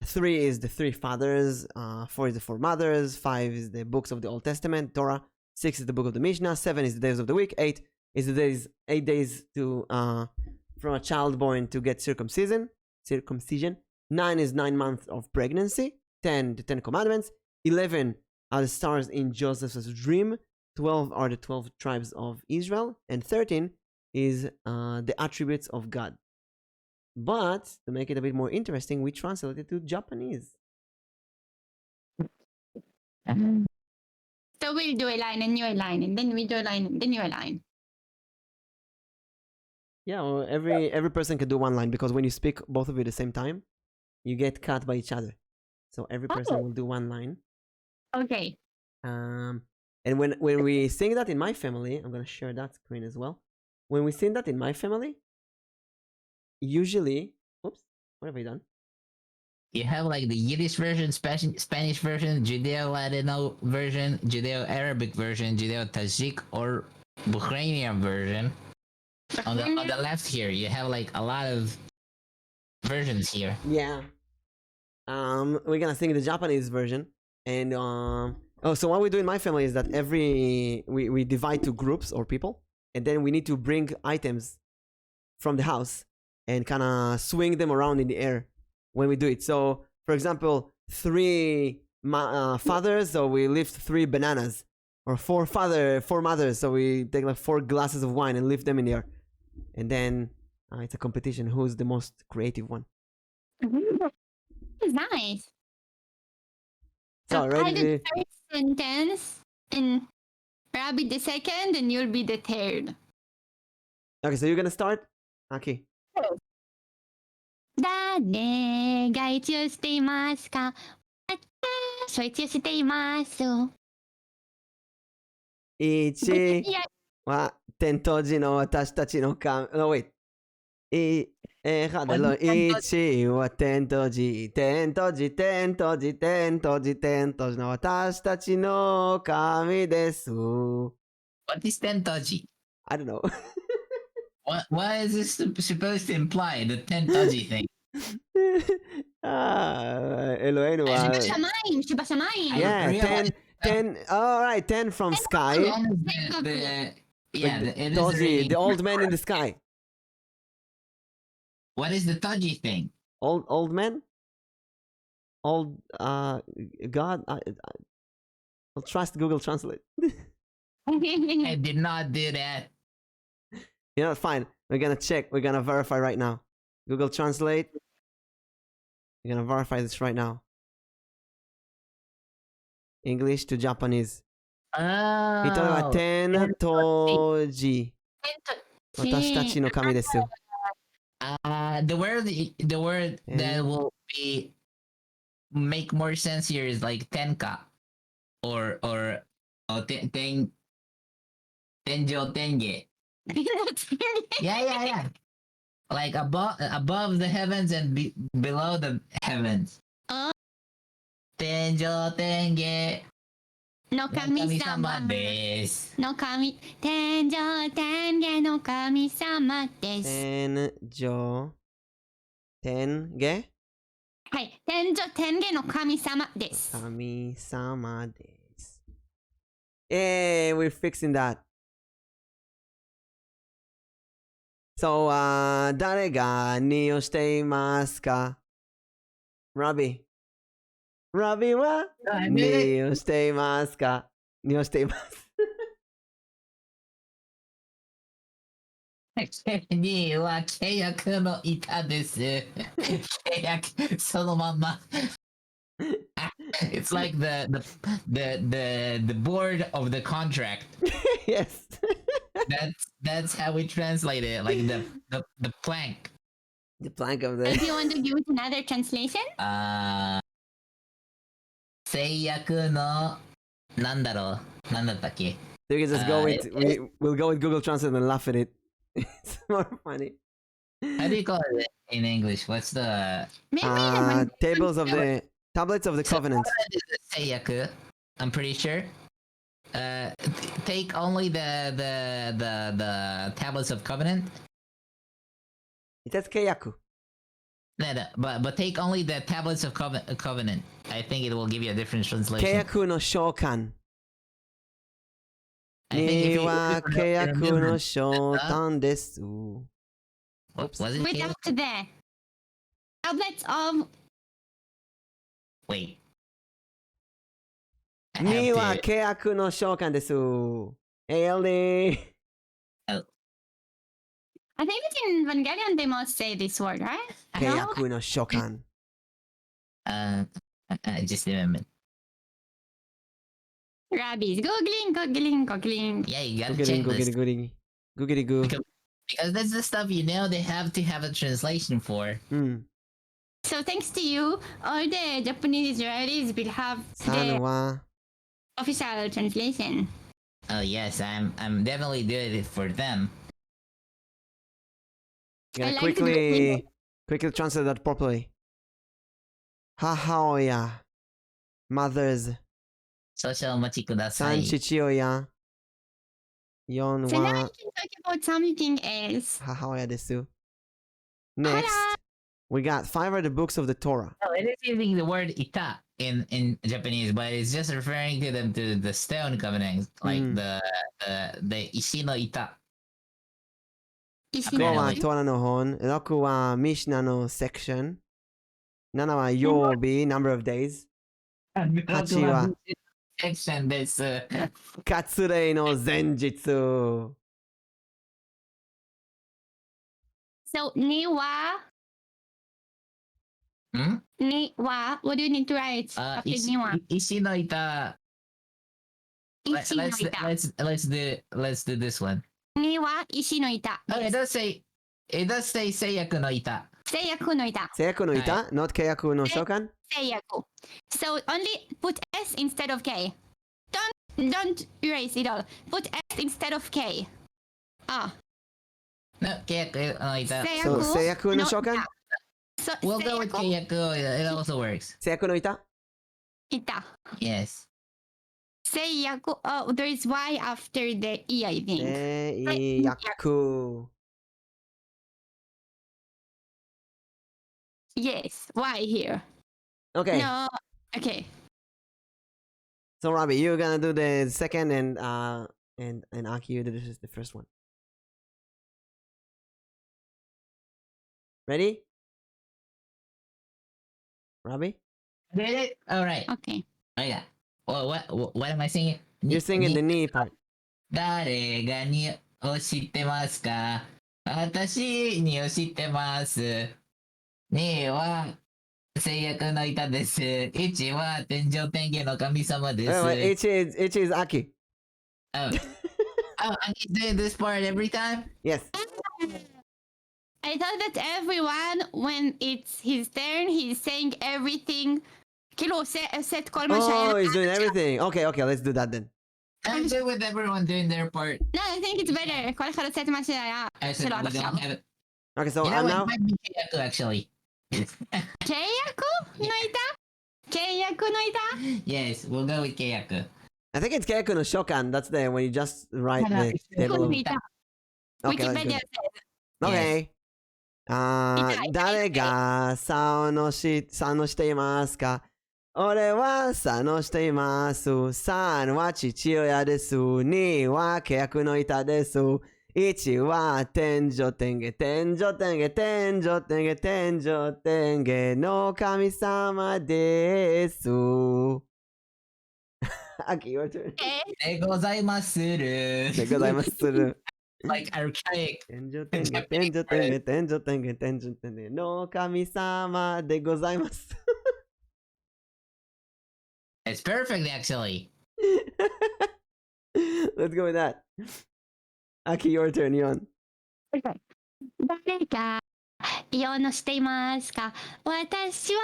3 is the 3 fathers. 4 is the 4 mothers. 5 is the books of the Old Testament, Torah. 6 is the book of the Mishnah. 7 is the days of the week. 8 is the days, 8 days to from a child born to get circumcision. 9 is 9 months of pregnancy. 10, the 10 commandments. 11 are the stars in Joseph's dream. 12 are the 12 tribes of Israel. And 13 is the attributes of God. But to make it a bit more interesting, we translate it to Japanese. So we'll do a line and you a line, and then we do a line and then you a line. Yeah, well, every person can do one line, because when you speak both of you at the same time, you get cut by each other. So every person will do one line. Okay. And when we sing that in my family, I'm gonna share that screen as well. When we sing that in my family, usually, oops, what have I done? You have like the Yiddish version, Spanish version, Judeo-Ladino version, Judeo-Arabic version, Judeo-Tajik or Bahraini version. On the left here, you have like a lot of versions here. Yeah. We're gonna sing the Japanese version, and so what we do in my family is that we divide to groups or people, and then we need to bring items from the house and kind of swing them around in the air when we do it. So, for example, 3 fathers, so we lift 3 bananas, or 4 mothers, so we take like 4 glasses of wine and lift them in the air, and then it's a competition who's the most creative one. It's nice. So I'll ready do the to... first sentence, and Rabbi the second, and you'll be the third. Okay, so you're gonna start? Okay. 誰が一応していますか？私は一応しています。1いや、は天と地の私たちの神。No, wait. 1は天と地の私たちの神です。What is Tentoji? I don't know. What is this supposed to imply? The Tentoji thing. אלוהינו. שבשמיים, שבשמיים. Yeah, 10. Alright, 10 from sky. The old man in the sky. What is the Toji thing? Old man? Old God? I'll trust Google Translate. I did not do that. You know, fine. We're gonna check. We're gonna verify right now. Google Translate. We're gonna verify this right now. English to Japanese. Oh. 人は天と地。私たちの神です。The word that will be make more sense here is like tenka or tenjo tenge. Yeah. Like above the heavens and below the heavens. Tenjo tenge. の神様です。の神、天上天下の神様です。天上天下はい、天上天下の神様です。神様です。Hey, we're fixing that. So, 誰が何をしていますか？ Rabbi は何をしていますか？何をしています。には契約の板です。そのまんま It's like the board of the contract. Yes. That's how we translate it. Like the plank. The plank of Do the. you want to give it another translation? 制約のなんだろうなんだったっけ We can just go with it- we'll go with Google Translate and laugh at it. It's more funny. How do you call it in English? What's the Maybe the Tables of the tablets of the covenant. Seiyaku? I'm pretty sure. Take only the tablets of covenant. It says Keiyaku. No, but take only the tablets of covenant. I think it will give you a different translation. Keiyaku no shokan. I think if Ni you- wa if you keiyaku remember- no shotan desu. Oops, was it? without the tablets of Wait. I Ni have wa to- keiyaku no shokan desu. ALD. I think it's in Evangelion they must say this word, right? No? Keiyaku no shokan. I just remembered. Rabbi's googling. Yeah, you gotta Googity check this. googity googity. Googity goo. Because that's the stuff they have to have a translation for. So thanks to you, all the Japanese Israelis will have San the wa. official translation. Oh yes, I'm definitely doing it for them. Gonna I like the quickly translate that properly. Hahaoya. Mothers. 少々お待ちくださ San い。 chichioya. Yon So now wa we can talk about something else. hahaoya desu. Next, we got 5 are the books of the Torah. Oh, it is using the word ita in Japanese, but it's just referring to the stone covenants, like the ishi no ita. 5 5は Apparently. トラの本、6はミシナのセクション、7は曜日、number of days、8は section です。割礼の前日。 So niwa, what do you need to write after niwa? 石の板。Ishi no ita. Let's do this one. Niwa ishi no ita. Oh, it does say 制約の板。Seiyaku no ita. 制約の板、not 契約の召喚。 Seiyaku. So only put S instead of K. Don't erase it all. Put S instead of K. Ah. No, 契約の板。 So 制約の召喚、 ita. So We'll go with 契 seiyaku 約。It also works. 制約の板、 ita. Yes. Seiyaku. Oh, there is Y after the E, I think. 制約。 Yes, Y here. Okay, No. Okay. so Rabbi, you're gonna do the second and Aki, you do the first one. Ready? Rabbi? Did it? All right. Okay. Oh yeah. Well, what am I singing? You're singing the knee part. 誰がにを知ってますか？私にを知ってます。2は制約の板です。1は天上天下の神様です。 Wait, it is Aki. Oh, I'm doing this part every time? Yes. I thought that everyone, when it's his turn, he's saying everything. כאילו עושה את כל מה שהיה. Oh, he's doing everything. Okay, let's do that then. I'm good with everyone doing their part. No, I think it's better. כל אחד עושה את מה שהיה I said שלו עד we עכשיו. don't have it. Okay, so You know what? now. It might be Keiyaku, actually.契約の板契約の板 Yes, we'll go with Keiyaku. I think it's Keiyaku no Shokan. That's the when you just write the table of. 板 Okay, let's Wikipedia go. says. Okay. 誰が差のしていますか？俺は差のしています。3は父親です。2は契約の板です。1は天上天下の神様です。Aki, your turn. でございまする。でございまする。like archaic. 天上天下天上天下天上天下天上天下の神様でございます。 It's perfect, actually. Let's go with that. Aki, your turn, Yon. 誰か用のしていますか？私は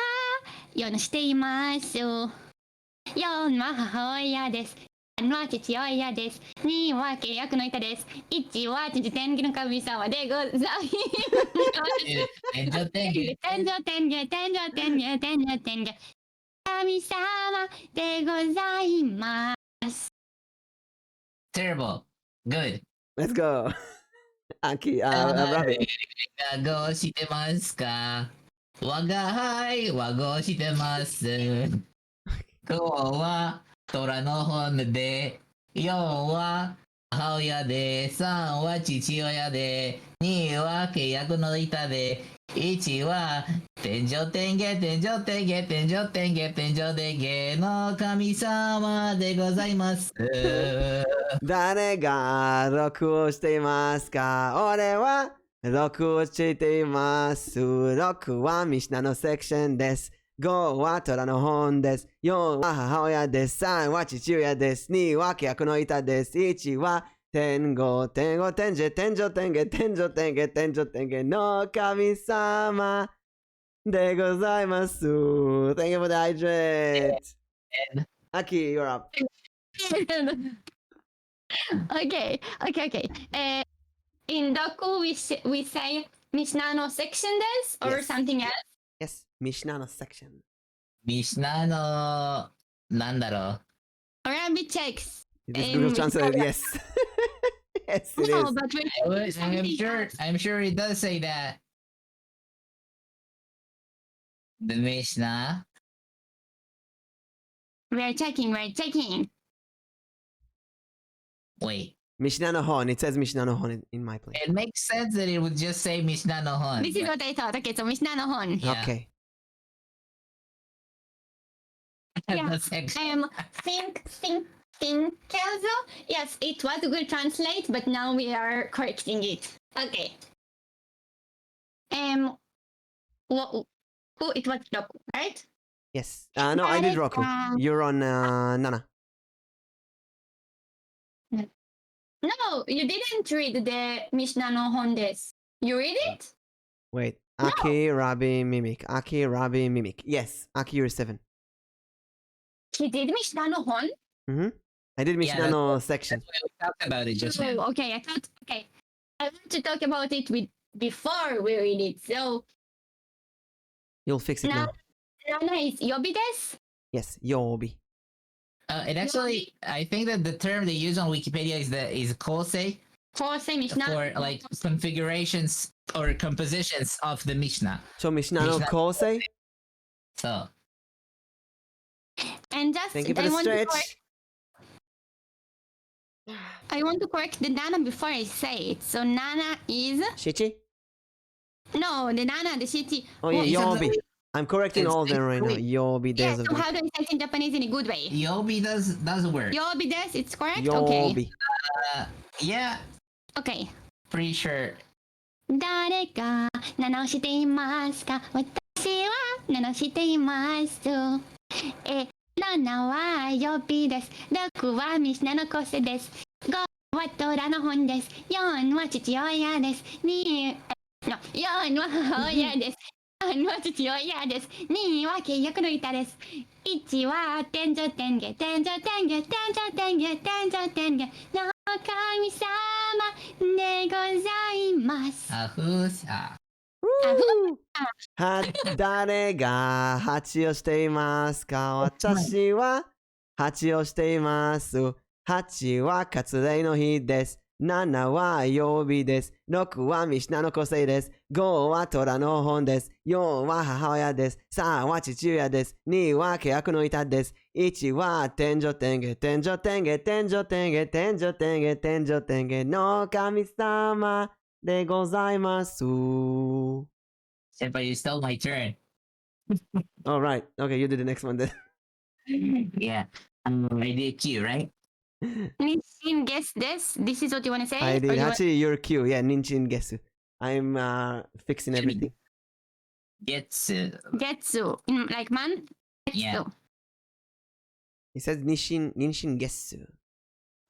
用のしています。4は母親です。3は父親です。2は契約の板です。1は天気の神様でございます。天上天下。天上天下天上天下天上天下神様でございます。 Terrible. Good. Let's go. Aki, Rabbi. 和合してますか？我が輩和合してます。5は虎の本で、4は母親で、3は父親で、2は契約の板で、1は天上天下天上天下天上天下天上天下の神様でございます。誰が録をしていますか？俺は録をしています。6はミシナのセクションです。5は虎の本です。4は母親です。3は父親です。2は契約の板です。1は天上天下天上天上天下天上天下天上天下の神様でございます。Thank you for the hydrate. Aki, you're up. Okay. In Doku, we say Mishnah no section des or Yes. something else. Yes, Mishnah no section. ミシナの、なんだろう。 Rabbi checks. This Google Translate, yes. Yes, it No, is. but we're I'm sure it does say that. The Mishnah. we're checking. Wait. Mishnah no hon. It says Mishnah no hon in my place. It makes sense that it would just say Mishnah no hon. This is but- what I thought. Okay, so Mishnah no hon. Yeah. Okay. Yeah. That's actually- Think Kelso. Yes, it was a good translate, but now we are correcting it. Okay. Who it was Doku, right? Yes. No, I did Roku. You're on Nana. No, you didn't read the Mishnah no hon des. You read it? Wait. Aki, Rabbi, Mimic. Aki, Rabbi, Mimic. Yes. Aki, you're 7. He did Mishnah no hon? Mm-hmm. I did Mishnah that's no section. That's why we talked about it just now. Oh, okay. I want to talk about it before we read it. So You'll fix it now. Nana is Yobi des? Yes. Yobi. It actually, I think that the term they use on Wikipedia is kosei Kosei Mishnah. for like configurations or compositions of the Mishnah. So Mishnah no Mishnah- kosei. So And just Thank you for I the want to stretch. correct, I want to correct the Nana before I say it. So Nana is Shichi? no the Nana, the city. Oh yeah, it's a- Yobi. I'm correcting It's- all of them right now. wait. Yobi, Yeah, days of so how do I say it in Japanese in a good way? Yobi does work. Yobi des, it's correct? Okay. Yobi. Yeah, Okay. pretty sure. 誰か名乗していますか？私は名乗しています。7は予備です。6はミシナのコセです。5は虎の本です。4は父親です。4は母親です。3は父親です。2は契約の板です。1は天上天下天上天下天上天下天上天下の神様でございます。Ahusa. Woo! 誰が8をしていますか？私は8をしています。8は割礼の日です。7は曜日です。6はミシナの個性です。5は虎の本です。4は母親です。3は父親です。2は契約の板です。1は天上天下天上天下天上天下天上天下天上天下の神様でございます。Senpai, you stole my turn. All right. Okay, you do the next one then. Yeah. I did Q, right? Nishin guess this. This is what you want to say? I Or did. you want- Actually, you're cute. Yeah, Ninchin Gesu. I'm fixing everything. Getsu. Getsu. In like month? Yeah. Getsu. He says Ninshin Gesu.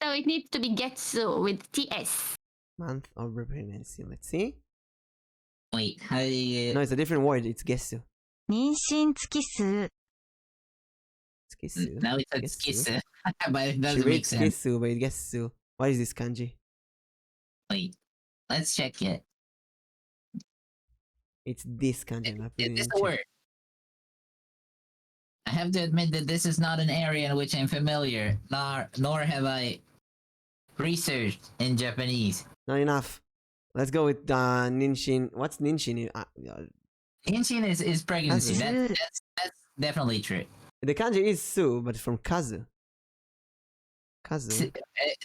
So it needs to be Getsu with TS. Month of pregnancy. Let's see. Wait, how do you... No, it's a different word. It's Gesu. 妊娠月数 It's Gesu. Now it's a Gesu. kisu. But it She doesn't make reads sense. Gesu, but it's Gesu. What is this kanji? Wait, let's check it. It's this kanji. I'm not putting Is this in a chat. word? I have to admit that this is not an area in which I'm familiar, nor have I researched in Japanese. Not enough. Let's go with Ninshin. What's Ninshin? Inshin is pregnancy. Kazu. That's definitely true. The kanji is Su, but it's from Kazu. Kazu.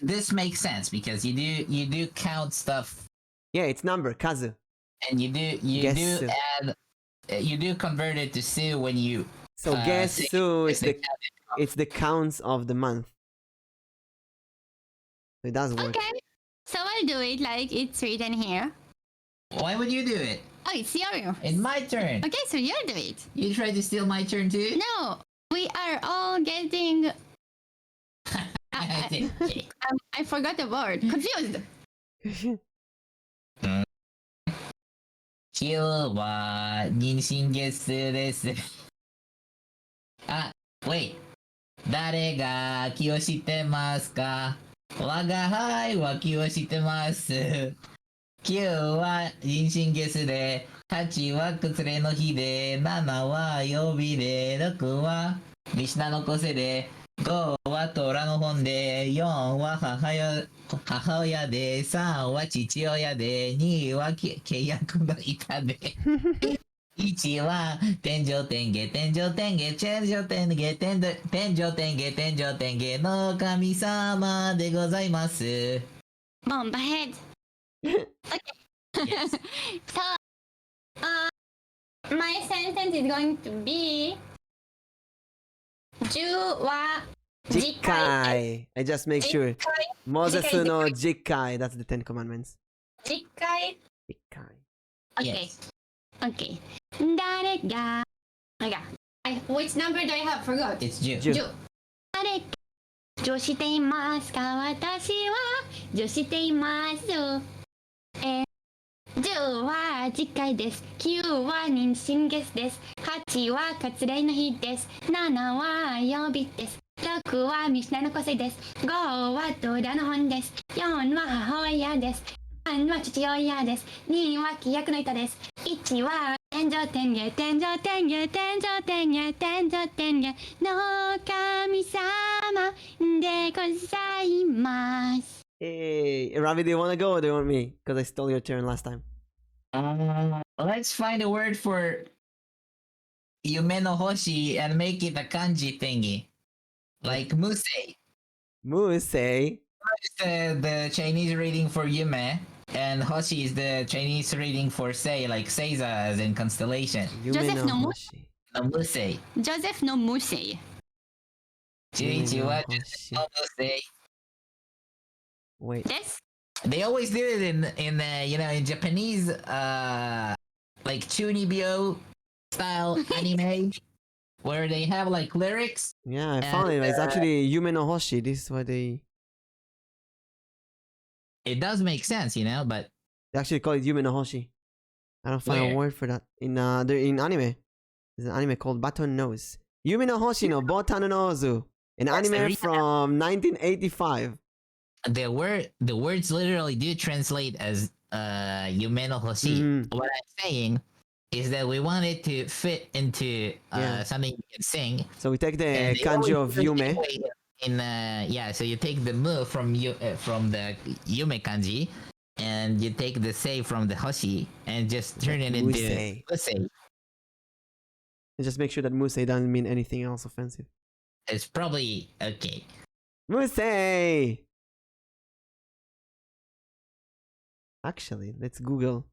This makes sense because you do count stuff, Yeah, it's number. Kazu. and you do Gesu. add, you do convert it to su when you. So say Gesu is the it's the counts of the month. So it does work. Okay. So I'll do it like it's written here. Why would you do it? Oh, it's your. It's my turn. Okay, so you do it. You tried to steal my turn too. No, we are all getting. I forgot the word. Confused. 今日は妊娠月数です。あ、wait。誰が気をしてますか？我が輩は気をしてます。9は妊娠月で、8は崩れの日で、7は曜日で、6はミシナの個性で、5は虎の本で、4は母親で、3は父親で、2は契約の板で、1は天上天下天上天下天上天下天上天上天下天上天下の神様でございます。 Bomb ahead. Yes. So, my sentence is going to be 10は Jikai. I just make sure. Moses no Jikai. That's the 10 commandments. 次回 Jikai. Okay. Yes. Okay. 誰が which number do I have? Forgot. It's Jew. Jew. 誰が女していますか？私は女しています。10は次回です。9は妊娠月です。8は割礼の日です。7は曜日です。6はミシナの個性です。5は虎の本です。4は母親です。3は父親です。2は規約の板です。1は天上天下天上天下天上天下天上天下の神様でございます。 Hey, Rabbi, do you want to go or do you want me? Because I stole your turn last time. Let's find a word for Yume no Hoshi and make it a kanji thingy. Like Musei. Musei. Is the Chinese reading for Yume, and Hoshi is the Chinese reading for Sei, like Seiza as in constellation. Yume Joseph no Hoshi. No Musei. Joseph no Musei. 11は Hoshi. no Musei. Wait. Yes? They always do it in in Japanese like Chunibyo style anime where they have like lyrics. Yeah, I found it. It's actually Yume no Hoshi. This is why they It does make sense, but actually call it Yume no Hoshi. I don't find Where? a word for that. In anime. There's an anime called Baton Nose. Yume no Hoshi no Botan Nozu. An That's the anime reason. from 1985. the words literally do translate as Yume no Hoshi. Mhm. What I'm saying is that we wanted to fit into Yeah. something you can sing. So we take the And they kanji always of do it Yume. anyway so you take the mu from the Yume kanji, and you take the sei from the Hoshi, and just turn it into Musei. Musei. And just make sure that Musei doesn't mean anything else offensive. It's probably okay. Musei! Actually, let's Google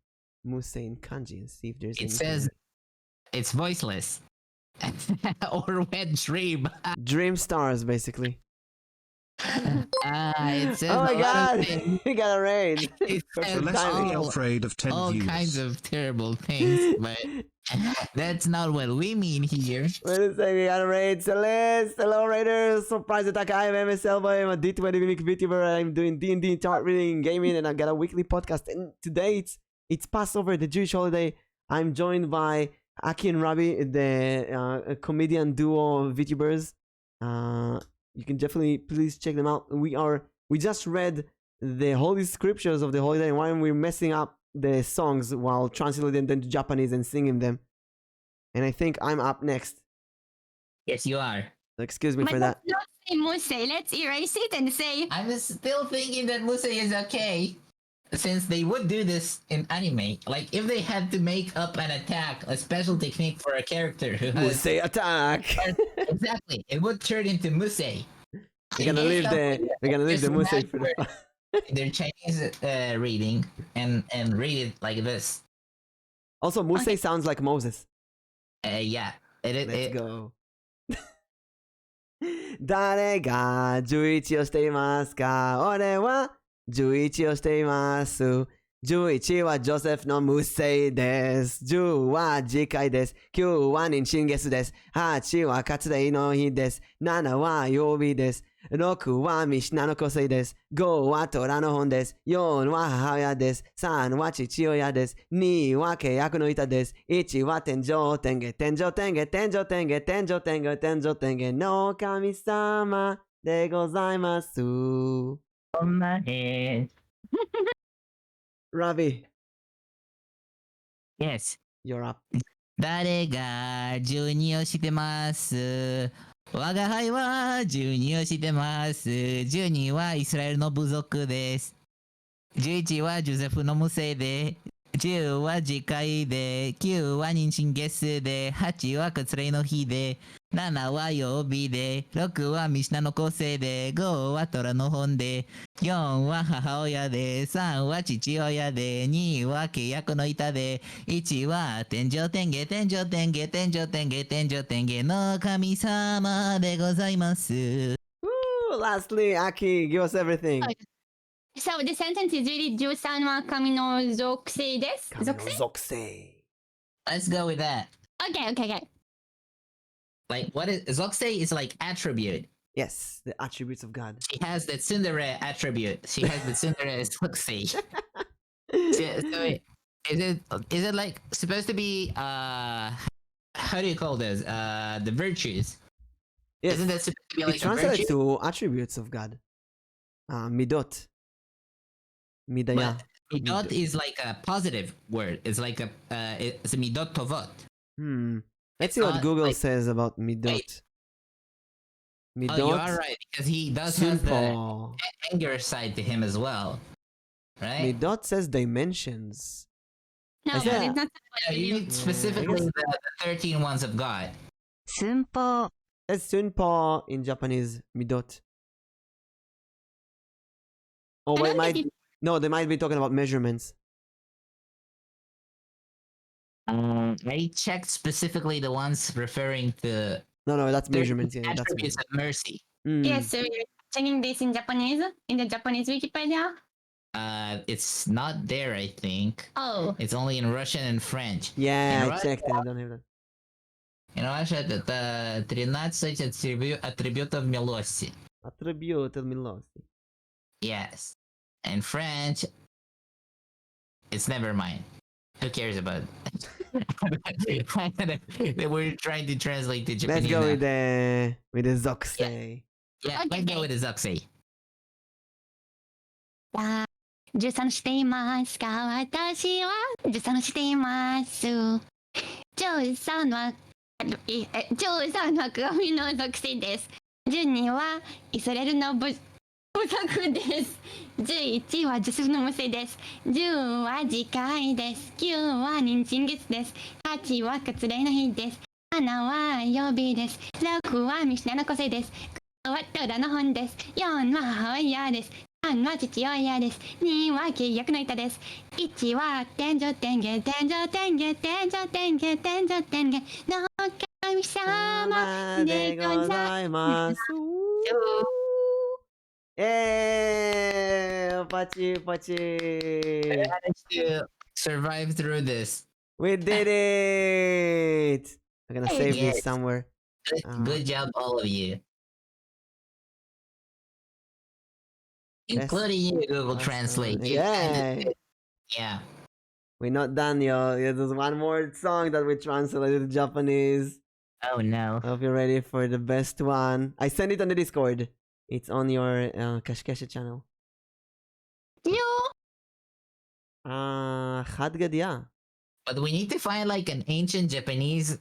Musei in kanji and see if there's It anything says it's voiceless or wet dream. there. Dream stars, basically. It says Oh my a lot god! of things. He got a raid. It says Perfect timing. all, Alfred of 10 all views. kinds of terrible things, but that's not what we mean here. Wait a second, we got a raid. Celeste! Hello, Raiders! Surprise attack! I am MS Elboim. I'm a D20 Mimic vtuber. I'm doing D&D, chart reading, gaming, and I got a weekly podcast. And today it's Passover, the Jewish holiday. I'm joined by Aki and Rabbi, the comedian duo VTubers. You can definitely please check them out. We just read the holy scriptures of the holiday, and why we're messing up the songs while translating them to Japanese and singing them. And I think I'm up next. Yes, you are. So excuse me But for that. let's not say Muse. Let's erase it and say I'm still thinking that Muse is okay. Since they would do this in anime. Like, if they had to make up an attack, a special technique for a character who has... Muse attack! Exactly. It would turn into Muse. We're gonna leave the Muse Just for the their Chinese reading and read it like this. Also, Muse Okay. sounds like Moses. Yeah. Let's go. 誰が11をしていますか？俺は11をしています。11はジョセフの無声です。10は次回です。9は妊娠月です。8は活動の日です。7は曜日です。6はミシナの個性です。5は虎の本です。4は母親です。3は父親です。2は契約の板です。1は天井天下天井天下天井天下天井天下天井天下の神様でございます。On my head. Ravi, Yes. you're up. 誰が12をしてます。我が輩は12をしてます。12はイスラエルの部族です。11はジョセフの無姓で。10は次回で。9は妊娠月数で。8は割礼の日で。7は曜日で。6はミシナの構成で。5は虎の本で。4は母親で。3は父親で。2は契約の板で。1は天井天下天井天下天井天下天井天下の神様でございます。Woo! Lastly, Aki, give us everything. so. The sentence is really 13は神の属性です。属性 Zoksei. Let's go with that. Okay. Like, what is Zoksei is like attribute. Yes, the attributes of God. She has the tsundere attribute. She has the tsundere Zoksei. So is it like supposed to be how do you call this? The virtues. Yes, Isn't that supposed to be it like a translates virtue? to attributes of God. Midot. Midaya. But midot is like a positive word. It's like it's a midot tovot. Let's see what not Google like- says about Midot. Wait. Midot. Oh, you are right because he does have the Sunpo. anger side to him as well, right? Midot says dimensions. No, Is but that- it's not. You need specifically the 13 ones of God. 寸法、 That's Sunpo in Japanese. Midot. Oh, I wait, don't might think no, they might be talking about measurements. I checked specifically the ones referring to No, that's 13 measurements. Yeah, that's attributes measurements. of mercy. Yes, so we're checking this in Japanese, in the Japanese Wikipedia. It's not there, I think. Oh, It's only in Russian and French. Yeah, In I checked it. I don't have that. In Russia, это 13 атрибутов милости. Attribute of milosti. Yes. In French, it's never mind. Who cares about it? We're trying to translate to Let's Japanese go now. with the Zoksei. Yeah, let's go with the Zaksei. 受産していますか私は受産しています13は13は鏡の属性です12はイスラエルの部族です11はジョセフの無性です10は次回です9は妊娠月です8は割礼の日です7は曜日です6はミシナの個性です5は虎の本です4は母親です3は父親です。2は契約の板です。1は天井天下天井天下天井天下天井天下の神様でございます。Hey, Pachi, I Pachi. managed to survive through this. We did it. I'm gonna save Yes. this somewhere. Good job, all of you. Including you, Google Last Translate. one. You kinda Yeah. did. Yeah. We're not done, yo. There's one more song that we translated to Japanese. Oh no. I hope you're ready for the best one. I sent it on the Discord. It's on your Kashkesha channel. You. Chad Gadia. But we need to find like an ancient Japanese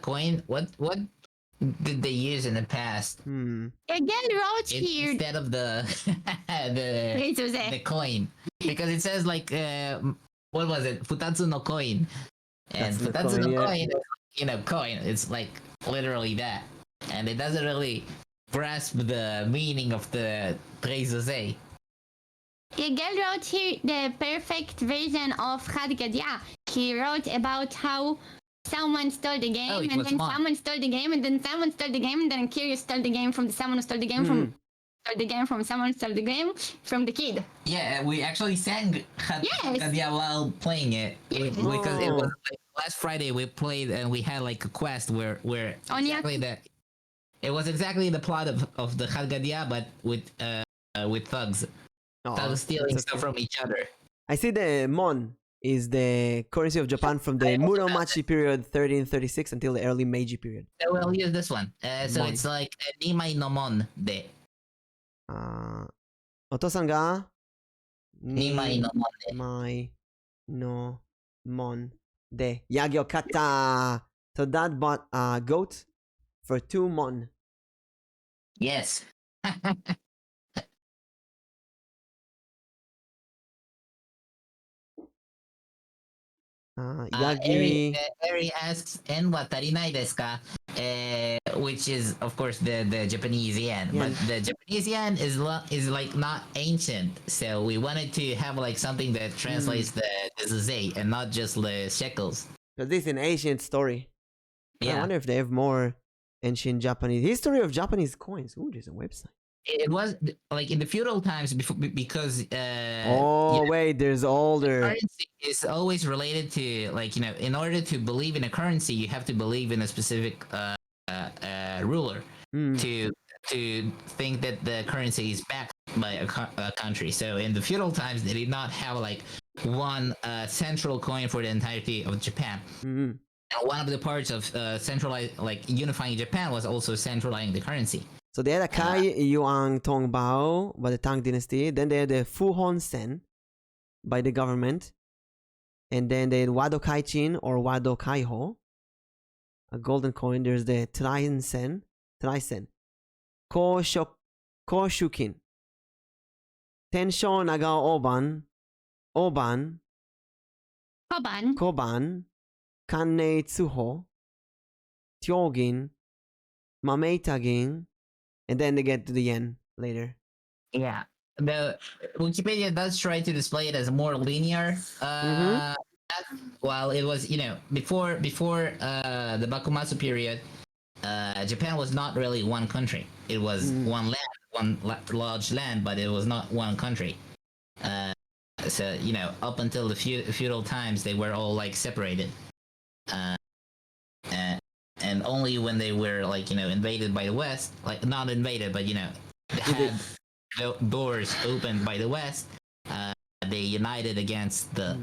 coin. What did they use in the past? Again, wrote here. Instead of the Wait, Jose. the coin, because it says like what was it, futatsu no coin, and That's the futatsu coin, no yeah. coin, coin. It's like literally that, and it doesn't really grasp the meaning of the Jose. Again, wrote here the perfect version of Khadgadia. He wrote about how someone stole the game, it and was then Mon. someone stole the game, and then someone stole the game, and then Curious stole the game from someone who stole the game from stole the game from someone who stole the game from the kid. Yeah, we actually sang Khadgadia while playing it because it was like, last Friday we played and we had like a quest where exactly that. It was exactly the plot of the Khadgadia, but with thugs. Thugs stealing stuff from each other. I see the Mon is the currency of Japan from the Muromachi period 1336 until the early Meiji period. So we'll use this one. So Mon. it's like Nimai no Mon de. お父さんが Nimai no Mon de. Nimai no Mon de. Yagyo kata. So that bought a goat for 2 Mon. Yes. Yagi. Eri asks, "En wa tarinai desu ka?" Which is, of course, the Japanese yen. Yen. But the Japanese yen is like not ancient, so we wanted to have like something that translates the zuzei and not just the shekels. Because this is an ancient story. Yeah. I wonder if they have more ancient Japanese history of Japanese coins. Ooh, there's a website. It was like in the feudal times before, because Wait, there's older. currency is always related to, like, in order to believe in a currency, you have to believe in a specific ruler to think that the currency is backed by a country. So in the feudal times, they did not have like one central coin for the entirety of Japan. And one of the parts of unifying Japan was also centralizing the currency. So they had a Kai Yuan Tong Bao by the Tang Dynasty. Then they had the Fu Hon Sen by the government. And then they had Wado Kaichin or Wado Kaiho, a golden coin. There's the Traisen. Koshukin. Tensho Nagao Oban. Koban. Kannei Tsuho. Tyogin. Mameitagin. And then they get to the yen later. Yeah. The Wikipedia does try to display it as more linear. While it was, before the Bakumatsu period, Japan was not really one country. It was one large land, but it was not one country. So up until the feudal times, they were all like separated. And only when they were invaded by the West, like not invaded, but had the doors opened by the West, they united against the.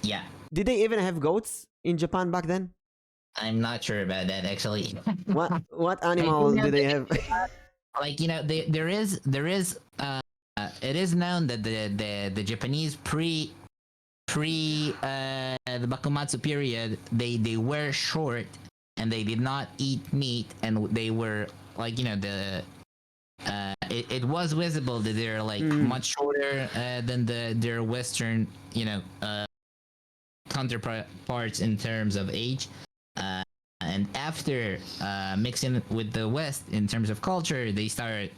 Yeah. Did they even have goats in Japan back then? I'm not sure about that actually. What animal do they have? There is it is known that the Japanese pre the Bakumatsu period, they were short and they did not eat meat, and they were it was visible that they're much shorter than their Western counterparts in terms of age. And after mixing with the West in terms of culture, they started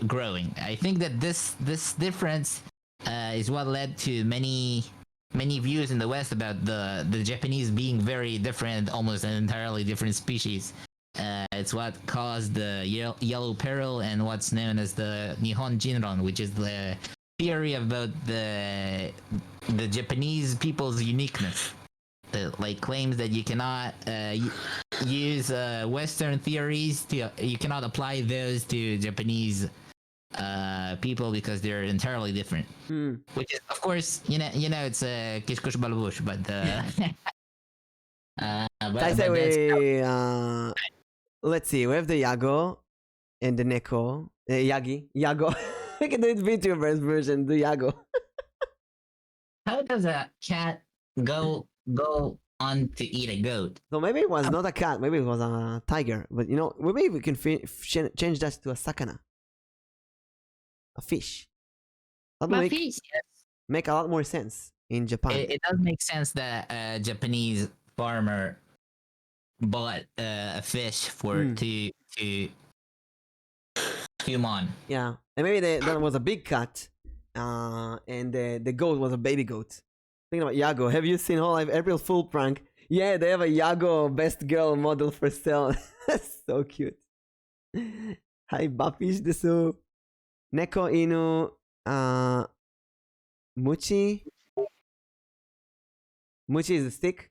growing. I think that this difference is what led to many views in the West about the Japanese being very different, almost an entirely different species. it's what caused the yellow peril and what's known as the Nihon Jinron, which is the theory about the Japanese people's uniqueness. That like claims that you cannot use Western theories you cannot apply those to Japanese people because they're entirely different. Which is, of course, you know, it's a kishkush balabush, but I say let's see. We have the Yago and the Neko. Yago. We can do it VTuber's version. The Yago. how does a cat go on to eat a goat? So maybe it was not a cat. Maybe it was a tiger. But you know, maybe we can change that to a sakana, a fish. That would make a lot more sense in Japan. It does make sense that a Japanese farmer bought a fish for to human. Yeah, and maybe that was a big cat, and the goat was a baby goat. Thinking about Yago, have you seen Whole Life April Fool prank? Yeah, they have a Yago best girl model for sale. That's so cute. Hi, Bapish desu. Neko inu Muchi. Muchi is the stick.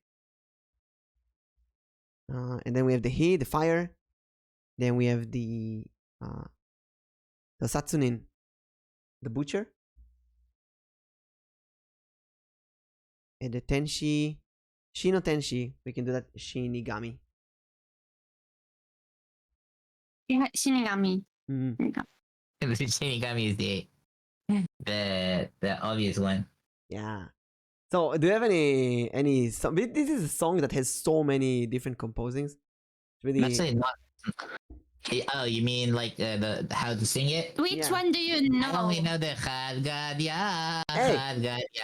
And then we have the he, the fire. Then we have the Satsunin, the butcher. And the Tenshi, Shino Tenshi, we can do that Shinigami. Yeah, Shinigami. The Shinigami is the obvious one. Yeah. So, do you have any song? This is a song that has so many different composings. It's really. Actually, not. Oh, you mean like the how to sing it? Which one do you know? I only know the Khadgadia.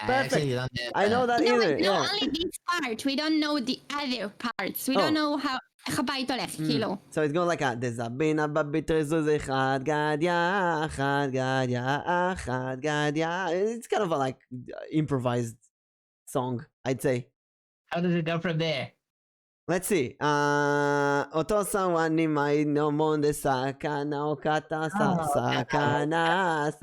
Perfect. I know that No, either. we know Yeah. only this part. We don't know the other parts. We don't know how. So it's going like a there's a bina babitrezuze Khadgadia. It's kind of a like improvised song, I'd say. How does it go from there? Let's see. Otosan wa nimai no mon de sakana o kata sakana.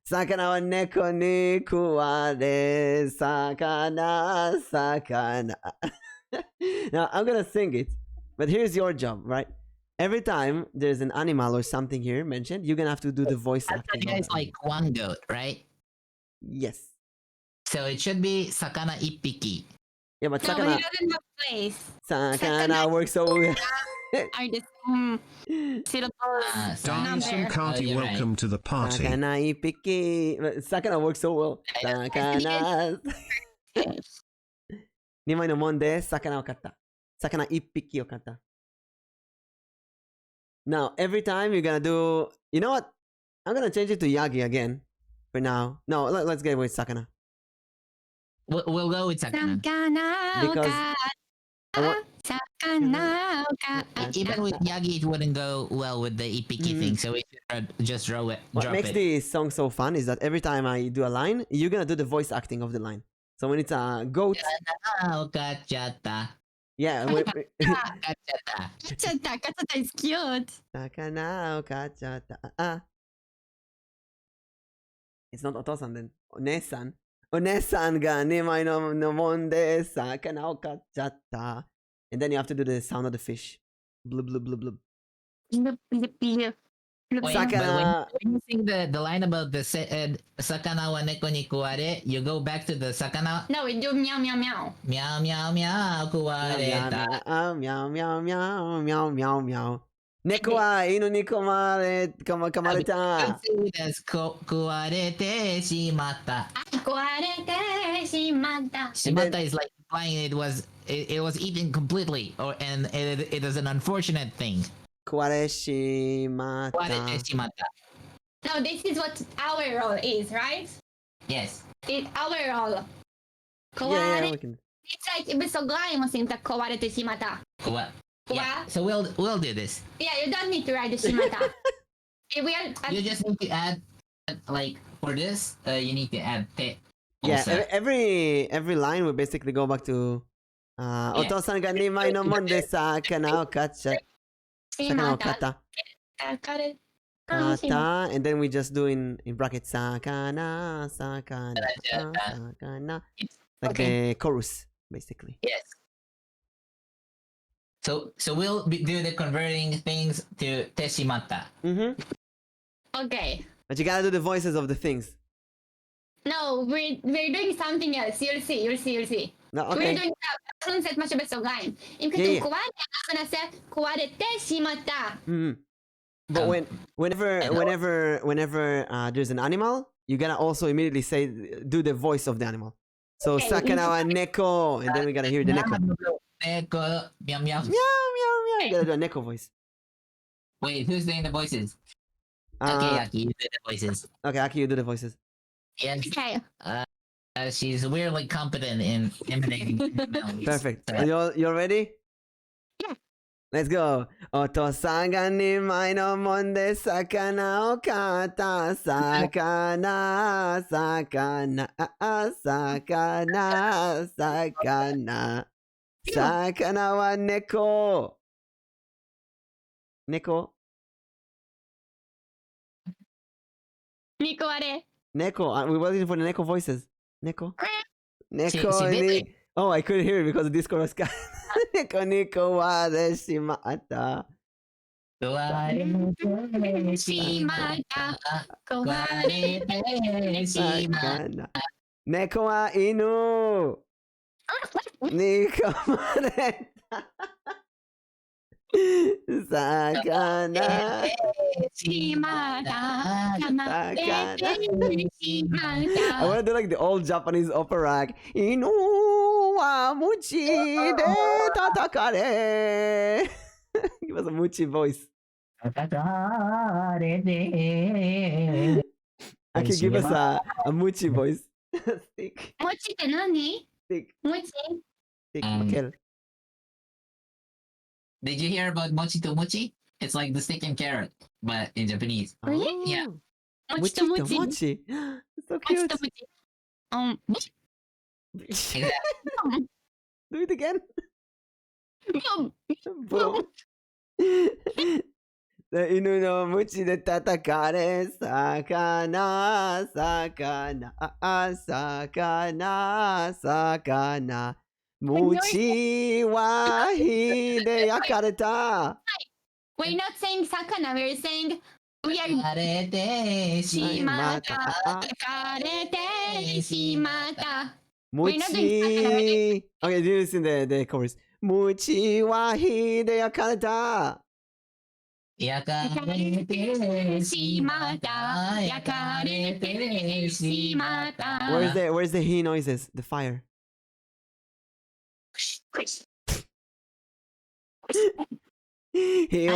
Sakana wa neko ni kuware sakana. Now I'm gonna sing it, but here's your job, right? Every time there's an animal or something here mentioned, you're gonna have to do the voice acting. You guys like one goat, right? Yes. So it should be sakana ippiki. Yeah, but No, but sakana. it doesn't have place. Sakana works so well. Are the syllables Dancing Carty, you're right. welcome to the party. Sakana ipiki. Sakana works so well. Sakana. Nimai no mon de sakana o kata. Sakana ippiki o kata. Now, every time you're gonna do. You know what? I'm gonna change it to Yagi again. For now. No, let's get with Sakana. We'll go with sakana. Because Even with Yagi, it wouldn't go well with the ippiki thing, so we should just drop it. what makes this song so fun is that every time I do a line, you're gonna do the voice acting of the line. So when it's a goat, yeah, Kachata is cute. Sakana o kachata. It's not Otosan then. Onesan. Onesan ga nimai no monde sakana o kachata. And then you have to do the sound of the fish. Blub blub blub blub. Wait, Sakana. but when you sing the line about the sakana wa neko ni kuware, you go back to the sakana. No, we do meow meow meow. Meow meow meow kuware ta. Meow meow meow meow meow meow. Neko wa inu ni kamareta. As kuwarete shimata. Shimata is like implying it was eaten completely, and it is an unfortunate thing. Kuwareshimata. Kuwarete shimata. No, this is what our role is, right? Yes. It's our role. Yeah, we can. It's like ibisogay mo sinta kawarete shimata. What? Yeah. Yeah. So we'll do this. Yeah, you don't need to write the shimata. You just need to add like for this. You need to add te. Yeah, also. every line will basically go back to お父さんが2枚のもんで魚を買っちゃ魚を買った買った and then we just do in brackets 魚like the chorus basically. Yes. So we'll do the converting things to teshimata. Okay. But you gotta do the voices of the things. No, we're doing something else. You'll see. No, We're okay. doing sunset much besok lain. Yung Yeah, yeah. kuwarete shimata. But whenever there's an animal, you gotta also immediately do the voice of the animal. So Okay. sakana wa neko, and then we gotta hear the neko. Neko, meow meow. Meow meow meow. You gotta do a neko voice. Wait, who's doing the voices? Uh, Aki, you do the voices. Okay, Aki, you do the voices. Yes. Okay. She's weirdly competent in imitating. Perfect. You're ready? Yeah. Let's go. お父さんが2枚のもんで魚を買った魚は猫猫 Nikuware. Neko. We're waiting for the Neko voices. Neko. Neko She did ni. it. Oh, I couldn't hear it because the Discord was cut. Neko wa shimata. Sakana. Neko wa inu. Nikomare. Sakana. I want to do like the old Japanese opera act. Inu wa muchi de tatakare. Give us a muchi voice. I can give us a muchi voice. Stick. Mochi って何? Stick. Mochi? Stick. Makel. Did you hear about mochi to mochi? It's like the stick and carrot, but in Japanese. Really? Yeah. Mochi to mochi. Mochi. So Mochi cute. to mochi. Do it again. Boom. Boom. 犬の鞭で叩かれ魚餅は火で焼かれた We're not saying sakana, we're saying we are Karete shimata. Karete shimata. Mochi. Okay, do you listen to the chorus? Mochi wa hi de yakareta. Yakarete shimata. Yakarete shimata. Where's the he noises? The fire. He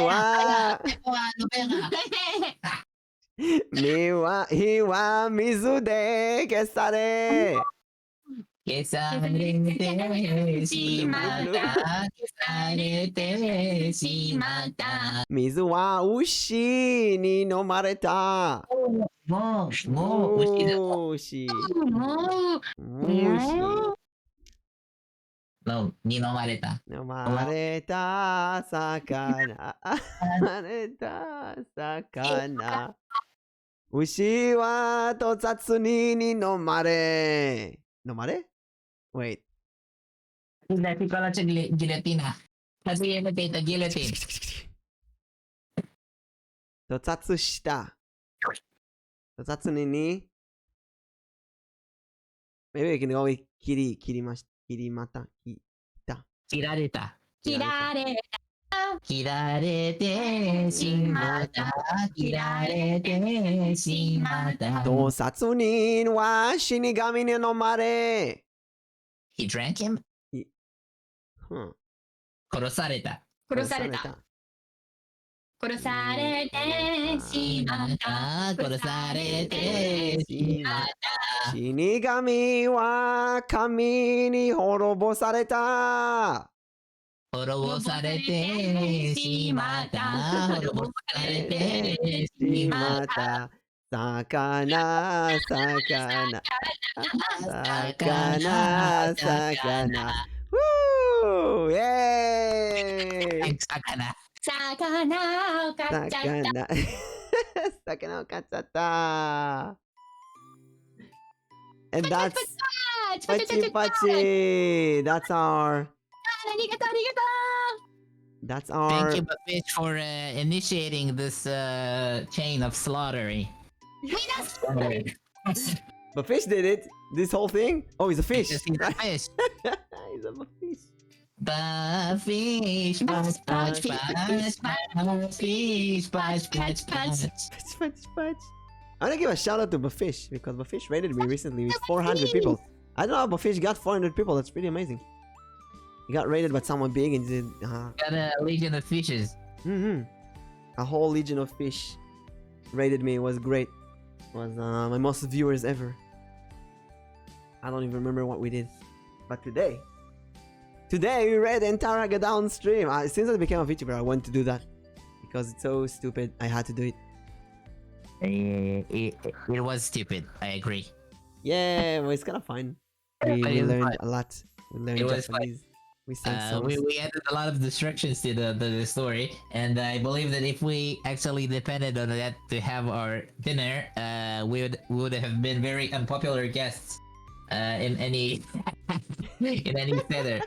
wa mizu de kesare. Kesarete shimata. Kesarete shimata. Mizu wa ushi ni nomareta. Ushi. Ushi. No, ni nomareta. Nomareta sakana. Nomareta sakana. Ushi wa tozatsu ni nomare. Nomare? Wait. Dati ko lang sa gelatina. Kasi imitate the guillotine. Tozatsu shita. Tozatsu ni. Maybe we can go with kirimata. Kirareta. Kirareta. Kirarete shimata. Kirarete shimata. Tozatsu ni wa shinigami ni nomare. He drank him? Huh. Korosareta. Kurosareta. Kurosarete shimata. Korosarete shimata. Shinigami wa kami ni horobosareta. Horobosarete shimata. Horobosarete shimata. Sakana. Sakana. Sakana. Sakana. Woo! Woo! Yay! Thanks, Sakana. Sakana, kachata. Sakana. Sakana o kachata. And that's Pachi Pachi. That's our. Arigato, arigato. That's our. Thank you, Buffett, for initiating this chain of slaughtering. But fish did it. This whole thing. Oh, he's a fish. Just eat the fish. He's a fish. Fish, Fudge, fudge, fish, fudge, fudge. Fudge. I'm gonna give a shout out to Bafish because Bafish rated me recently with 400 people. I don't know how Bafish got 400 people. That's pretty amazing. He got rated by someone big and did. Got a legion of fishes. A whole legion of fish rated me. It was great. It was my most viewers ever. I don't even remember what we did. But today we read the entire Haggadah stream. Since I became a VTuber, I wanted to do that. Because it's so stupid, I had to do it. It was stupid, I agree. Yeah, well, it's kind of fun. We learned a lot. We learned Japanese. We sang songs. We added a lot of distractions to the story, and I believe that if we actually depended on that to have our dinner, we would have been very unpopular guests in any Seder.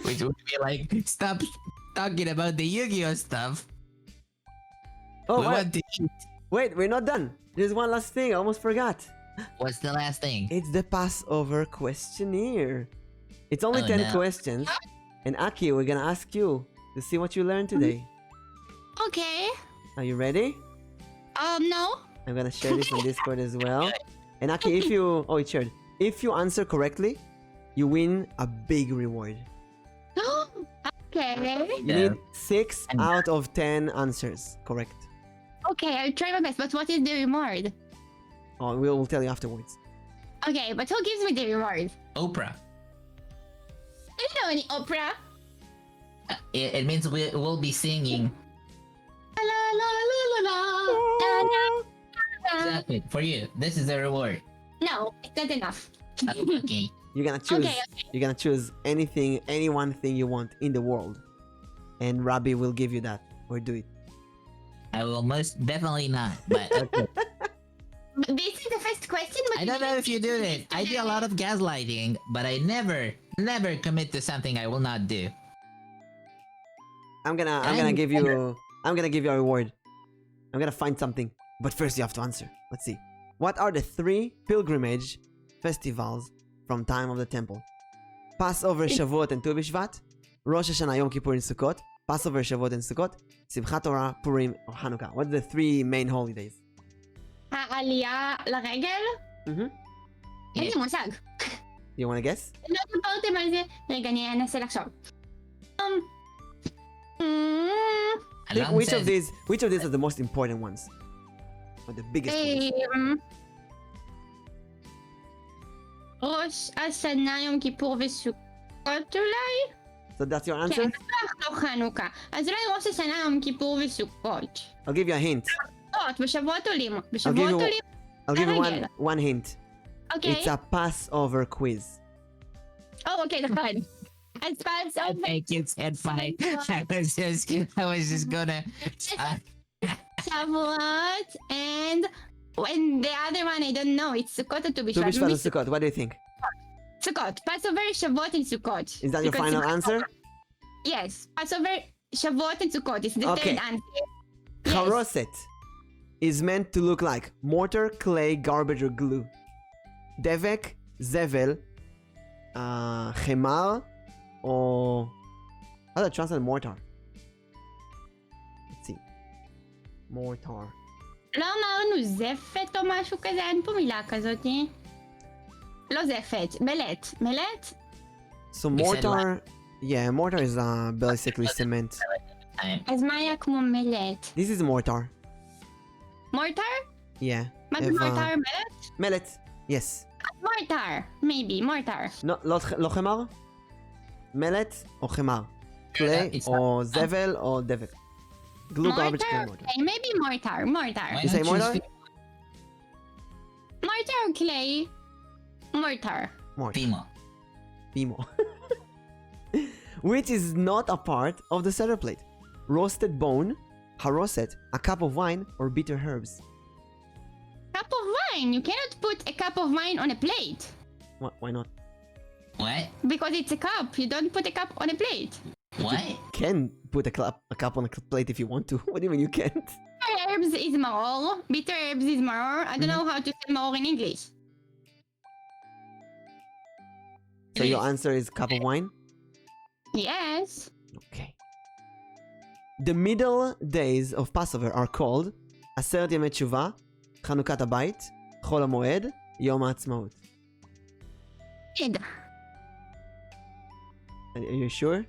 Which would be like, stop talking about the Yu-Gi-Oh stuff. Oh, we want to eat. Wait, we're not done. There's one last thing. I almost forgot. What's the last thing? It's the Passover questionnaire. It's only 10 questions. And Aki, we're gonna ask you to see what you learned today. Okay. Are you ready? No. I'm gonna share this on Discord as well. And Aki, if you... Oh, it's shared. If you answer correctly, you win a big reward. Okay. You need 6 out of 10 answers. Correct. Okay, I'll try my best, but what is the reward? Oh, we'll tell you afterwards. Okay, but who gives me the reward? Oprah. I don't know any opera. It means we'll be singing. La la la la la la. Exactly. For you, this is the reward. No, it's not enough. Okay. You're gonna choose. Okay. You're gonna choose anything, any one thing you want in the world, and Rabbi will give you that or do it. I will most definitely not. But okay. This is the first question. But I don't know if you do it. I do a lot of gaslighting, but I never commit to something I will not do. I'm gonna give you a reward. I'm gonna find something, but first you have to answer. Let's see. What are the 3 pilgrimage festivals from time of the temple? Passover, Shavuot, and Tu B'Shvat, Rosh Hashanah, Yom Kippur, and Sukkot, Passover, Shavuot, and Sukkot, Simchat Torah, Purim, or Hanukkah. What are the 3 main holidays? העלייה לרגל? אין לי מושג. You wanna guess? לא דיברתם על זה. רגע, אני אנסה לחשוב. Think which of these are the most important ones? Or the biggest ones? ראש השנה, יום כיפור וסוכות אולי? So that's your answer? כן, לא חנוכה. אז אולי ראש השנה, יום כיפור וסוכות. I'll give you a hint. בשבועות עולים. I'll give you one hint. Okay. It's a Passover quiz. Oh, okay, that's fine. It's Passover. Thank you, it's fine. I was just gonna. Shavuot and the other one I don't know. It's Sukkot or Tu Tu B'Shvat and Sukkot. What do you think? Sukkot. Passover, Shavuot, and Sukkot. Is that your final answer? Yes. Passover, Shavuot, and Sukkot. It's the third answer. Yes. Charoset is meant to look like mortar, clay, garbage, or glue. Devek, zevel, chemar, or how do I translate mortar? Let's see. Mortar. לא אמרנו זפת או משהו כזה? אין פה מילה כזאת. לא זפת, מלט. מלט? So mortar, yeah, mortar is basically cement. אז מה היה כמו מלט? This is mortar. מורטר? Yeah. מה זה מורטר? מלט? Mellet. Yes. מורטר. maybe, מורטר. No, לא חמר? Mellet או חמר? Clay או זבל או דבק? Glue, garbage, clay, mortar. Okay, maybe mortar. You say mortar? Mortar or clay? Mortar. Mortar. Timo. Timo. Which is not a part of the Seder plate? Roasted bone, haroset, a cup of wine, or bitter herbs? Cup of wine. You cannot put a cup of wine on a plate. Why not? What? Because it's a cup. You don't put a cup on a plate. What? Can put a cup on a plate if you want to. What do you mean you can't? Bitter herbs is maror. Bitter herbs is maror. I don't know how to say maror in English. So your answer is cup of wine? Yes. Okay. The middle days of Passover are called Aseret Yemei Tshuva, Chanukat Habayit, Chol HaMoed, Yom HaAtzmaut. Ed. Are you sure?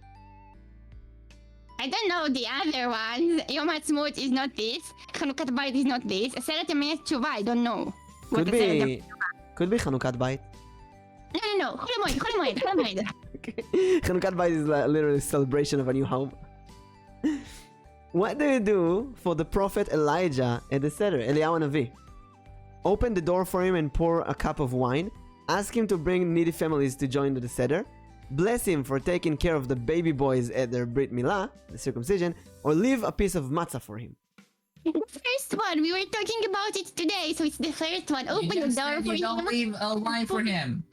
I don't know the other ones. Yom HaAtzmaut is not this. Chanukat Habayit is not this. Aseret Yemei Tshuva, I don't know. Could Aseret be Chanukat Bayit. No. Chol HaMoed. Okay. Chanukat Bayit is literally a celebration of a new home. What do you do for the prophet Elijah at the Seder, Eliyahu Navi? Open the door for him and pour a cup of wine. Ask him to bring needy families to join the Seder. Bless him for taking care of the baby boys at their Brit Milah, the circumcision, or leave a piece of matzah for him. The first one, we were talking about it today, so it's the first one. Open the door for you don't him. leave a wine for him.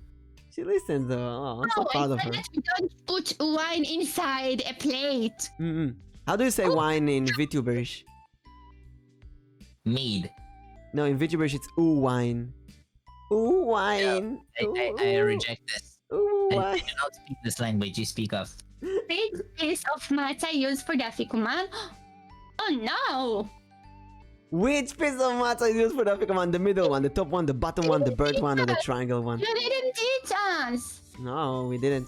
She listens though. Oh, I'm so No, proud I of said her. that we don't put wine inside a plate. How do you say wine in vtuberish? Mead. No, in vtuberish it's ooh wine. Ooh wine. I reject this. Ooh I wine. do not speak this language you speak of. Big piece of matzah used for the afikuman. Oh no! Which piece of matzah is used for the afikoman? The middle one, the top one, the bottom one, the bird one, or the triangle one? You didn't teach us. No, we didn't.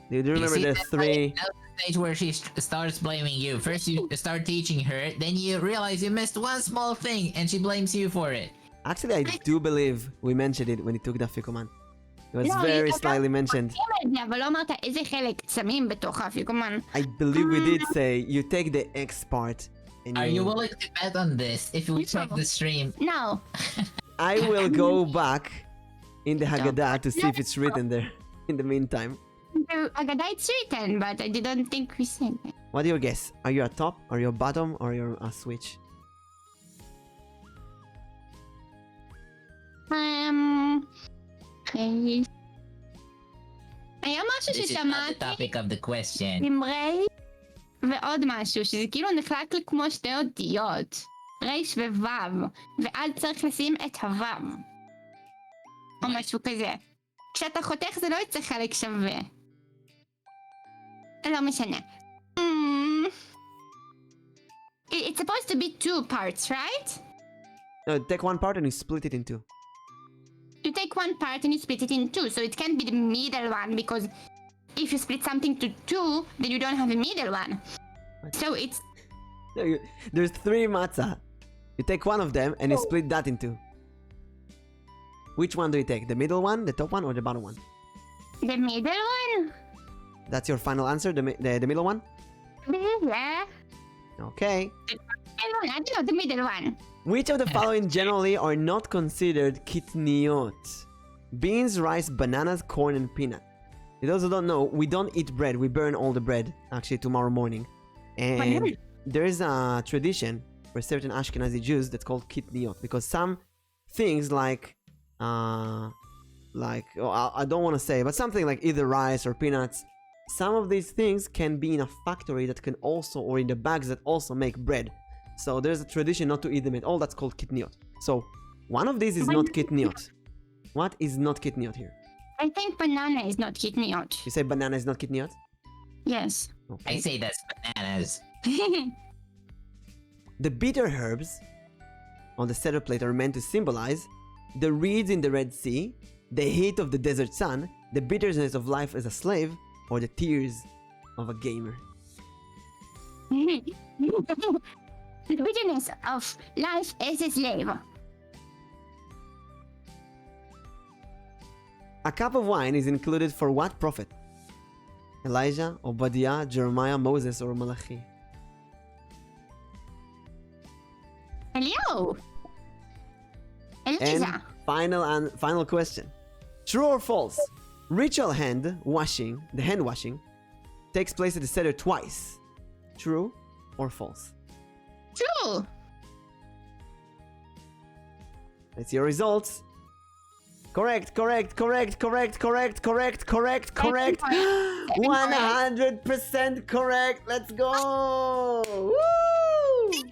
Do you remember see, the that's three? That's the stage where she starts blaming you. First you start teaching her, then you realize you missed one small thing, and she blames you for it. Actually, I do believe we mentioned it when he took the afikoman. It was No, very you- slightly mentioned. אבל לא אמרת איזה חלק שמים בתוך האפיקומן. I believe we did say you take the X part and Are you willing to bet on this if we check the stream? No. I will go back in the Haggadah to see if it's written there. In the meantime, The Agadah it's written, but I didn't think we said it. what do you guess? Are you a top, or you a bottom, or you're a switch? Okay. היה משהו This is not the ששמעתי, topic of the question. אמרי, ועוד משהו, שזה כאילו נחלק לי כמו שתי אותיות. רייש ווו, ואז צריך לשים את הוו. או משהו כזה. כשאתה חותך זה לא יצא חלק שווה. לא משנה. It's supposed to be two parts, right? No, take one part and you split it in two. You take one part and you split it in two, so it can't be the middle one, because if you split something to two, then you don't have a middle one. So it's No, there's three matzah. You take one of them and you split that in two. Which one do you take? The middle one, the top one, or the bottom one? the middle one. That's your final answer, the middle one? Yeah. Okay. I don't know, the middle one. Which of the following generally are not considered kitniot? Beans, rice, bananas, corn, and peanut. For those who don't know, we don't eat bread. We burn all the bread, actually, tomorrow morning. And there is a tradition for certain Ashkenazi Jews that's called kitniot. Because some things like I don't want to say, but something like either rice or peanuts, some of these things can be in a factory that can also, or in the bags that also make bread. So there's a tradition not to eat them at all. That's called kitniot. So one of these is not kitniot. What is not kitniot here? I think banana is not kitniot. You say banana is not kitniot? Yes. Okay. I say that's bananas. The bitter herbs on the Seder plate are meant to symbolize the reeds in the Red Sea, the heat of the desert sun, the bitterness of life as a slave, or the tears of a gamer. The bitterness of life as a slave. A cup of wine is included for what prophet? Elijah, Obadiah, Jeremiah, Moses, or Malachi? Hello. And Eliza. final question. True or false? Ritual hand washing, the hand washing, takes place at the Seder twice. True or false? True. Let's see your results. Correct. 100% correct. Let's go. Woo! I'm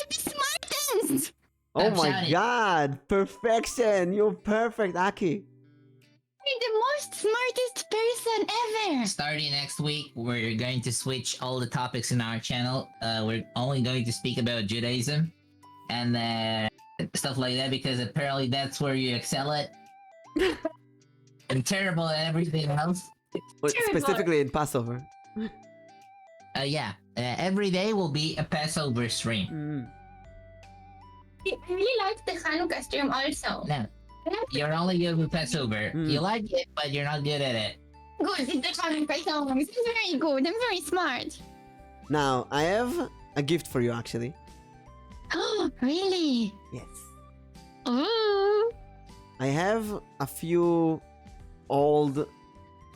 the smartest. Oh I'm my shouting. god. Perfection. You're perfect, Aki. I'm the most smartest person ever. Starting next week, we're going to switch all the topics in our channel. We're only going to speak about Judaism and stuff like that because apparently that's where you excel at. And terrible at everything else. Specifically in Passover. Every day will be a Passover stream. I really like the Hanukkah stream also. No, you're only good with Passover. You like it, but you're not good at it. Good, it's the Hanukkah songs. It's very good. I'm very smart. Now, I have a gift for you actually. Oh, really? Yes. Ooh. I have a few old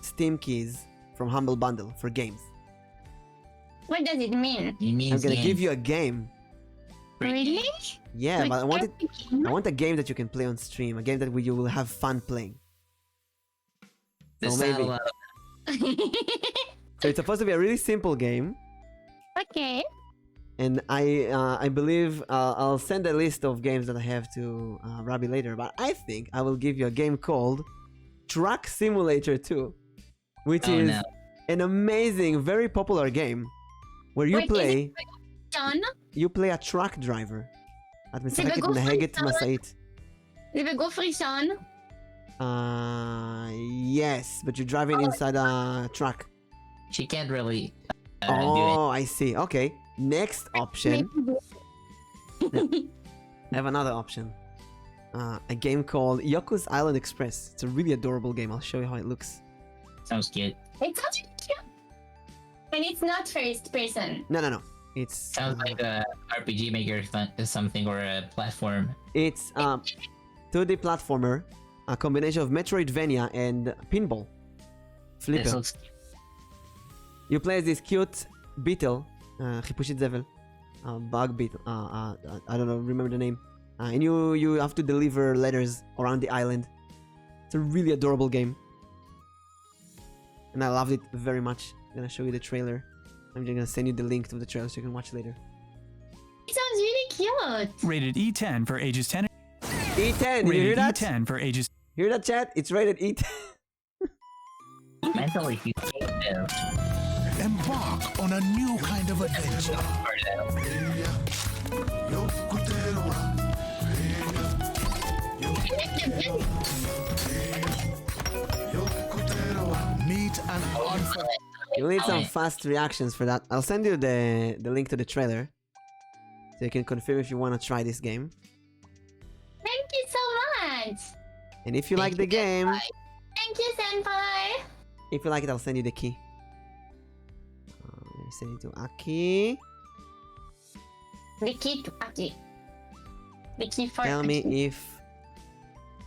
Steam keys from Humble Bundle for games. What does it mean? It means I'm gonna game. give you a game. Really? Yeah, Like but I want it. every game? I want a game that you can play on stream. A game that you will have fun playing. There's So not a maybe. lot of So it's supposed to be a really simple game, Okay. and I believe I'll send a list of games that I have to Rabbi later. But I think I will give you a game called Truck Simulator 2, which Oh, is no. an amazing, very popular game where you Wait, is play. it John? You play a truck driver. את משחקת בגוף נהגת ראשון? משאית. זה בגוף ראשון? Yes, but you're driving inside a truck. She can't really do Oh, I see. Okay. Next option. I have another option. A game called Yoko's Island Express. It's a really adorable game. I'll show you how it looks. it. Sounds cute. It's not cute. And it's not first person. No. It's Sounds like a RPG maker something or a platform. it's 2D platformer, a combination of Metroidvania and pinball. This Flipper. looks cute. You play as this cute beetle, חיפושית זבל, bug beetle. I don't know, remember the name. And you have to deliver letters around the island. It's a really adorable game, and I loved it very much. I'm gonna show you the trailer. I'm just gonna send you the link to the trailer so you can watch later. It sounds really cute. Rated E10 for ages 10. E10, you hear Rated that? E10 for ages. Hear that, chat? It's rated E10. Mentally, she's capable. Embark on a new kind of adventure. Meet an unforgettable. You'll need some fast reactions for that. I'll send you the link to the trailer so you can confirm if you want to try this game. Thank you so much. And if you like the game, Thank you, Senpai. if you like it, I'll send you the key. I'll send it to Aki. The key to Aki. The key for Tell me Aki. if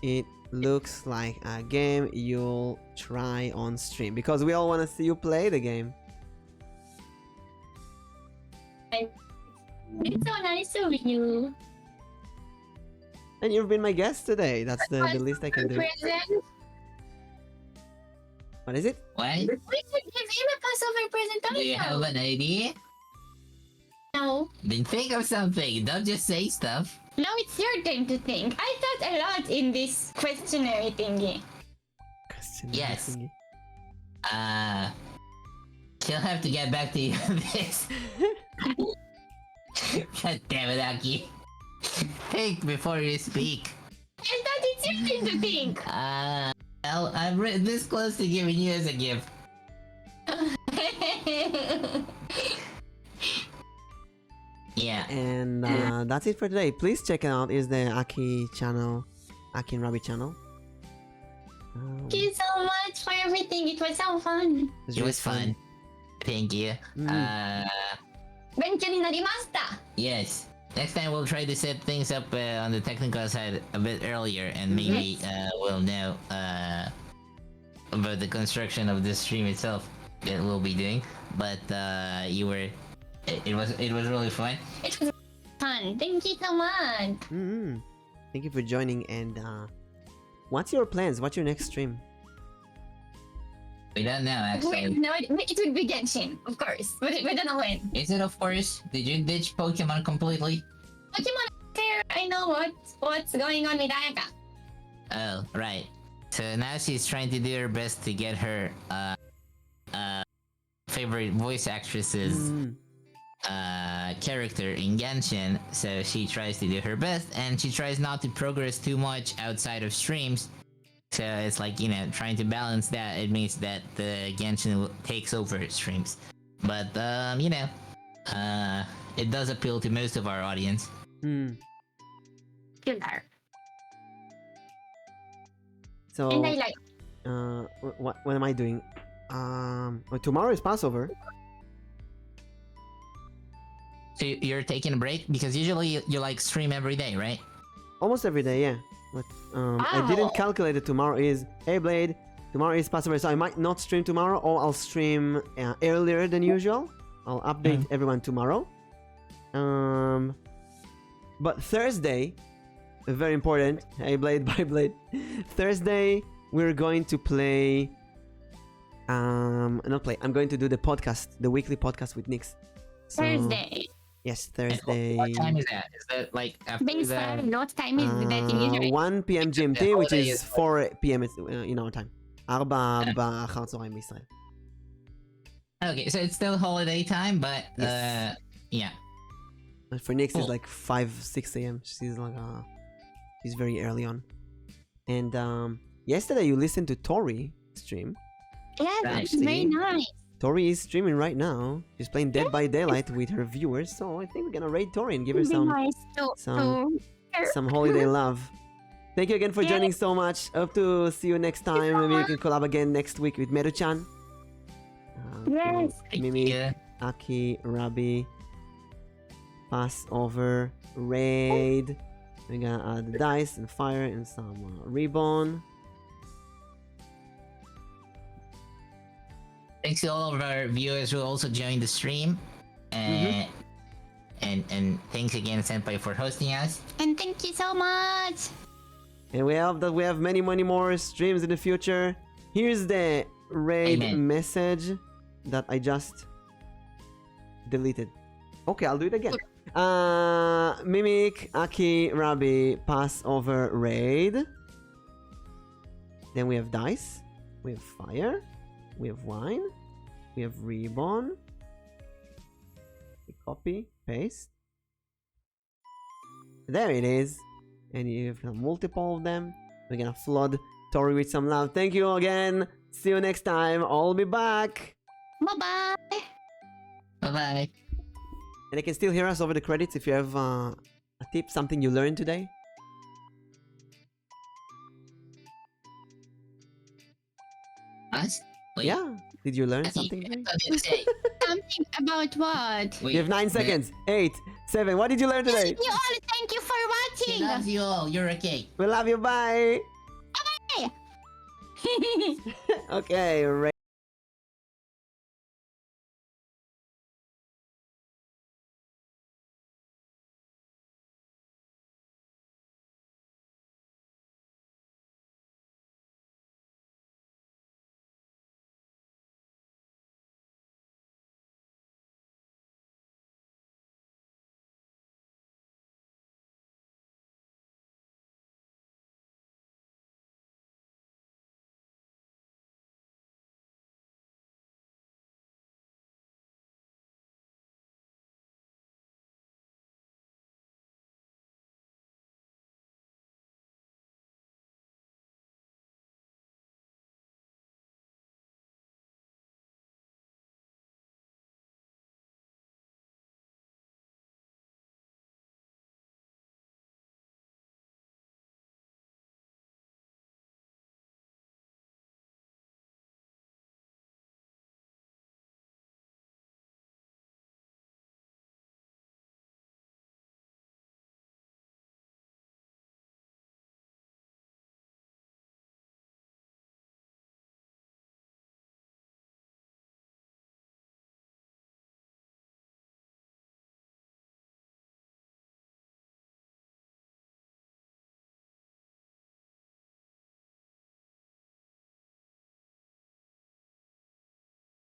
it looks like a game you'll try on stream, because we all want to see you play the game. It's so nice of you. And you've been my guest today. That's the least I can do. Present. What is it? What? We should give him a Passover present Do you have also. an idea? No. Then think of something. Don't just say stuff. Now it's your turn to think. I thought a lot in this questionnaire thingy. Question Yes. thingy. She'll have to get back to you on this. God damn it, Aki. Think before you speak. I thought it's your turn to think. I'm this close to giving you as a gift. Yeah. And that's it for today. Please check it out. Is the Aki channel, Aki and Rabbi channel. Thank you so much for everything. It was so fun. It really was fun. Thank you.勉強になりました. Yes. Next time we'll try to set things up on the technical side a bit earlier, and maybe we'll know about the construction of the stream itself. that we'll be doing, but you were. It was really fun. It was fun. Thank you so much. Thank you for joining. And what's your plans? What's your next stream? We don't know actually. No, it would be Genshin, of course. We don't know when. Is it of course? Did you ditch Pokemon completely? Pokemon there, I know what's going on with Ayaka. Oh, right. So now she's trying to do her best to get her favorite voice actresses character in Genshin. So she tries to do her best, and she tries not to progress too much outside of streams. So it's like, you know, trying to balance that. It means that the Genshin takes over streams. But you know, it does appeal to most of our audience. Killer. So And I like. what am I doing? Well, tomorrow is Passover. So you're taking a break because usually you like stream every day, right? Almost every day, yeah. But I didn't calculate it. Tomorrow is Blade. Tomorrow is Passover, so I might not stream tomorrow, or I'll stream earlier than usual. I'll update everyone tomorrow. But Thursday, very important. Hey Blade, bye Blade. Thursday we're going to play. Not play. I'm going to do the podcast, the weekly podcast with Nix. So, Thursday. Yes, Thursday. What time is that? Is that like after Basically, the... what time is that in usually? 1 p.m. GMT, The which holiday is is 4 p.m. in our time. 4 באחר צהריים בישראל. Okay, so it's still holiday time, but Yes. yeah. And for Nix, Cool. it's like 5-6 a.m. She's like she's very early on. And yesterday you listened to Tori stream. Yes, Right. it's very nice. Tori is streaming right now. She's playing Dead by Daylight with her viewers. So I think we're gonna raid Tori and give her It's very some nice some holiday love. Thank you again for joining so much. Hope to see you next time. Maybe we can collab again next week with Meru-chan. Yes. Mimi, Yeah. Aki, Rabbi, Passover, raid. We got the dice and fire and some ribbon. Thanks to all of our viewers who also joined the stream. And thanks again, Senpai, for hosting us. And thank you so much. And we have many more streams in the future. Here's the raid Amen. message that I just deleted. Okay, I'll do it again. Mimic, Aki, Rabbi, Passover, raid. Then we have dice. We have fire. We have wine. We have ribbon. Copy, paste. There it is. And you have multiple of them. We're gonna flood Tori with some love. Thank you again. See you next time. I'll be back. Bye bye. Bye-bye. And you can still hear us over the credits if you have a tip, something you learned today. Us? Wait. Yeah. Did you learn I think something today? I thought you say. Something about what? Wait, You have 9 seconds. 8, 7. What did you learn today? You all, thank you for She watching. loves you all. You're a cake. We love you. Bye. Bye. Okay.